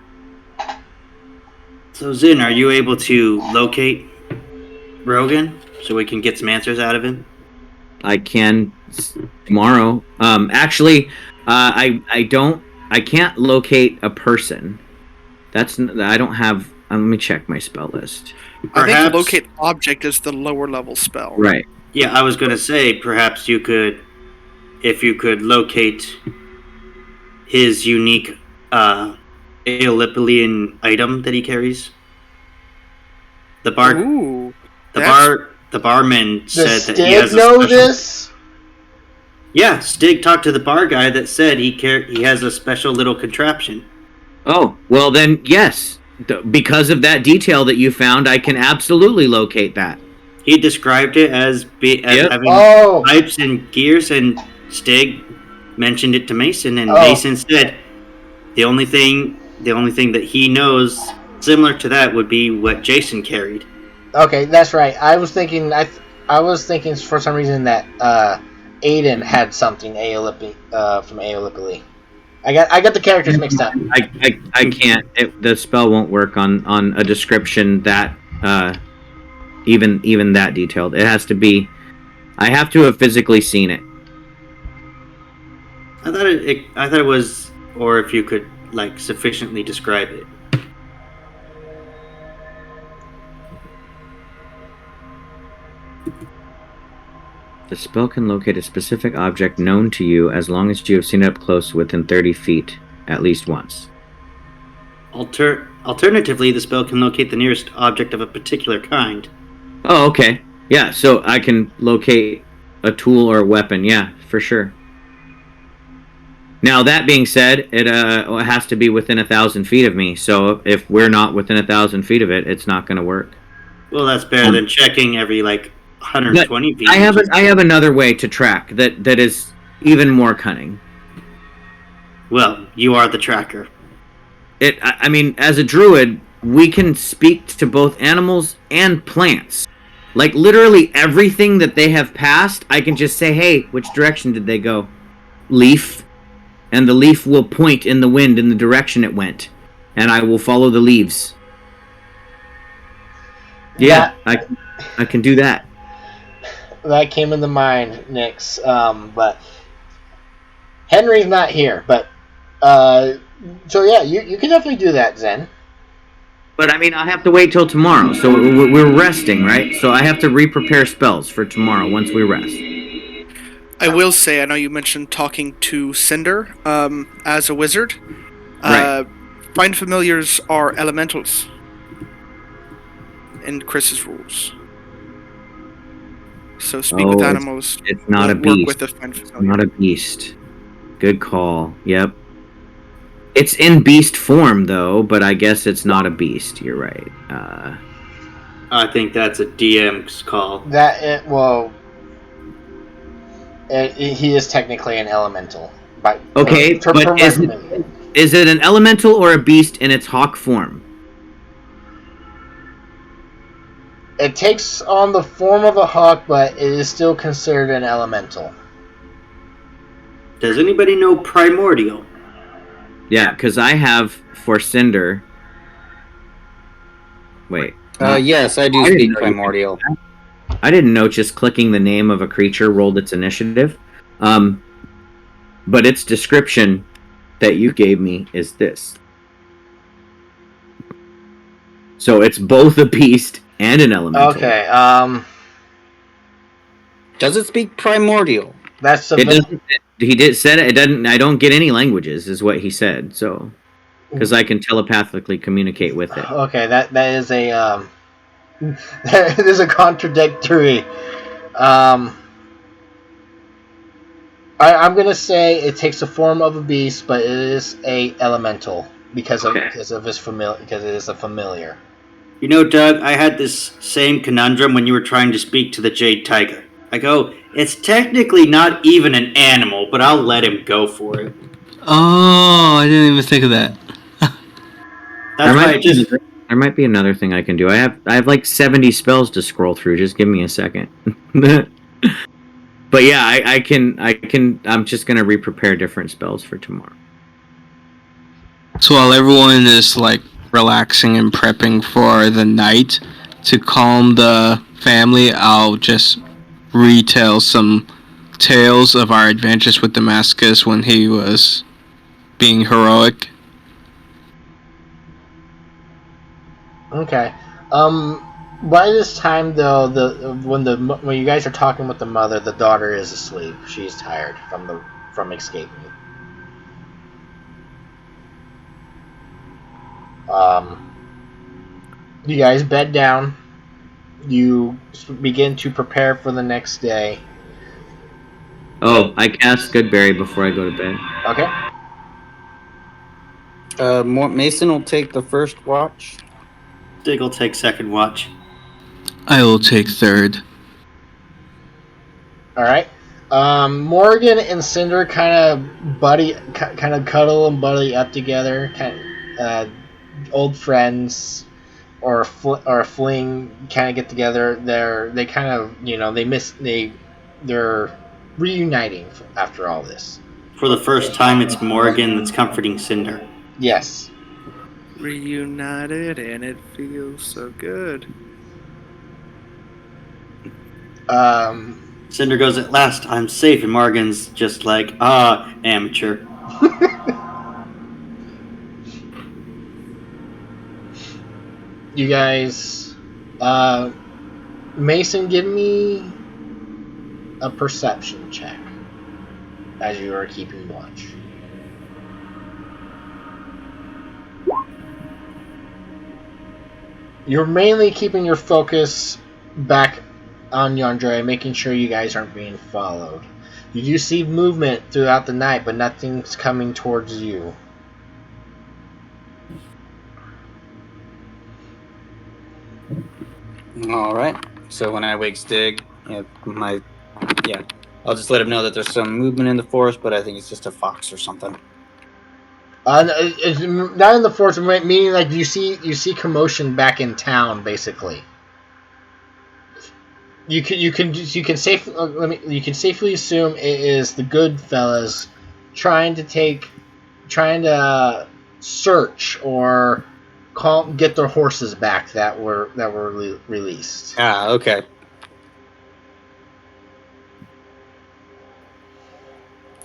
So, Zin, are you able to locate Rogan so we can get some answers out of him? I can tomorrow. Actually, I can't locate a person. I don't have. Let me check my spell list. I think locate object is the lower level spell. Right. Yeah, I was going to say perhaps you could, if you could locate his unique Aeolipian item that he carries. The barman said that he has Stig know this? Yeah, Stig talked to the bar guy that said he has a special little contraption. Oh, well then, yes. Because of that detail that you found, I can absolutely locate that. He described it as having pipes and gears, and Stig mentioned it to Mason, and Mason said the only thing that he knows similar to that would be what Jason carried. Okay, that's right. I was thinking for some reason that Aiden had something from Aeolipoli. I got the characters mixed up. I can't. The spell won't work on a description that even that detailed. It has to be. I have to have physically seen it. I thought it was, or if you could like sufficiently describe it. The spell can locate a specific object known to you as long as you have seen it up close within 30 feet at least once. Alternatively, the spell can locate the nearest object of a particular kind. Oh, okay. Yeah, so I can locate a tool or a weapon. Yeah, for sure. Now, that being said, it has to be within 1,000 feet of me. So if we're not within 1,000 feet of it, it's not going to work. Well, that's better than checking every 120 feet. I have another way to track that is even more cunning. Well, you are the tracker. I mean, as a druid, we can speak to both animals and plants. Like, literally everything that they have passed, I can just say, hey, which direction did they go? Leaf. And the leaf will point in the wind in the direction it went. And I will follow the leaves. Yeah, I can do that. That came into mind, Nyx. But Henry's not here. But so yeah, you can definitely do that, Zen. But I mean, I have to wait till tomorrow. So we're resting, right? So I have to re-prepare spells for tomorrow once we rest. I will say, I know you mentioned talking to Cinder as a wizard. Right. Find familiars are elementals in Chris's rules. So speak with animals. It's not a beast. Work with a find familiar. It's not a beast. Good call. Yep. It's in beast form, though, but I guess it's not a beast. You're right. I think that's a DM's call. He is technically an elemental. But is it an elemental or a beast in its hawk form? It takes on the form of a hawk, but it is still considered an elemental. Does anybody know primordial? Yeah, because I have for Cinder. Wait. Yes, I do speak primordial. I didn't know just clicking the name of a creature rolled its initiative. But its description that you gave me is this. So it's both a beast and an elemental. Okay, Does it speak primordial? He did said it doesn't. I don't get any languages, is what he said. So, because I can telepathically communicate with it. Okay, that is a there's a contradictory. I'm gonna say it takes the form of a beast, but it is a elemental because of his familiar. Because it is a familiar. You know, Doug, I had this same conundrum when you were trying to speak to the Jade Tiger. I go, it's technically not even an animal, but I'll let him go for it. Oh, I didn't even think of that. There might be another thing I can do. I have like 70 spells to scroll through. Just give me a second. But yeah, I can. I'm just gonna re-prepare different spells for tomorrow. So while everyone is like relaxing and prepping for the night, to calm the family, I'll just retell some tales of our adventures with Damascus when he was being heroic. Okay. By this time, though, when you guys are talking with the mother, the daughter is asleep. She's tired from escaping. You guys bed down. You begin to prepare for the next day. Oh, I cast Goodberry before I go to bed. Okay. Mason will take the first watch. Dig will take second watch. I will take third. All right. Morgan and Cinder kind of cuddle and buddy up together, old friends, or a fling kind of get together. They kind of they're reuniting after all this. for the first time, it's Morgan that's comforting Cinder. Yes. Reunited, and it feels so good. Cinder goes, "At last, I'm safe," and Morgan's just like, amateur. You guys, Mason, give me a perception check as you are keeping watch. You're mainly keeping your focus back on Yandere, making sure you guys aren't being followed. You do see movement throughout the night, but nothing's coming towards you. All right. So when I wake Stig, I'll just let him know that there's some movement in the forest, but I think it's just a fox or something. It's not in the forest, meaning like you see commotion back in town, basically. You can safely assume it is the good fellas trying to search or get their horses back that were released. Ah, okay.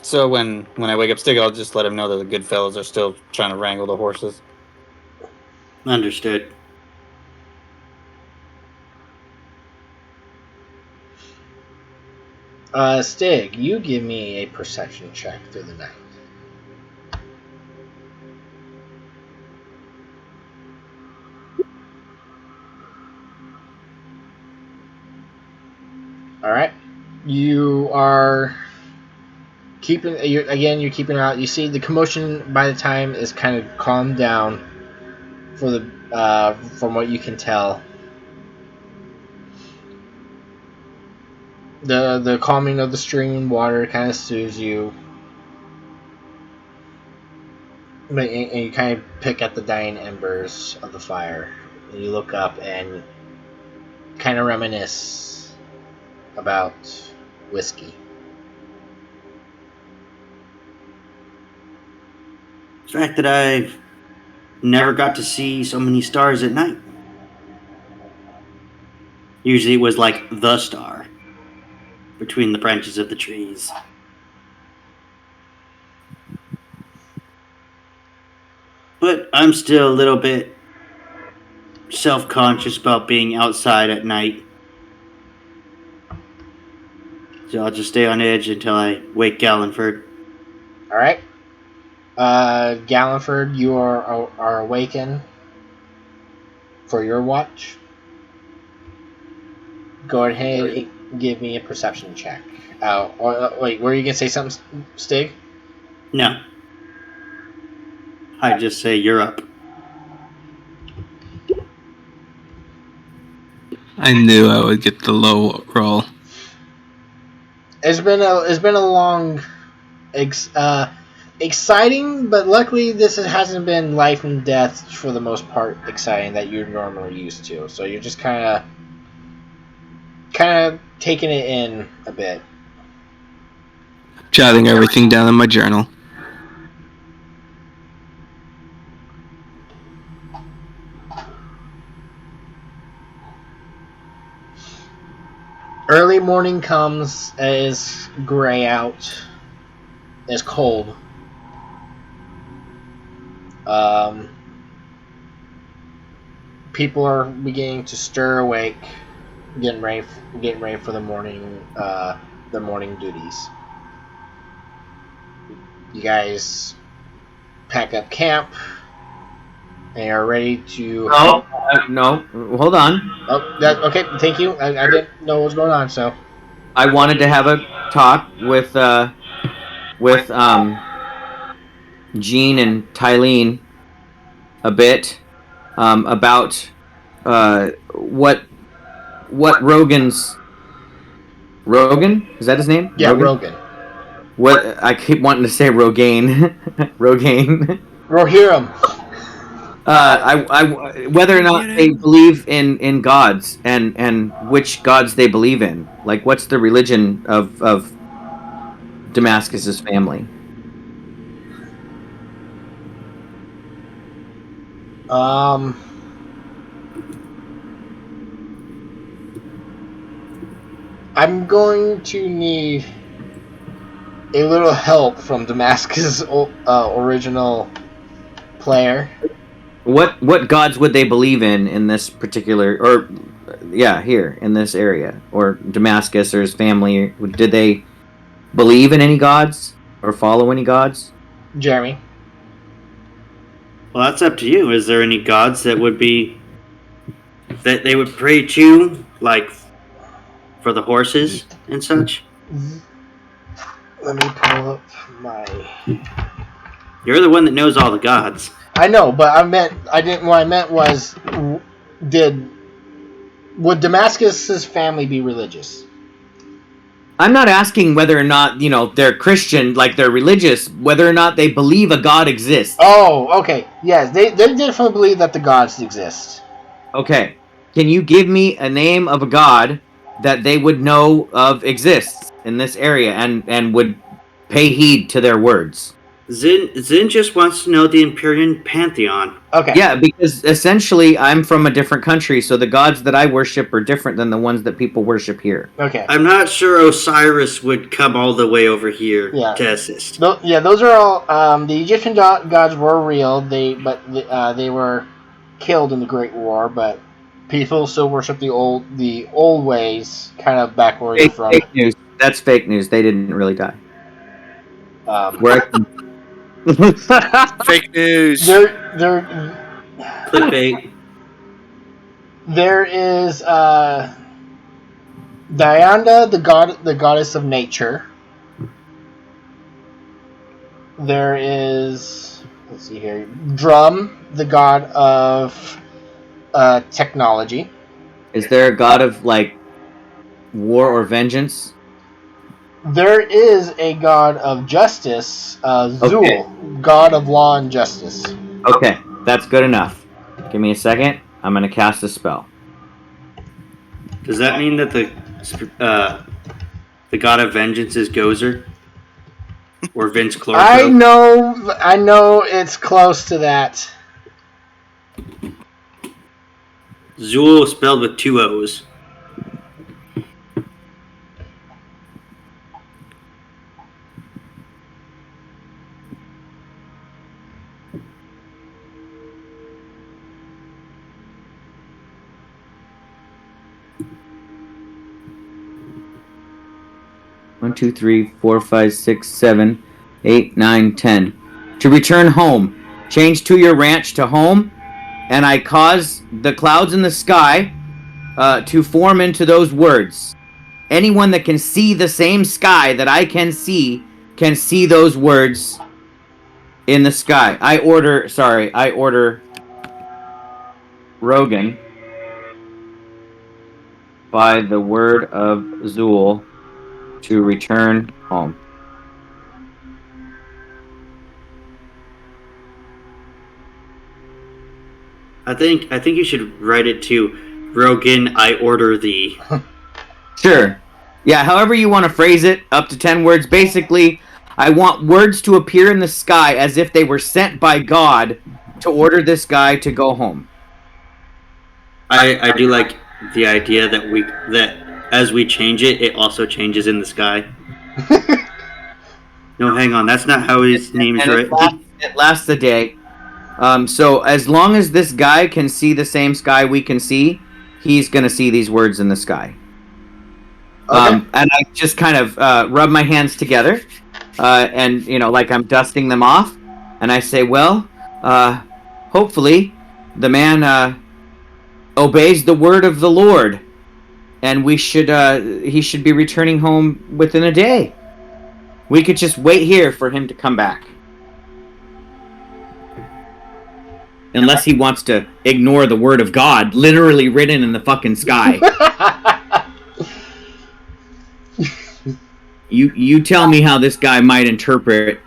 So when I wake up Stig, I'll just let him know that the good fellows are still trying to wrangle the horses. Understood. Stig, you give me a perception check through the night. All right, you are you're keeping out. You see the commotion by the time is kind of calmed down for the from what you can tell. The calming of the stream water kind of soothes you. And you kind of pick at the dying embers of the fire. And you look up and kind of reminisce about whiskey. The fact that I've never got to see so many stars at night. Usually it was like the star between the branches of the trees. But I'm still a little bit self-conscious about being outside at night. So I'll just stay on edge until I wake Galliford. All right. Galliford, you are awakened for your watch. Go ahead and give me a perception check. Wait, were you gonna say something, Stig? No. I just say you're up. I knew I would get the low roll. It's been a long, exciting, but luckily this hasn't been life and death for the most part exciting that you're normally used to. So you're just kind of taking it in a bit. Jotting everything down in my journal. Early morning comes, it's gray out, it's cold. People are beginning to stir awake, getting ready for the morning duties. You guys pack up camp and are ready to. No, hold on. Oh, okay. Thank you. I didn't know what was going on, so. I wanted to have a talk with Jean and Tylene a bit about what Rogan, is that his name? Yeah, Rogan. What I keep wanting to say Rogaine. Rogaine. Rohirrim. Whether or not they believe in gods and which gods they believe in. Like, what's the religion of Damascus's family? I'm going to need a little help from Damascus' original player. What gods would they believe in this particular, or here in this area, or Damascus or his family? Did they believe in any gods or follow any gods? Jeremy. Well, that's up to you. Is there any gods that would be that they would pray to, like for the horses and such? Let me pull up my. You're the one that knows all the gods. I know, but what I meant was, would Damascus's family be religious? I'm not asking whether or not, they're Christian, like they're religious, whether or not they believe a god exists. Oh, okay. Yes, they definitely believe that the gods exist. Okay. Can you give me a name of a god that they would know of exists in this area and would pay heed to their words? Zin just wants to know the Empyrean Pantheon. Okay. Yeah, because essentially I'm from a different country, so the gods that I worship are different than the ones that people worship here. Okay. I'm not sure Osiris would come all the way over here to assist. Those are all. The Egyptian gods were real. They were killed in the Great War, but people still worship the old ways, kind of back where you're from. Fake news. That's fake news. They didn't really die. Fake news. Clickbait. There is Diana, the goddess of nature. There is, let's see here, Drum, the god of technology. Is there a god of war or vengeance? There is a god of justice, Zul, god of law and justice. Okay, that's good enough. Give me a second. I'm going to cast a spell. Does that mean that the god of vengeance is Gozer? Or Vince Clortho? I know it's close to that. Zul spelled with 2 O's. One, 2, 3, 4, 5, 6, 7, 8, 9, 10. To return home. Change to your ranch to home, and I cause the clouds in the sky to form into those words. Anyone that can see the same sky that I can see those words in the sky. I order Rogan by the word of Zul to return home. I think you should write it to Rogan, I order thee. Sure. Yeah, however you want to phrase it, up to 10 words. Basically, I want words to appear in the sky as if they were sent by God to order this guy to go home. I do like the idea that as we change it, it also changes in the sky. No, hang on, that's not how his name's right. It lasts a day. So as long as this guy can see the same sky we can see, he's going to see these words in the sky. Okay. And I just kind of rub my hands together, and like I'm dusting them off, and I say, well, hopefully the man obeys the word of the Lord, and he should be returning home within a day. We could just wait here for him to come back. Unless he wants to ignore the word of God, literally written in the fucking sky. You tell me how this guy might interpret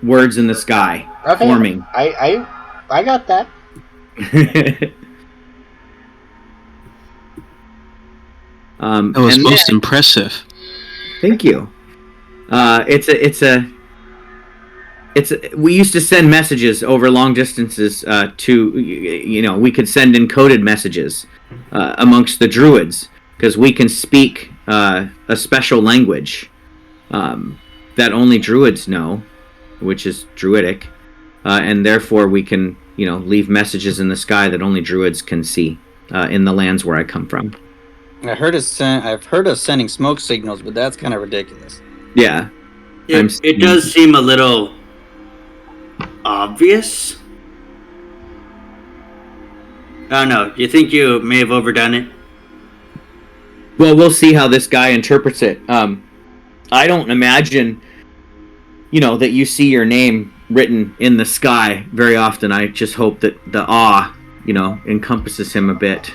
words in the sky for me. I got that. That was most impressive. Thank you. It's we used to send messages over long distances we could send encoded messages amongst the druids because we can speak a special language that only druids know, which is druidic, and therefore we can leave messages in the sky that only druids can see in the lands where I come from. I've heard of sending smoke signals, but that's kind of ridiculous. Yeah. It does seem a little obvious. I don't know. You think you may have overdone it? Well, we'll see how this guy interprets it. I don't imagine, that you see your name written in the sky very often. I just hope that the awe, encompasses him a bit.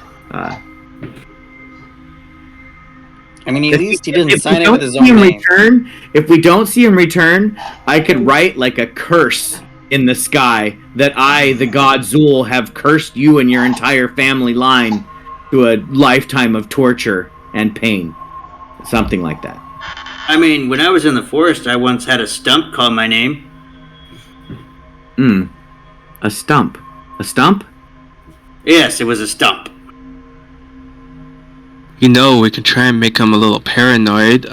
At least he didn't sign it with his own name. If we don't see him return, I could write like a curse in the sky that I, the god Zool, have cursed you and your entire family line to a lifetime of torture and pain. Something like that. When I was in the forest, I once had a stump call my name. A stump? A stump? Yes, it was a stump. We can try and make him a little paranoid.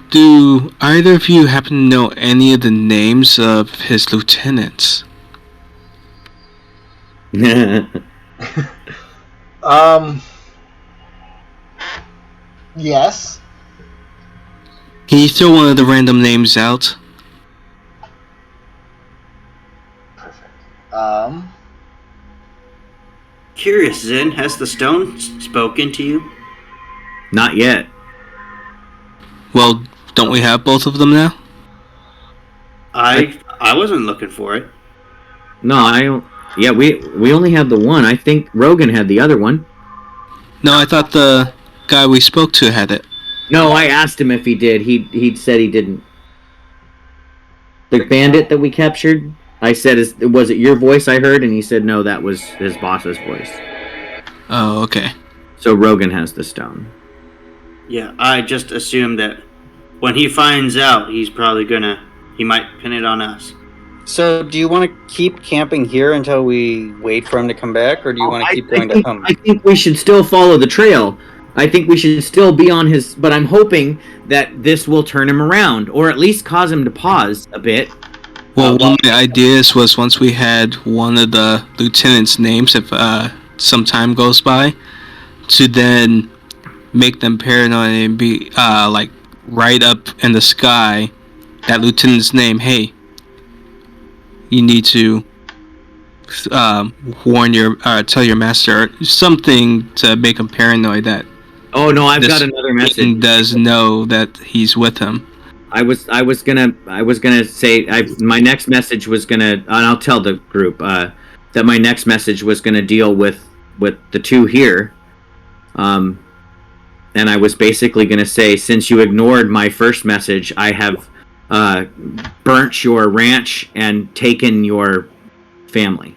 Do either of you happen to know any of the names of his lieutenants? Yes. Can you throw one of the random names out? Perfect. Curious, Zen, has the stone spoken to you? Not yet. Well, don't we have both of them now? I wasn't looking for it. No, we only had the one. I think Rogan had the other one. No, I thought the guy we spoke to had it. No, I asked him if he did. He said he didn't. The bandit that we captured, I said, was it your voice I heard? And he said, no, that was his boss's voice. Oh, okay. So Rogan has the stone. Yeah, I just assumed that when he finds out, he might pin it on us. So, do you want to keep camping here until we wait for him to come back, or do you want to keep going to Hum? I think we should still follow the trail. I think we should still be on his... But I'm hoping that this will turn him around, or at least cause him to pause a bit. Well, one of the ideas was once we had one of the lieutenants' names, if some time goes by, to then make them paranoid and be right up in the sky, that lieutenant's name, hey, you need to tell your master something to make him paranoid that. Oh no, I've got another message. Does know that he's with him. I was gonna say my next message was gonna, and I'll tell the group that my next message was gonna deal with the two here, and I was basically gonna say, since you ignored my first message, I have burnt your ranch and taken your family.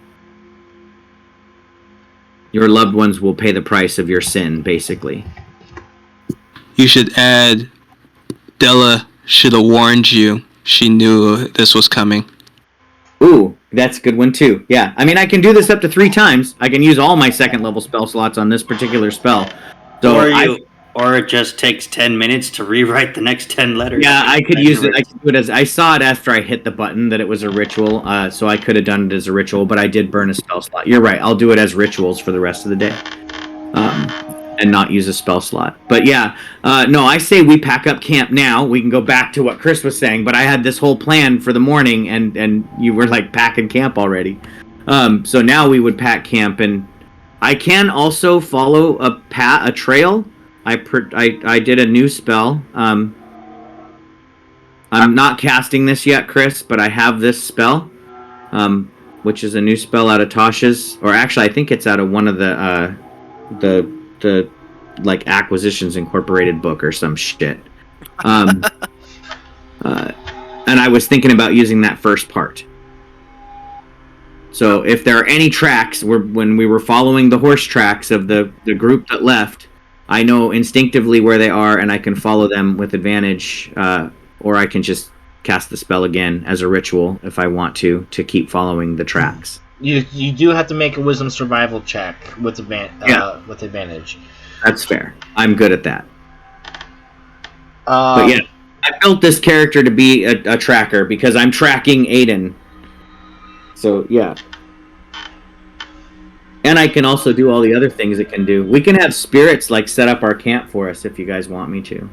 Your loved ones will pay the price of your sin, basically. You should add, Della should have warned you. She knew this was coming. Ooh, that's a good one too. Yeah, I can do this up to 3 times. I can use all my second level spell slots on this particular spell. So or it just takes 10 minutes to rewrite the next 10 letters. Yeah, I could use it. I could do it as I saw it after I hit the button that it was a ritual. So I could have done it as a ritual, but I did burn a spell slot. You're right. I'll do it as rituals for the rest of the day. And not use a spell slot. But yeah, no, I say we pack up camp now. We can go back to what Chris was saying, but I had this whole plan for the morning, and you were like packing camp already. So now we would pack camp, and I can also follow a trail. I did a new spell. I'm not casting this yet, Chris, but I have this spell, which is a new spell out of Tasha's, or actually I think it's out of one of the like Acquisitions Incorporated book or some shit. And I was thinking about using that first part. So if there are any tracks when we were following the horse tracks of the group that left, I know instinctively where they are and I can follow them with advantage, or I can just cast the spell again as a ritual if I want to keep following the tracks. You do have to make a wisdom survival check with advantage. That's fair. I'm good at that. But yeah, I built this character to be a tracker because I'm tracking Aiden. So yeah. And I can also do all the other things it can do. We can have spirits like set up our camp for us if you guys want me to.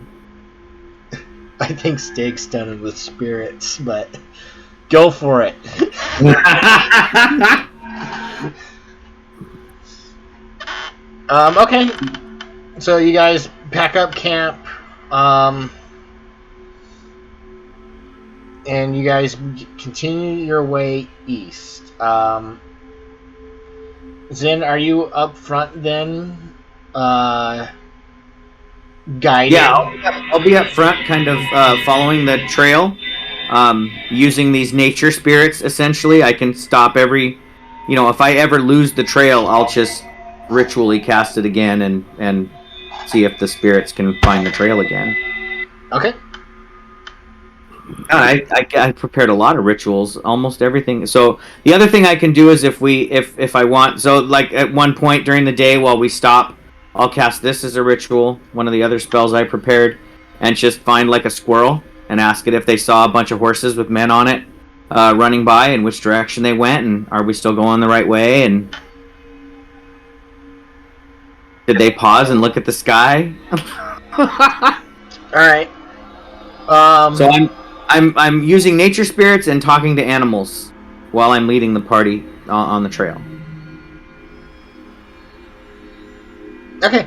I think Stig's done it with spirits, but go for it. Okay. So you guys pack up camp, and you guys continue your way east. Zin, are you up front then? Guiding? Yeah, I'll be up front, kind of following the trail, using these nature spirits. Essentially, I can stop every, if I ever lose the trail, I'll just ritually cast it again and see if the spirits can find the trail again. Okay. I prepared a lot of rituals, almost everything. So the other thing I can do is if I want, so like at one point during the day while we stop, I'll cast this as a ritual, one of the other spells I prepared, and just find like a squirrel and ask it if they saw a bunch of horses with men on it running by and which direction they went and are we still going the right way and did they pause and look at the sky? All right. So I'm using nature spirits and talking to animals while I'm leading the party on the trail. Okay.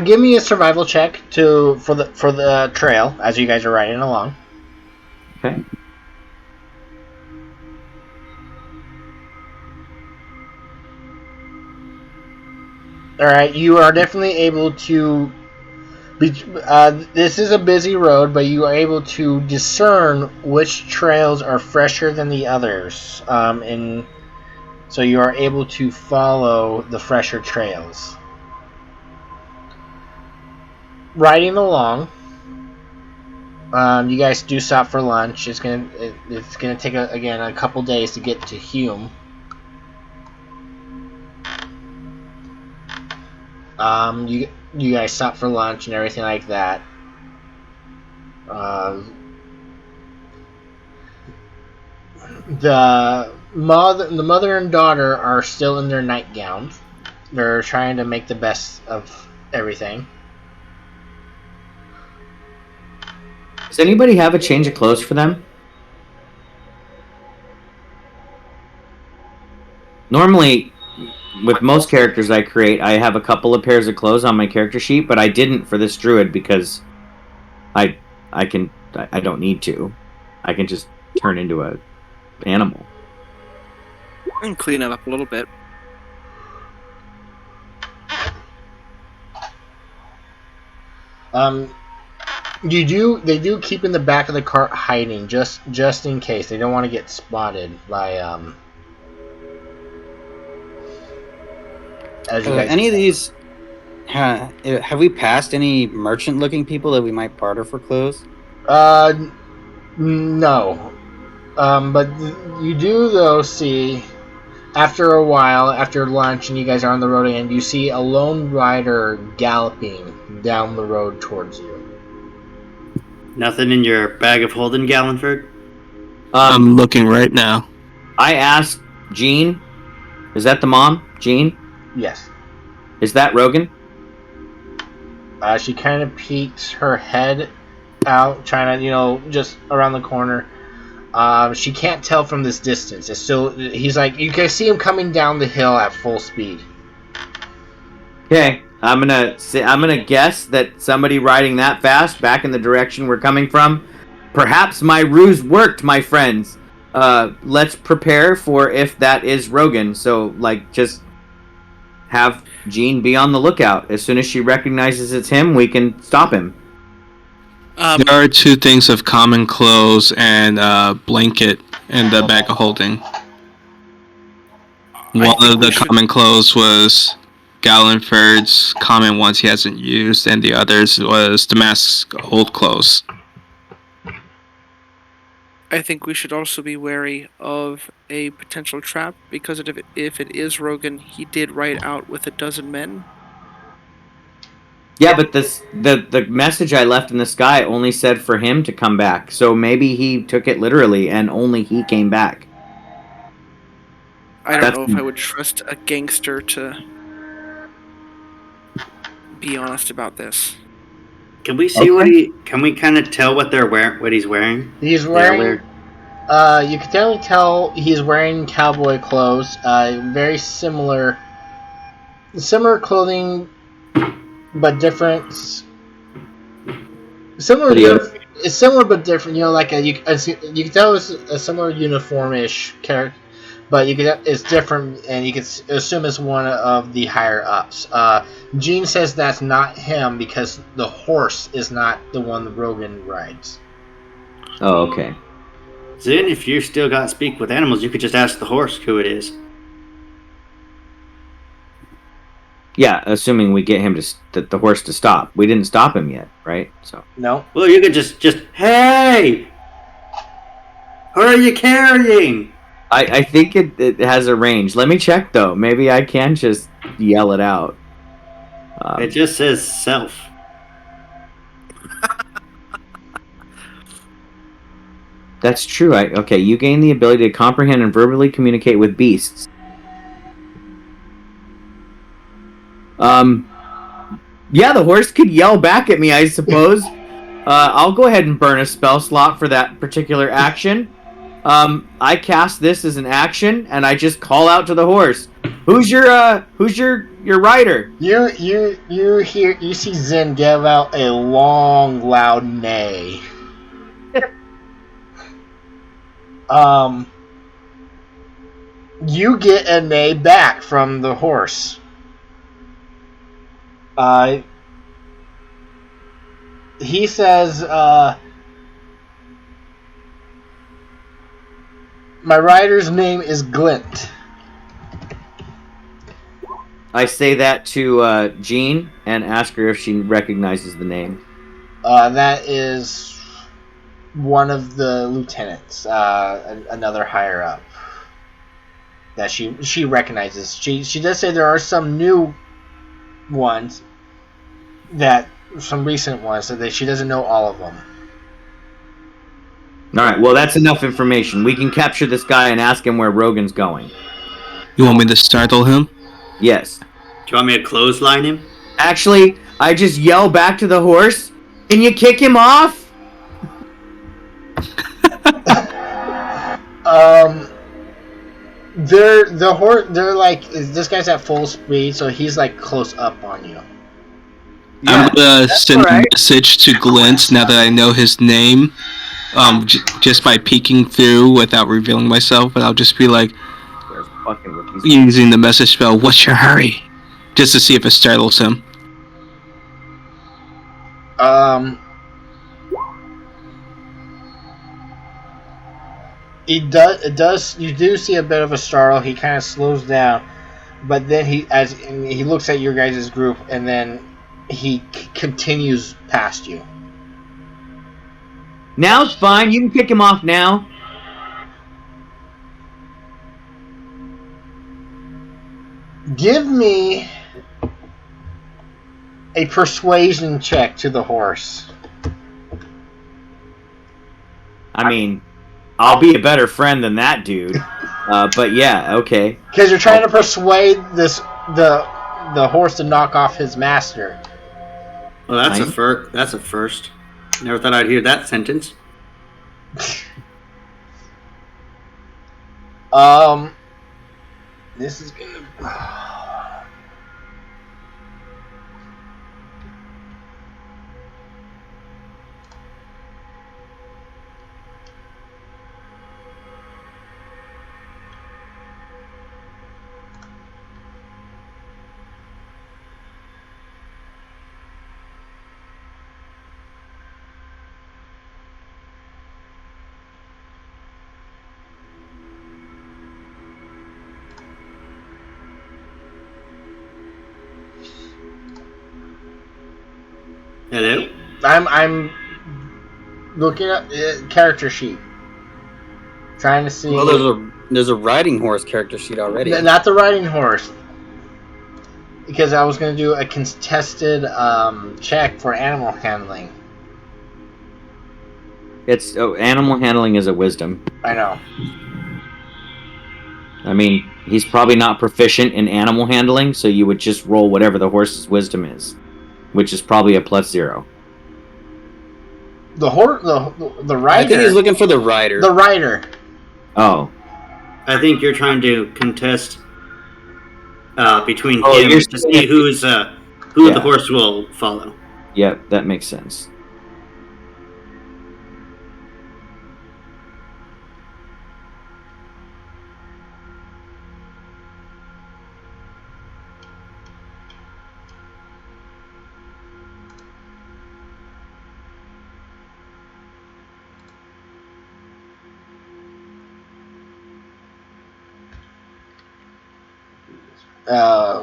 Give me a survival check for the trail as you guys are riding along. Okay. All right. You are definitely able to. This is a busy road, but you are able to discern which trails are fresher than the others, and so you are able to follow the fresher trails. Riding along, you guys do stop for lunch. It's gonna take a couple days to get to Hume. You guys stop for lunch and everything like that. The mother and daughter are still in their nightgowns. They're trying to make the best of everything. Does anybody have a change of clothes for them? Normally, with most characters I create, I have a couple of pairs of clothes on my character sheet, but I didn't for this druid because I don't need to. I can just turn into a animal. And clean it up a little bit. They do keep in the back of the cart hiding just in case. They don't want to get spotted by as you guys any of these have we passed any merchant looking people that we might barter for clothes? No. But you do though see after a while, after lunch and you guys are on the road and you see a lone rider galloping down the road towards you. Nothing in your bag of holding, Gallenford? I'm looking right now. I asked Jean, is that the mom? Jean? Yes. Is that Rogan? She kind of peeks her head out, trying to, just around the corner. She can't tell from this distance. It's still, he's like, you can see him coming down the hill at full speed. Okay, I'm gonna guess that somebody riding that fast back in the direction we're coming from. Perhaps my ruse worked, my friends. Let's prepare for if that is Rogan. So, just have Jean be on the lookout. As soon as she recognizes it's him, we can stop him. There are 2 things of common clothes and blanket in the bag of holding. One of the common clothes was Gallenford's common ones he hasn't used, and the others was the mask's old clothes. I think we should also be wary of a potential trap because if it is Rogan, he did ride out with a dozen men. Yeah, but the message I left in the sky only said for him to come back. So maybe he took it literally and only he came back. I don't That's- know if I would trust a gangster to be honest about this. Can we see what he? Can we kind of tell what they're wearing? What he's wearing? He's They all wearing. You can definitely tell he's wearing cowboy clothes. Very similar clothing, but different. Similar. It's similar but different. You know, like you can tell it's a similar uniform-ish character, but it's different, and you can assume it's one of the higher ups. Gene says that's not him because the horse is not the one that Rogan rides. Oh, okay. Then, if you still got to speak with animals, you could just ask the horse who it is. Yeah, assuming we get him the horse to stop. We didn't stop him yet, right? So no. Well, you could just hey, who are you carrying? I think it has a range. Let me check though. Maybe I can just yell it out. It just says self. That's true. Okay. You gain the ability to comprehend and verbally communicate with beasts. Yeah, the horse could yell back at me, I suppose. I'll go ahead and burn a spell slot for that particular action. I cast this as an action, and I just call out to the horse. Who's your rider? You see Zen give out a long, loud neigh. You get a neigh back from the horse. He says, my rider's name is Glint. I say that to Jean and ask her if she recognizes the name. That is one of the lieutenants, another higher up. That she recognizes. She does say there are some new ones, some recent ones, so that she doesn't know all of them. All right, well, that's enough information. We can capture this guy and ask him where Rogan's going. You want me to startle him? Yes. Do you want me to clothesline him? Actually, I just yell back to the horse, can you kick him off? They're like, this guy's at full speed, so he's like close up on you. I'm gonna send a message to Glint now that I know his name. Just by peeking through without revealing myself, but I'll just be like, using the message spell, what's your hurry? Just to see if it startles him. It does. You do see a bit of a startle. He kind of slows down, but then he looks at your guys' group, and then he continues past you. Now it's fine. You can kick him off now. Give me a persuasion check to the horse. I mean, I'll be a better friend than that dude. But yeah, okay. Because you're trying to persuade the horse to knock off his master. Well, that's a first. Never thought I'd hear that sentence. This is gonna. Hello? I'm looking at character sheet. Trying to see. Well, there's a riding horse character sheet already. Not the riding horse. Because I was going to do a contested check for animal handling. Animal handling is a wisdom. I know. I mean, he's probably not proficient in animal handling, so you would just roll whatever the horse's wisdom is, which is probably a +0. The rider. I think he's looking for the rider. The rider. Oh. I think you're trying to contest between him to see who the horse will follow. Yep, that makes sense.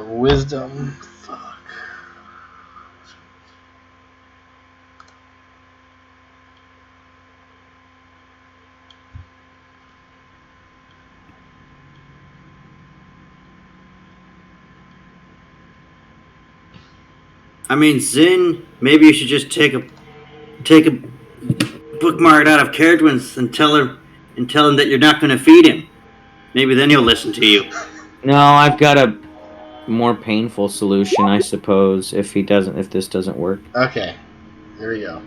Wisdom. Fuck. I mean, Zin, maybe you should just take a bookmark out of Caradwin's and tell him that you're not going to feed him. Maybe then he'll listen to you. No, I've got a more painful solution, I suppose, if this doesn't work. Okay. Here we go.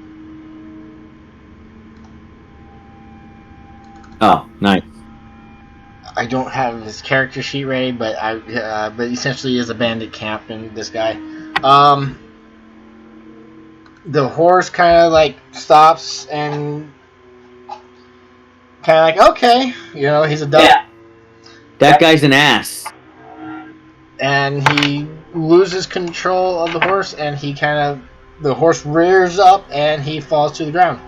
Oh, nice. I don't have his character sheet ready, but but essentially is a bandit captain, this guy. The horse kind of like stops and kind of like, okay, he's a dog. Yeah. That guy's an ass. And he loses control of the horse, and the horse rears up, and he falls to the ground.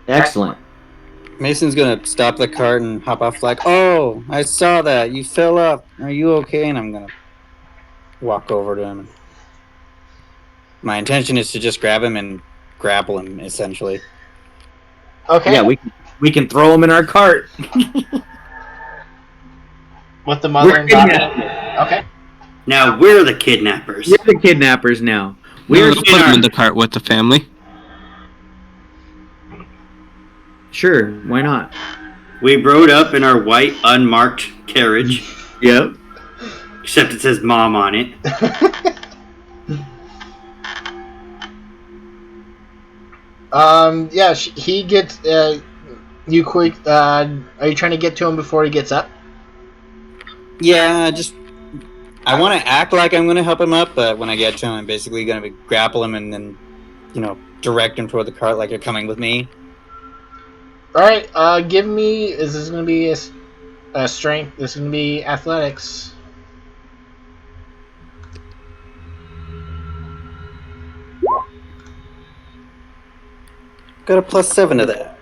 Excellent. Mason's gonna stop the cart and hop off like, oh, I saw that. You fell up. Are you okay? And I'm gonna walk over to him. My intention is to just grab him and grapple him, essentially. Okay. Yeah, we can throw him in our cart. With the mother and daughter. Okay. Now we're the kidnappers. We're the kidnappers now. We're put him in the cart with the family. Sure, why not? We rode up in our white, unmarked carriage. Yep. Except it says Mom on it. Yeah, he gets, you quick, are you trying to get to him before he gets up? Yeah, I want to act like I'm going to help him up, but when I get to him, I'm basically going to grapple him and then, direct him toward the cart like you're coming with me. Alright, give me, is this going to be a strength? This is going to be athletics. Got a +7 to that.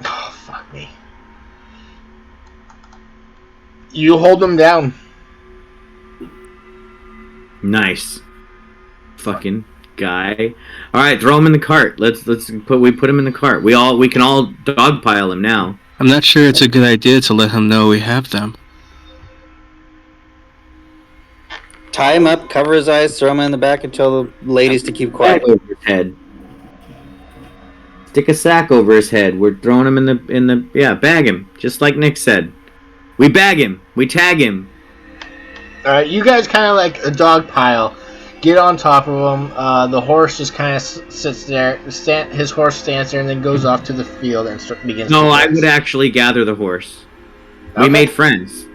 Oh, fuck me. You hold him down. Nice. Fucking guy. All right, throw him in the cart. We put him in the cart. We can all dogpile him now. I'm not sure it's a good idea to let him know we have them. Tie him up, cover his eyes, throw him in the back, and tell the ladies to keep quiet. Over his head. Stick a sack over his head. We're throwing him in the bag him, just like Nick said. We bag him. We tag him. Alright, you guys kind of like a dog pile. Get on top of him. The horse just kind of sits there. His horse stands there and then goes off to the field and begins. No, I would actually gather the horse. Okay. We made friends.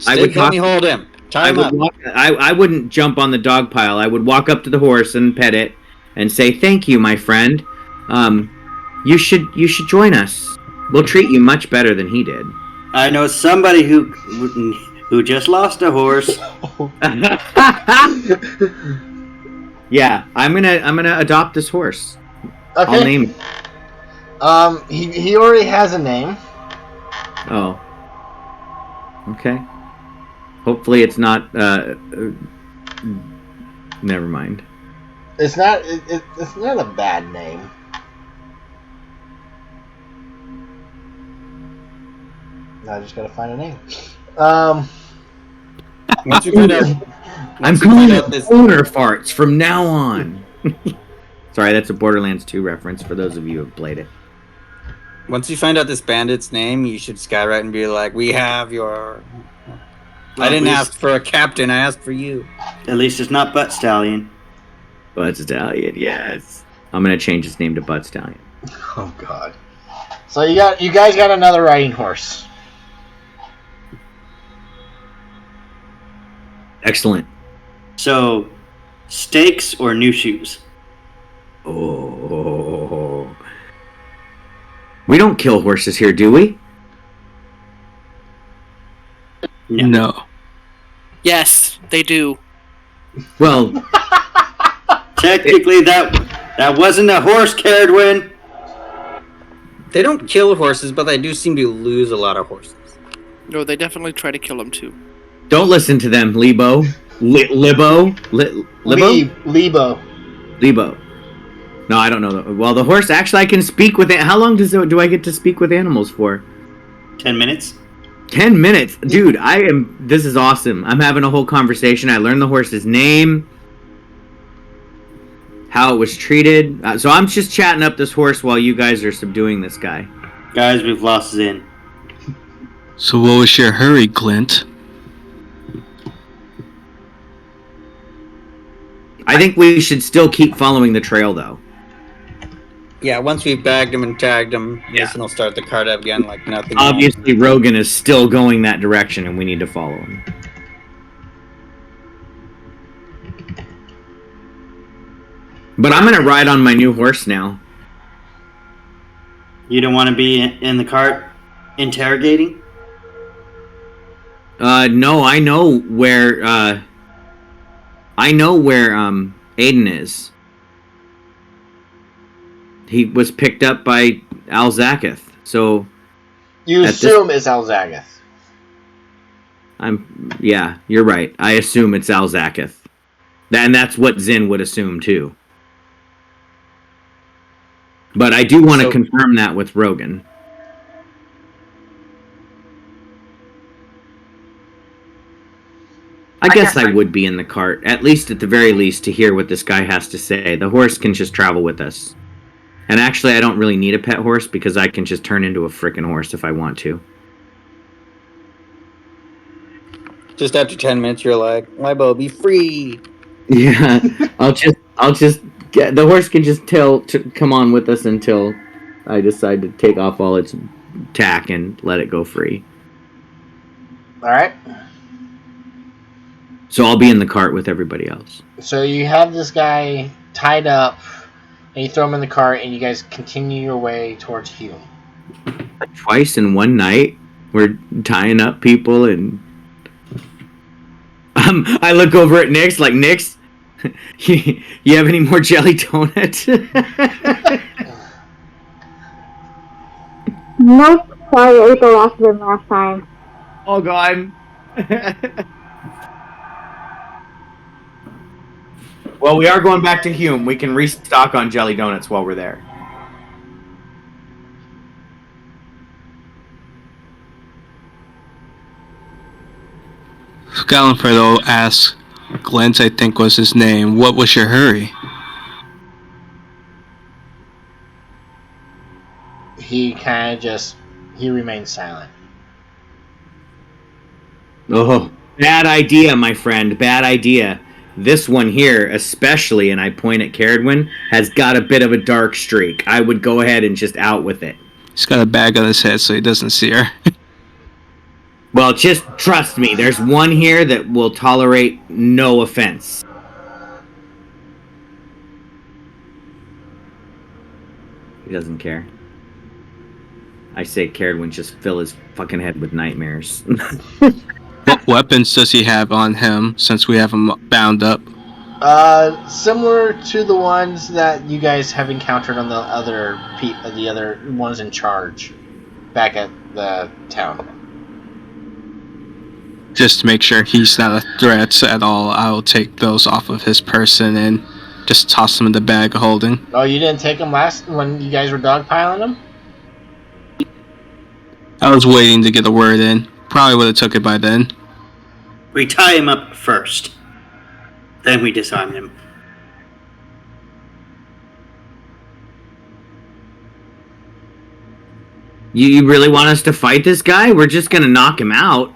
I would help me hold him. Tie him up. I wouldn't jump on the dog pile. I would walk up to the horse and pet it and say, "Thank you, my friend. You should join us. We'll treat you much better than he did." I know somebody who just lost a horse. Yeah, I'm gonna adopt this horse. Okay. I'll name it. He already has a name. Oh. Okay. Hopefully it's not. Never mind. It's not. It's not a bad name. I just gotta find a name. Once we find out, I'm calling it owner farts from now on. Sorry, that's a Borderlands 2 reference for those of you who have played it. once you find out this bandit's name, you should skywrite and be like, "We have your." I didn't ask for a captain. I asked for you. At least it's not Butt Stallion. Butt Stallion, yes. I'm gonna change his name to Butt Stallion. Oh God. So you guys got another riding horse. Excellent. So, steaks or new shoes? Oh. We don't kill horses here, do we? No. Yes, they do. Well, Technically, that wasn't a horse, Caradwin. They don't kill horses, but they do seem to lose a lot of horses. No, they definitely try to kill them too. don't listen to them, Lebo. Libo? Lebo. Lebo. No, I don't know. Well, the horse, actually, I can speak with it. How long do I get to speak with animals for? 10 minutes. 10 minutes? Dude, this is awesome. I'm having a whole conversation. I learned the horse's name, how it was treated. So I'm just chatting up this horse while you guys are subduing this guy. Guys, we've lost Zin. So what was your hurry, Glint? I think we should still keep following the trail, though. Yeah, once we've bagged him and tagged him, Mason will start the cart up again like nothing. Obviously, Rogan is still going that direction, and we need to follow him. But I'm going to ride on my new horse now. You don't want to be in the cart interrogating? No, I know where Aiden is. He was picked up by Alzakath, so... You assume it's Alzakath. Yeah, you're right. I assume it's Alzakath. And that's what Zin would assume, too. But I do want to confirm that with Rogan. I guess I would be in the cart, at least at the very least, to hear what this guy has to say. The horse can just travel with us. And actually, I don't really need a pet horse because I can just turn into a frickin' horse if I want to. Just after 10 minutes, you're like, Libo, be free. Yeah, I'll just get the horse can just come on with us until I decide to take off all its tack and let it go free. All right. So I'll be in the cart with everybody else. So you have this guy tied up, and you throw him in the cart, and you guys continue your way towards Hume. Twice in one night, we're tying up people, and I look over at Nix, like, Nix, you have any more jelly donuts? No, sorry, I ate the last of them last time. Oh, God. Well, we are going back to Hume. We can restock on jelly donuts while we're there. Scallonfredo asks, Glint, I think was his name, what was your hurry? He remains silent. Oh, bad idea, my friend. Bad idea. This one here, especially, and I point at Caradwin, has got a bit of a dark streak. I would go ahead and just out with it. He's got a bag on his head so he doesn't see her. Well, just trust me. There's one here that will tolerate no offense. He doesn't care. I say Caradwin just fill his fucking head with nightmares. What weapons does he have on him since we have him bound up? Similar to the ones that you guys have encountered on the other ones in charge back at the town. Just to make sure he's not a threat at all, I will take those off of his person and just toss them in the bag of holding. Oh, you didn't take them when you guys were dogpiling them? I was waiting to get a word in. Probably would have took it by then. We tie him up first. Then we disarm him. You really want us to fight this guy? We're just gonna knock him out.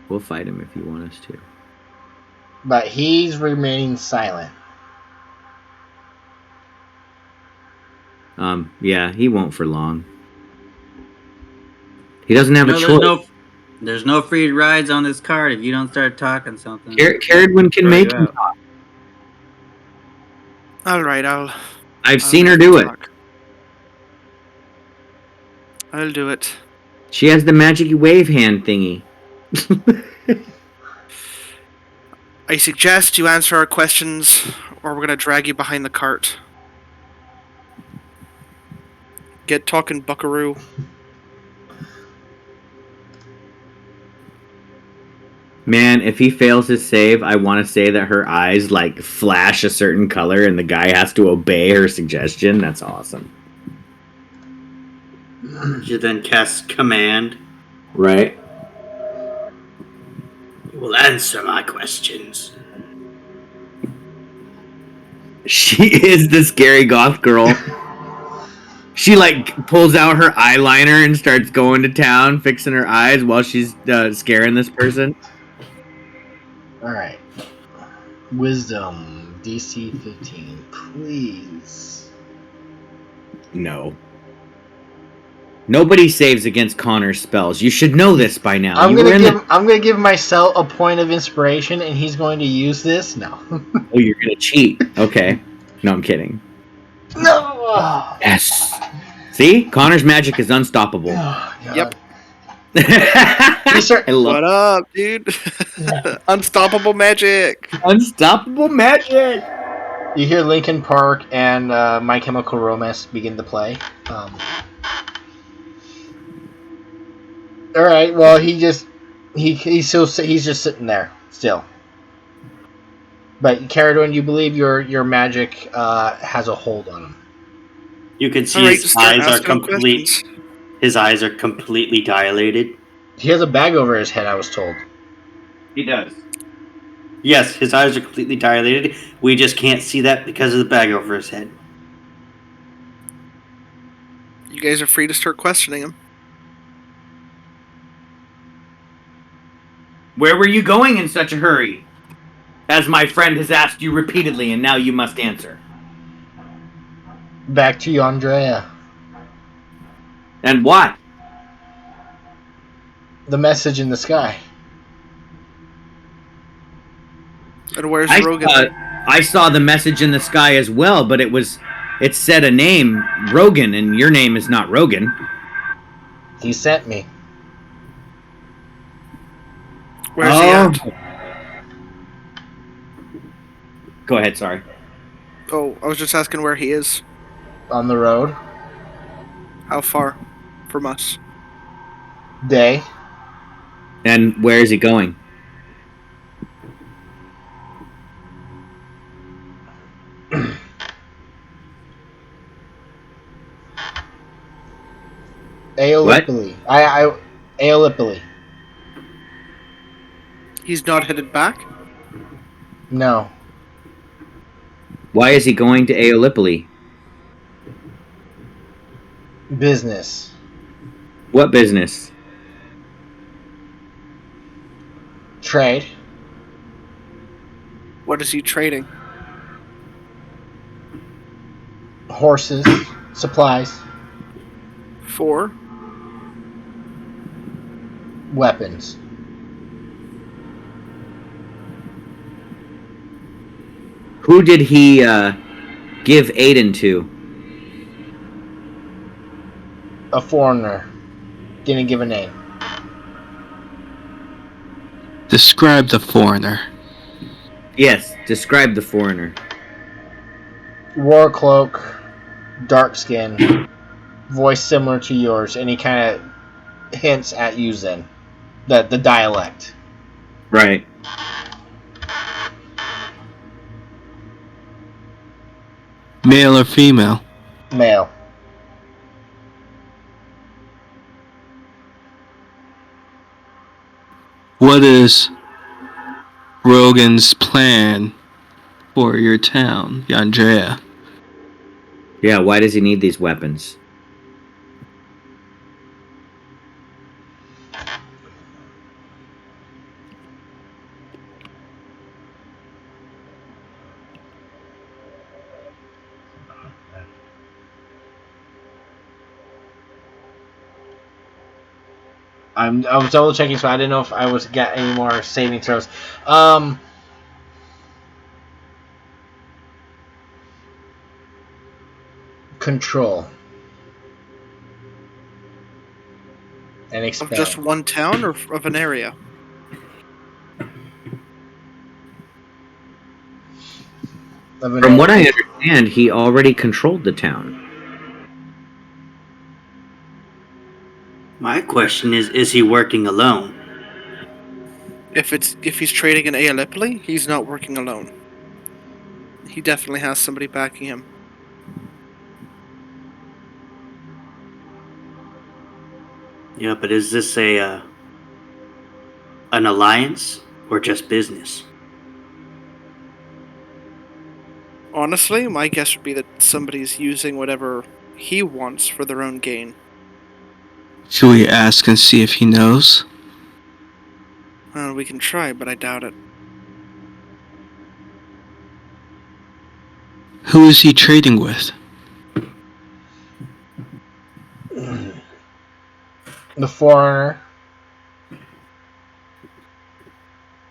We'll fight him if you want us to. But he's remaining silent. Yeah, he won't for long. He doesn't have a choice. There's no free rides on this card if you don't start talking something. Caradwin can make him talk. All right, I've seen her do it. I'll do it. She has the magic wave hand thingy. I suggest you answer our questions, or we're gonna drag you behind the cart. Get talking, buckaroo. Man, if he fails his save, I want to say that her eyes like flash a certain color and the guy has to obey her suggestion. That's awesome. You then cast command. Right. You will answer my questions. She is the scary goth girl. She like pulls out her eyeliner and starts going to town, fixing her eyes while she's scaring this person. Alright. Wisdom, DC 15, please. No. Nobody saves against Connor's spells. You should know this by now. I'm gonna give myself a point of inspiration, and he's going to use this. No. Oh, you're gonna cheat. Okay. No, I'm kidding. No. Yes. See, Connor's magic is unstoppable. Oh, yep. What up, dude? Unstoppable magic. Unstoppable magic. You hear Linkin Park and My Chemical Romance begin to play. All right. Well, he's just sitting there still. But Caradwin, you believe your magic has a hold on him. You can see his eyes are complete. His eyes are completely dilated. He has a bag over his head, I was told. He does. Yes, his eyes are completely dilated. We just can't see that because of the bag over his head. You guys are free to start questioning him. Where were you going in such a hurry? As my friend has asked you repeatedly, and now you must answer. Back to Andrea. And what? The message in the sky. And where's Rogan? I saw the message in the sky as well, but it said a name, Rogan, and your name is not Rogan. He sent me. Where's he at? Go ahead, sorry. Oh, I was just asking where he is. On the road. How far from us? Day. And where is he going? Aeolipoli. Aeolipoli. He's not headed back? No. Why is he going to Aeolipoli? Business. What business? Trade. What is he trading? Horses. Supplies. For? Weapons. Who did he give Aiden to? A foreigner. Didn't give a name. Describe the foreigner. Yes, describe the foreigner. War cloak. Dark skin. Voice similar to yours. And he kind of hints at you then. The dialect. Right. Male or female? Male. What is Rogan's plan for your town, Yandrea? Yeah, why does he need these weapons? I was double checking, so I didn't know if I was get any more saving throws. Control and Of expand. just one town or of an area? From what I understand, he already controlled the town. My question is he working alone? If he's trading in Aeolipoli, he's not working alone. He definitely has somebody backing him. Yeah, but is this an alliance or just business? Honestly, my guess would be that somebody's using whatever he wants for their own gain. Should we ask and see if he knows? We can try, but I doubt it. Who is he trading with? The foreigner.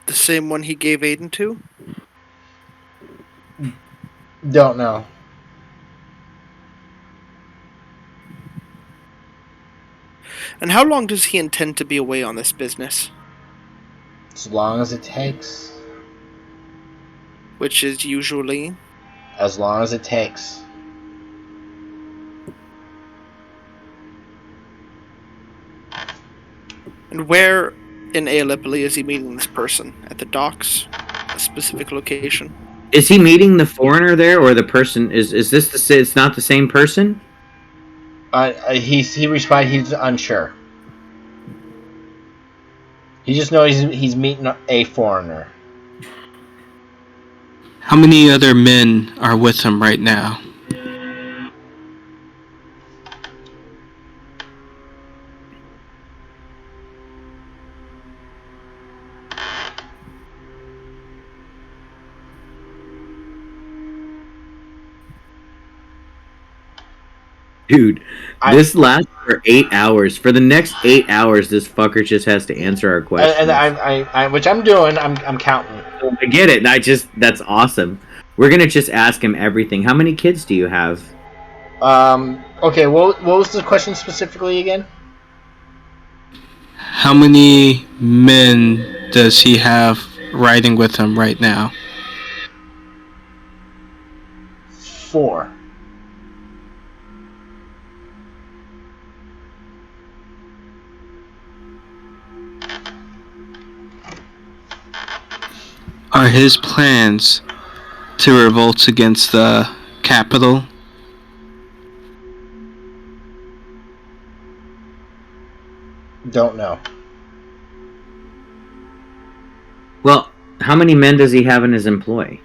The same one he gave Aiden to? Don't know. And how long does he intend to be away on this business? As long as it takes. Which is usually? As long as it takes. And where in Aeolipoli is he meeting this person? At the docks? A specific location? Is he meeting the foreigner there, or the person? Is this the? It's not the same person. He responded. He's unsure. He just knows he's meeting a foreigner. How many other men are with him right now? Dude, this lasts for 8 hours. For the next 8 hours, this fucker just has to answer our questions. And I which I'm doing. I'm counting. I get it. That's awesome. We're gonna just ask him everything. How many kids do you have? Okay. What was the question specifically again? How many men does he have riding with him right now? 4. Are his plans to revolt against the capital? Don't know. Well, how many men does he have in his employ?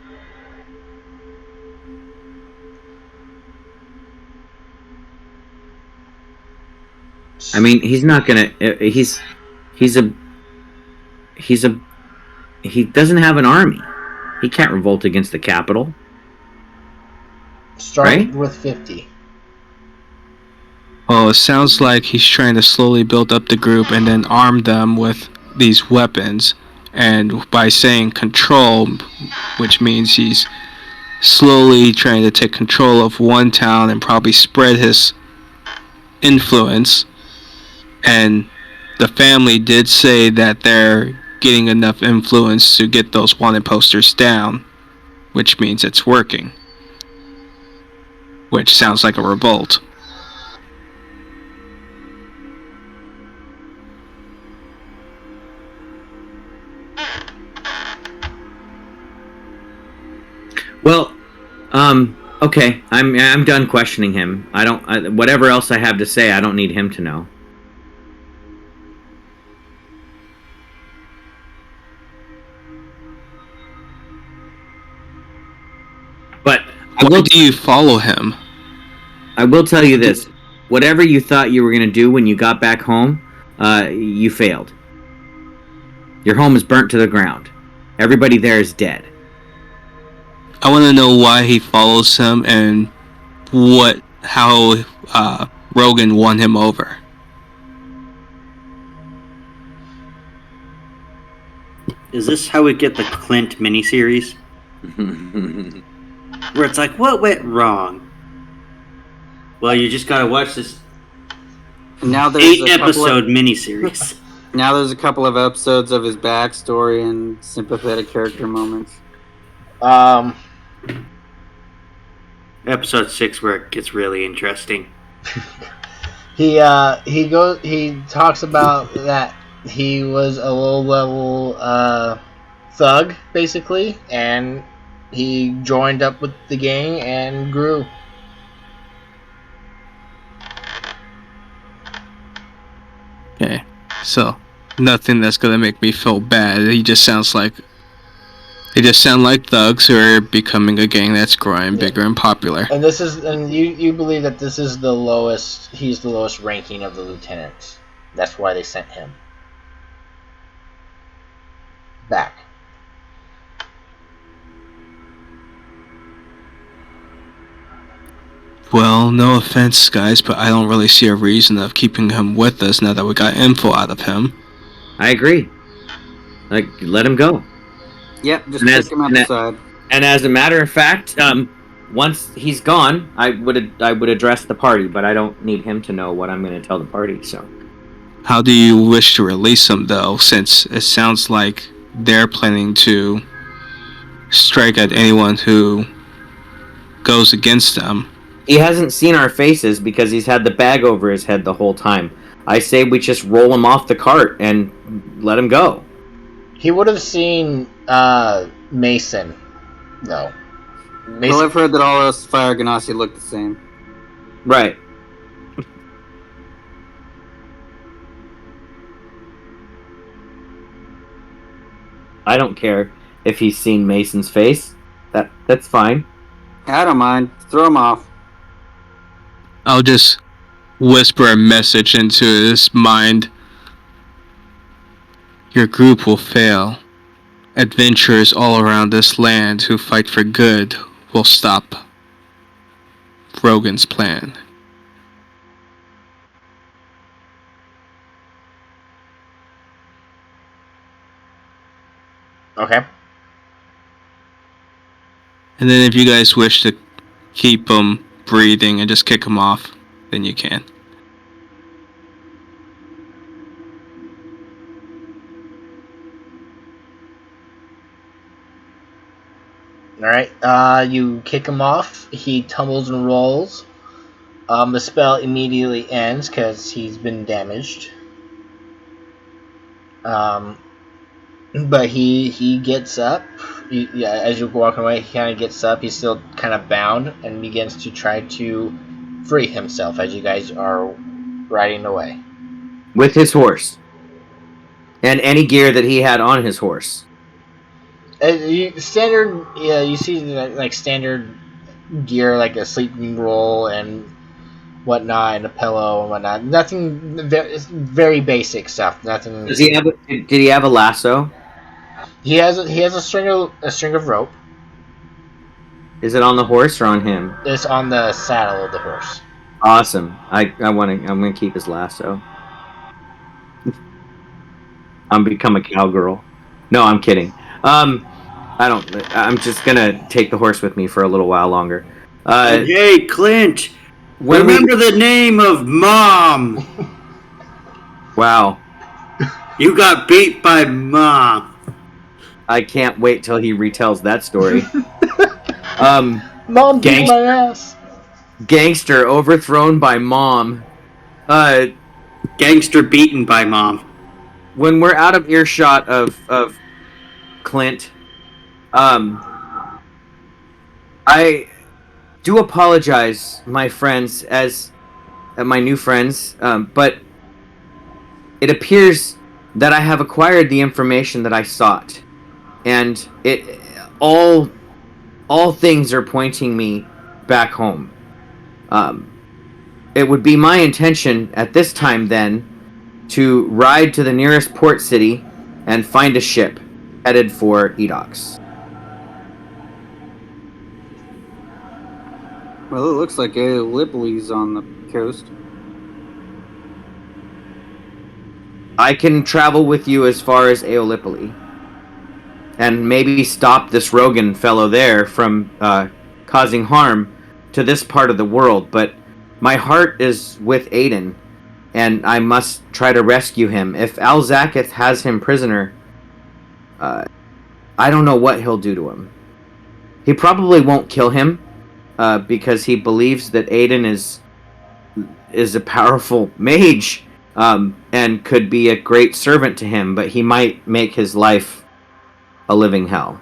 I mean, he's not gonna. He doesn't have an army. He can't revolt against the capital. Started right? with 50. Well, it sounds like he's trying to slowly build up the group and then arm them with these weapons. And by saying control, which means he's slowly trying to take control of one town and probably spread his influence. And the family did say that they're getting enough influence to get those wanted posters down, which means it's working. Which sounds like a revolt. Well, okay. I'm done questioning him. Whatever else I have to say, I don't need him to know. But Why do you follow him? I will tell you this. Whatever you thought you were going to do when you got back home, you failed. Your home is burnt to the ground. Everybody there is dead. I want to know why he follows him and how Rogan won him over. Is this how we get the Clint miniseries? Where it's like, what went wrong? Well, you just gotta watch this Now there's 8-episode miniseries. Now there's a couple of episodes of his backstory and sympathetic character moments. Episode 6 where it gets really interesting. He talks about that he was a low-level thug, basically, and he joined up with the gang and grew. Okay, so nothing that's gonna make me feel bad. They just sound like thugs who are becoming a gang that's growing bigger and popular. And you believe that this is the lowest. He's the lowest ranking of the lieutenants. That's why they sent him back. Well, no offense, guys, but I don't really see a reason of keeping him with us now that we got info out of him. I agree. Like, let him go. Yep, just take him outside. And as a matter of fact, once he's gone, I would address the party, but I don't need him to know what I'm going to tell the party. So, how do you wish to release him, though? Since it sounds like they're planning to strike at anyone who goes against them. He hasn't seen our faces because he's had the bag over his head the whole time. I say we just roll him off the cart and let him go. He would have seen Mason, though. Well, I've heard that all us Fire Ganassi look the same. Right. I don't care if he's seen Mason's face. That's fine. I don't mind. Throw him off. I'll just whisper a message into his mind. Your group will fail. Adventurers all around this land who fight for good will stop Rogan's plan. Okay. And then if you guys wish to keep him breathing and just kick him off, then you can. Alright, you kick him off. He tumbles and rolls. The spell immediately ends because he's been damaged. But he gets up. As you're walking away, he kind of gets up. He's still kind of bound and begins to try to free himself as you guys are riding away. With his horse. And any gear that he had on his horse. You see like standard gear, like a sleeping roll and whatnot, and a pillow and whatnot. Nothing, very basic stuff. Nothing. Did he have a lasso? He has a string of rope. Is it on the horse or on him? It's on the saddle of the horse. Awesome. I'm gonna keep his lasso. I'm become a cowgirl. No, I'm kidding. I'm just gonna take the horse with me for a little while longer. Hey, Clint! Remember the name of Mom! Wow. You got beat by Mom. I can't wait till he retells that story. Mom beat my ass. Gangster overthrown by Mom. Gangster beaten by Mom. When we're out of earshot of Clint, I do apologize, my friends, as my new friends, but it appears that I have acquired the information that I sought, and all all things are pointing me back home. It would be my intention at this time then to ride to the nearest port city and find a ship headed for Edox. Well, it looks like Gallipoli's on the coast. I can travel with you as far as Aeolipoli. And maybe stop this Rogan fellow there from causing harm to this part of the world, but my heart is with Aiden, and I must try to rescue him. If Alzaketh has him prisoner, I don't know what he'll do to him. He probably won't kill him, because he believes that Aiden is a powerful mage, and could be a great servant to him, but he might make his life a living hell.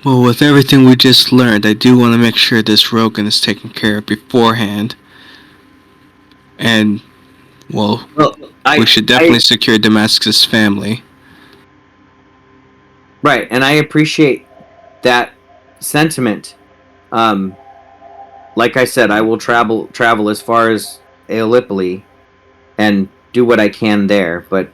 Well, with everything we just learned, I do want to make sure this Rogan is taken care of beforehand. And, well, we should definitely secure Damascus' family. Right, and I appreciate that sentiment. Like I said, I will travel as far as Aeolipoli and do what I can there, but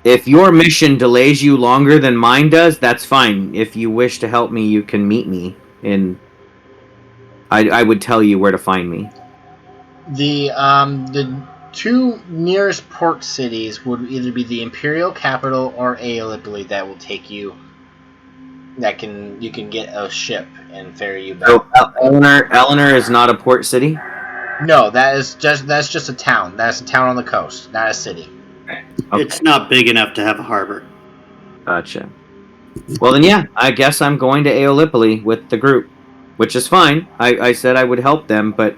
if your mission delays you longer than mine does, that's fine. If you wish to help me, you can meet me, and I would tell you where to find me. The two nearest port cities would either be the Imperial capital or Aeolipoli that will take you. You can get a ship and ferry you back. So Eleanor is not a port city? No, that's just a town. That's a town on the coast, not a city. Okay. It's not big enough to have a harbor. Gotcha. Well then, yeah, I guess I'm going to Aeolipoli with the group, which is fine. I said I would help them, but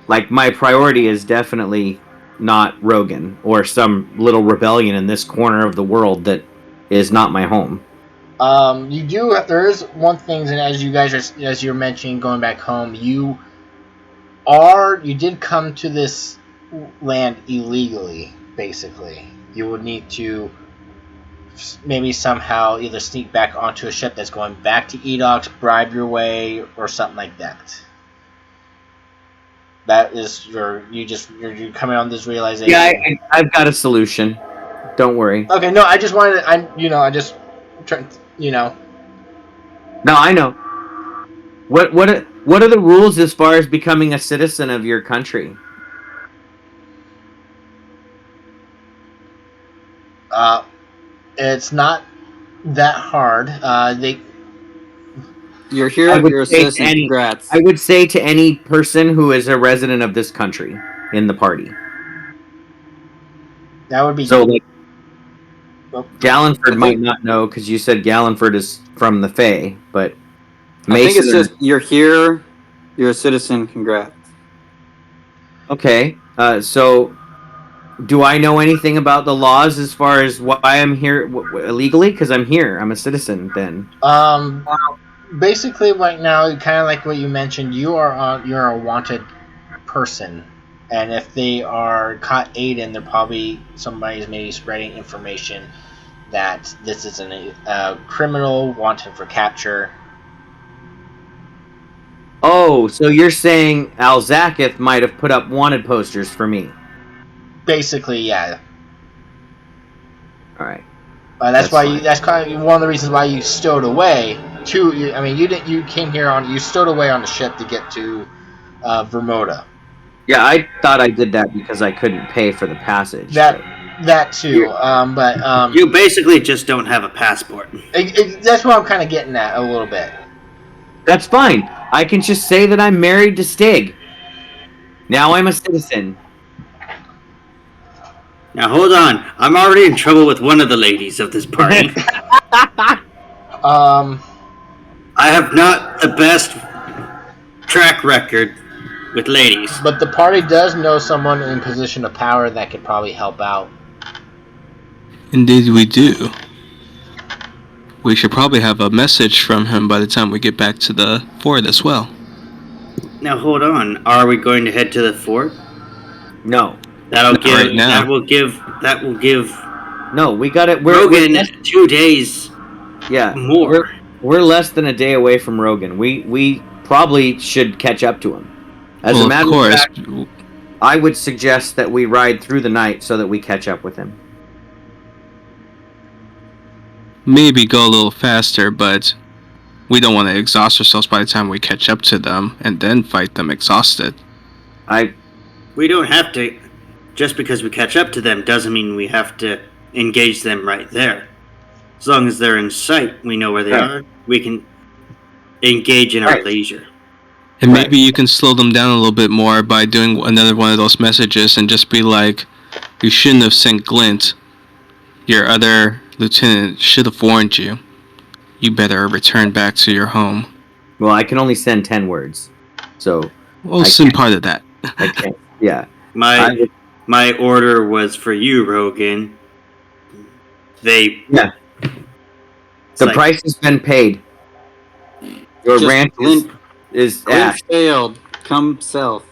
like my priority is definitely not Rogan or some little rebellion in this corner of the world that is not my home. There is one thing, and as you're mentioning going back home, you did come to this land illegally, basically. You would need to maybe somehow either sneak back onto a ship that's going back to Edox, bribe your way, or something like that. That is you're coming on this realization. Yeah, I've got a solution. Don't worry. Okay, no, I just wanted No, I know. What are the rules as far as becoming a citizen of your country? It's not that hard. You're here. You're a citizen. Congrats. I would say to any person who is a resident of this country in the party. That would be so. Like, Gallenford might not know because you said Gallenford is from the Fae, but I think it's just you're here. You're a citizen. Congrats. Okay. So, do I know anything about the laws as far as why I'm here illegally? Because I'm here. I'm a citizen. Then. Basically, right now, kind of like what you mentioned, you're a wanted person, and if they are caught Aiden, they're probably somebody's maybe spreading information that this is a criminal wanted for capture. Oh, so you're saying Alzaketh might have put up wanted posters for me? Basically, yeah. All right. That's kind of one of the reasons why you stowed away. You came here you stowed away on the ship to get to Vermoda. Yeah, I thought I did that because I couldn't pay for the passage. That too, but you basically just don't have a passport. That's what I'm kind of getting at a little bit. That's fine. I can just say that I'm married to Stig. Now I'm a citizen. Now hold on. I'm already in trouble with one of the ladies of this party. I have not the best track record with ladies. But the party does know someone in position of power that could probably help out. Indeed we do. We should probably have a message from him by the time we get back to the fort as well. Now hold on. Are we going to head to the fort? No. That will give No, we got it. Rogan, 2 days yeah, more. We're less than a day away from Rogan. We probably should catch up to him. As Well, a of matter course. of fact, I would suggest that we ride through the night so that we catch up with him. Maybe go a little faster, but we don't want to exhaust ourselves by the time we catch up to them and then fight them exhausted. We don't have to. Just because we catch up to them doesn't mean we have to engage them right there. As long as they're in sight, we know where they are. We can engage in our leisure. And maybe you can slow them down a little bit more by doing another one of those messages and just be like, you shouldn't have sent Glint. Your other lieutenant should have warned you. You better return back to your home. Well, I can only send 10 words. So we'll send part of that. I can't. Yeah. My order was for you, Rogan. The price has been paid. Your ranch is ash. Failed. Come south.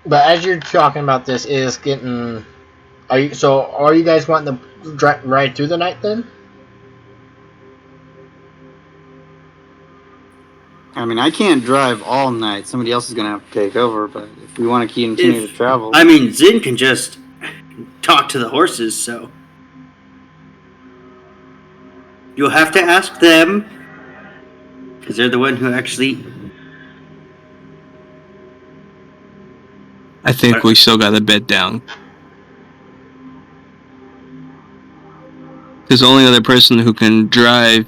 But as you're talking about this, is getting. Are you guys wanting to ride through the night then? I mean, I can't drive all night. Somebody else is going to have to take over, but if we want to continue to travel... I mean, Zin can just talk to the horses, so... You'll have to ask them, because they're the one who actually... I think we still got a bed down. Because the only other person who can drive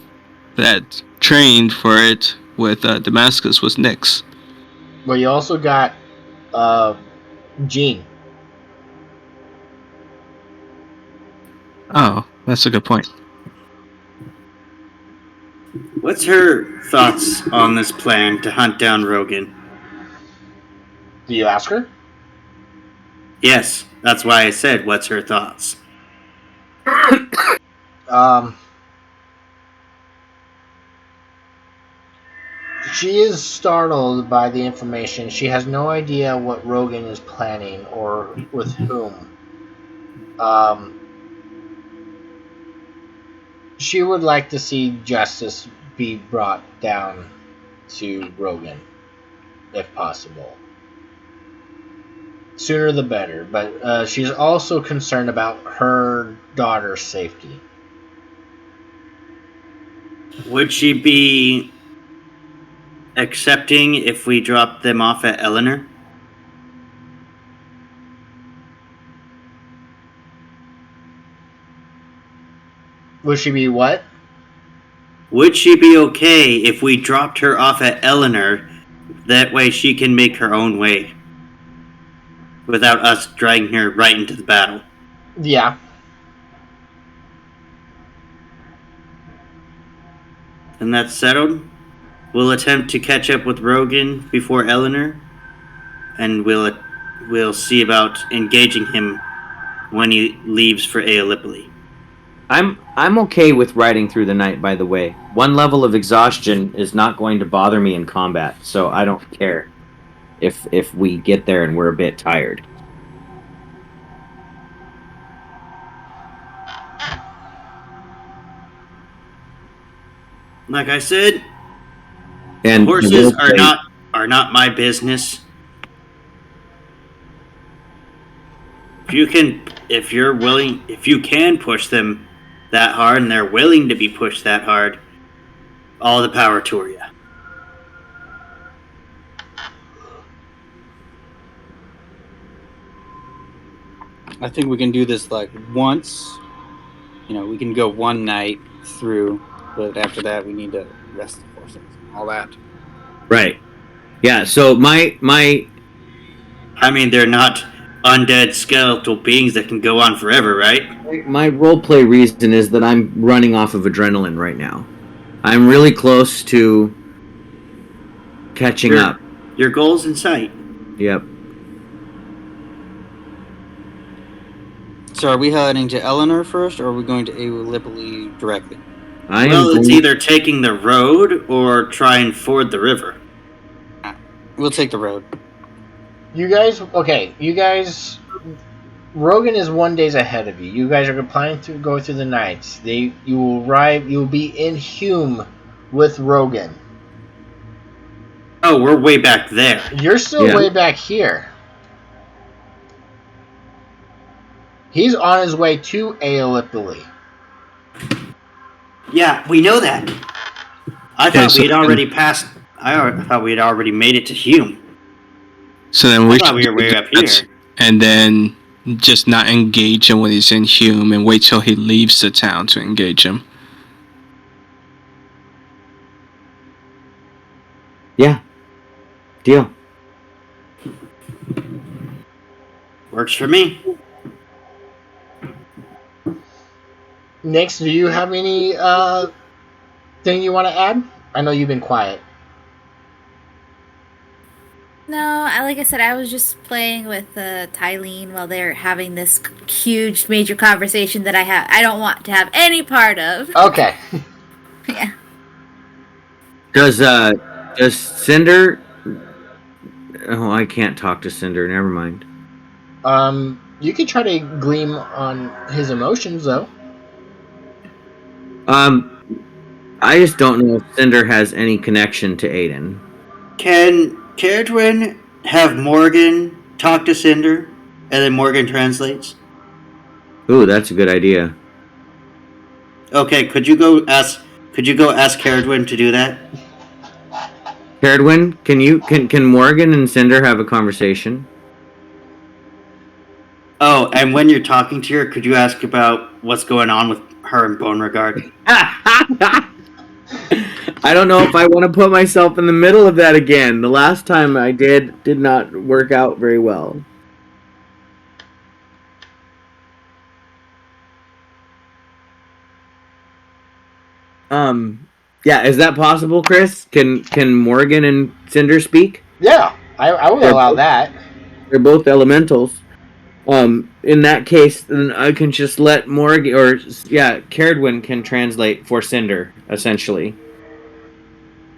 that trained for it with Damascus was Nyx. Well, you also got Jean. Oh, that's a good point. What's her thoughts on this plan to hunt down Rogan? Do you ask her? Yes, that's why I said, what's her thoughts? She is startled by the information. She has no idea what Rogan is planning or with whom. She would like to see justice be brought down to Rogan, if possible. Sooner the better, but she's also concerned about her daughter's safety. Would she be accepting if we dropped them off at Eleanor? Would she be what? Would she be okay if we dropped her off at Eleanor? That way she can make her own way. Without us dragging her right into the battle. Yeah. And that's settled? We'll attempt to catch up with Rogan before Eleanor. And we'll see about engaging him when he leaves for Aeolipoli. I'm okay with riding through the night, by the way. One level of exhaustion is not going to bother me in combat, so I don't care if we get there and we're a bit tired. Like I said, and horses are not my business. If you can push them that hard and they're willing to be pushed that hard, all the power to you. I think we can do this like once. We can go one night through, but after that we need to rest the horses and all that. Right. Yeah, so my I mean, they're not undead skeletal beings that can go on forever, right? My roleplay reason is that I'm running off of adrenaline right now. I'm really close to catching up. Your goal's in sight. Yep. So are we heading to Eleanor first, or are we going to Aeolipoli directly? It's either taking the road or try and ford the river. We'll take the road. You guys, okay? You guys, Rogan is 1 day ahead of you. You guys are planning to go through the night. You will arrive. You will be in Hume with Rogan. Oh, we're way back there. You're still way back here. He's on his way to Aeolipoli. Yeah, we know that. I thought we had already passed. I thought we had already made it to Hume. So then I thought we were way up here. And then just not engage him when he's in Hume and wait till he leaves the town to engage him. Yeah. Deal. Works for me. Nix, do you have any thing you want to add? I know you've been quiet. No, like I said, I was just playing with Tylene while they're having this huge, major conversation that I don't want to have any part of. Okay. Yeah. Does Cinder? Oh, I can't talk to Cinder. Never mind. You could try to gleam on his emotions, though. I just don't know if Cinder has any connection to Aiden. Can Caradwin have Morgan talk to Cinder, and then Morgan translates? Ooh, that's a good idea. Okay, could you go ask Caradwin to do that? Caradwin, can Morgan and Cinder have a conversation? Oh, and when you're talking to her, could you ask about what's going on with her and Beauregard? I don't know if I want to put myself in the middle of that again. The last time I did not work out very well. Yeah, is that possible, Chris? Can Morgan and Cinder speak? Yeah, I will allow that. They're both elementals. In that case, then I can just let Morgan, or Caradwin can translate for Cinder, essentially.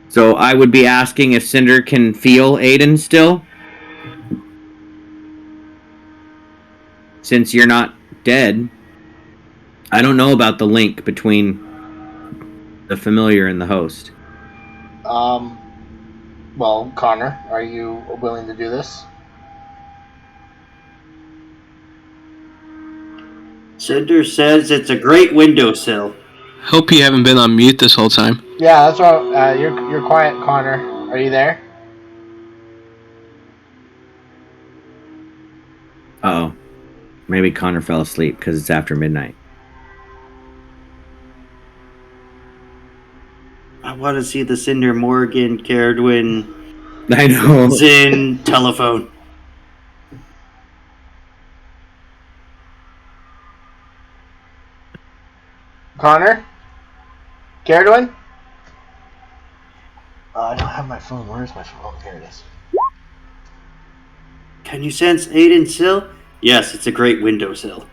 So I would be asking if Cinder can feel Aiden still, since you're not dead. I don't know about the link between the familiar and the host. Well, Connor, are you willing to do this? Cinder says it's a great windowsill. Hope you haven't been on mute this whole time. Yeah, that's why you're quiet, Connor. Are you there? Uh-oh. Maybe Connor fell asleep because it's after midnight. I want to see the Cinder Morgan Caradwin I know. Zin telephone. Connor? Caradwin? I don't have my phone. Where is my phone? Oh, here it is. Can you sense Aiden's sill? Yes, it's a great windowsill.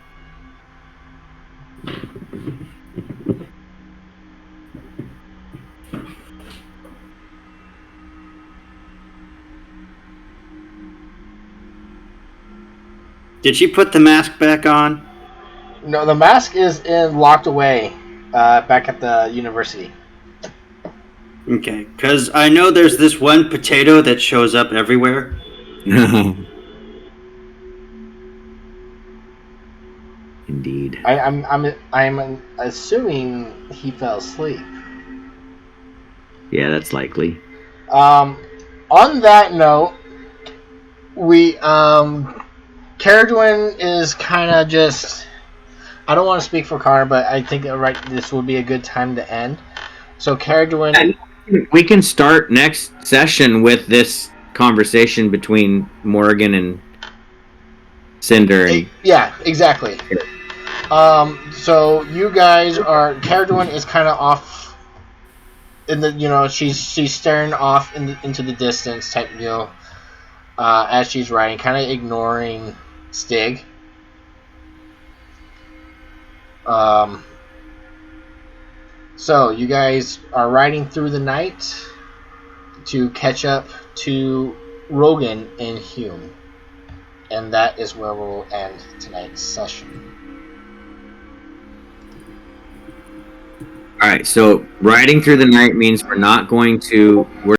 Did she put the mask back on? No, the mask is locked away back at the university. Okay, because I know there's this one potato that shows up everywhere. Indeed. I'm assuming he fell asleep. Yeah, that's likely. On that note, Caradwin is kind of just. I don't want to speak for Connor, but I think this would be a good time to end. So Caradwin, we can start next session with this conversation between Morgan and Cinder. Yeah, exactly. So you guys are. Caradwin is kind of off. In the she's staring off into the distance type as she's writing, kind of ignoring Stig. So you guys are riding through the night to catch up to Rogan and Hume. And that is where we'll end tonight's session. All right, so riding through the night means we're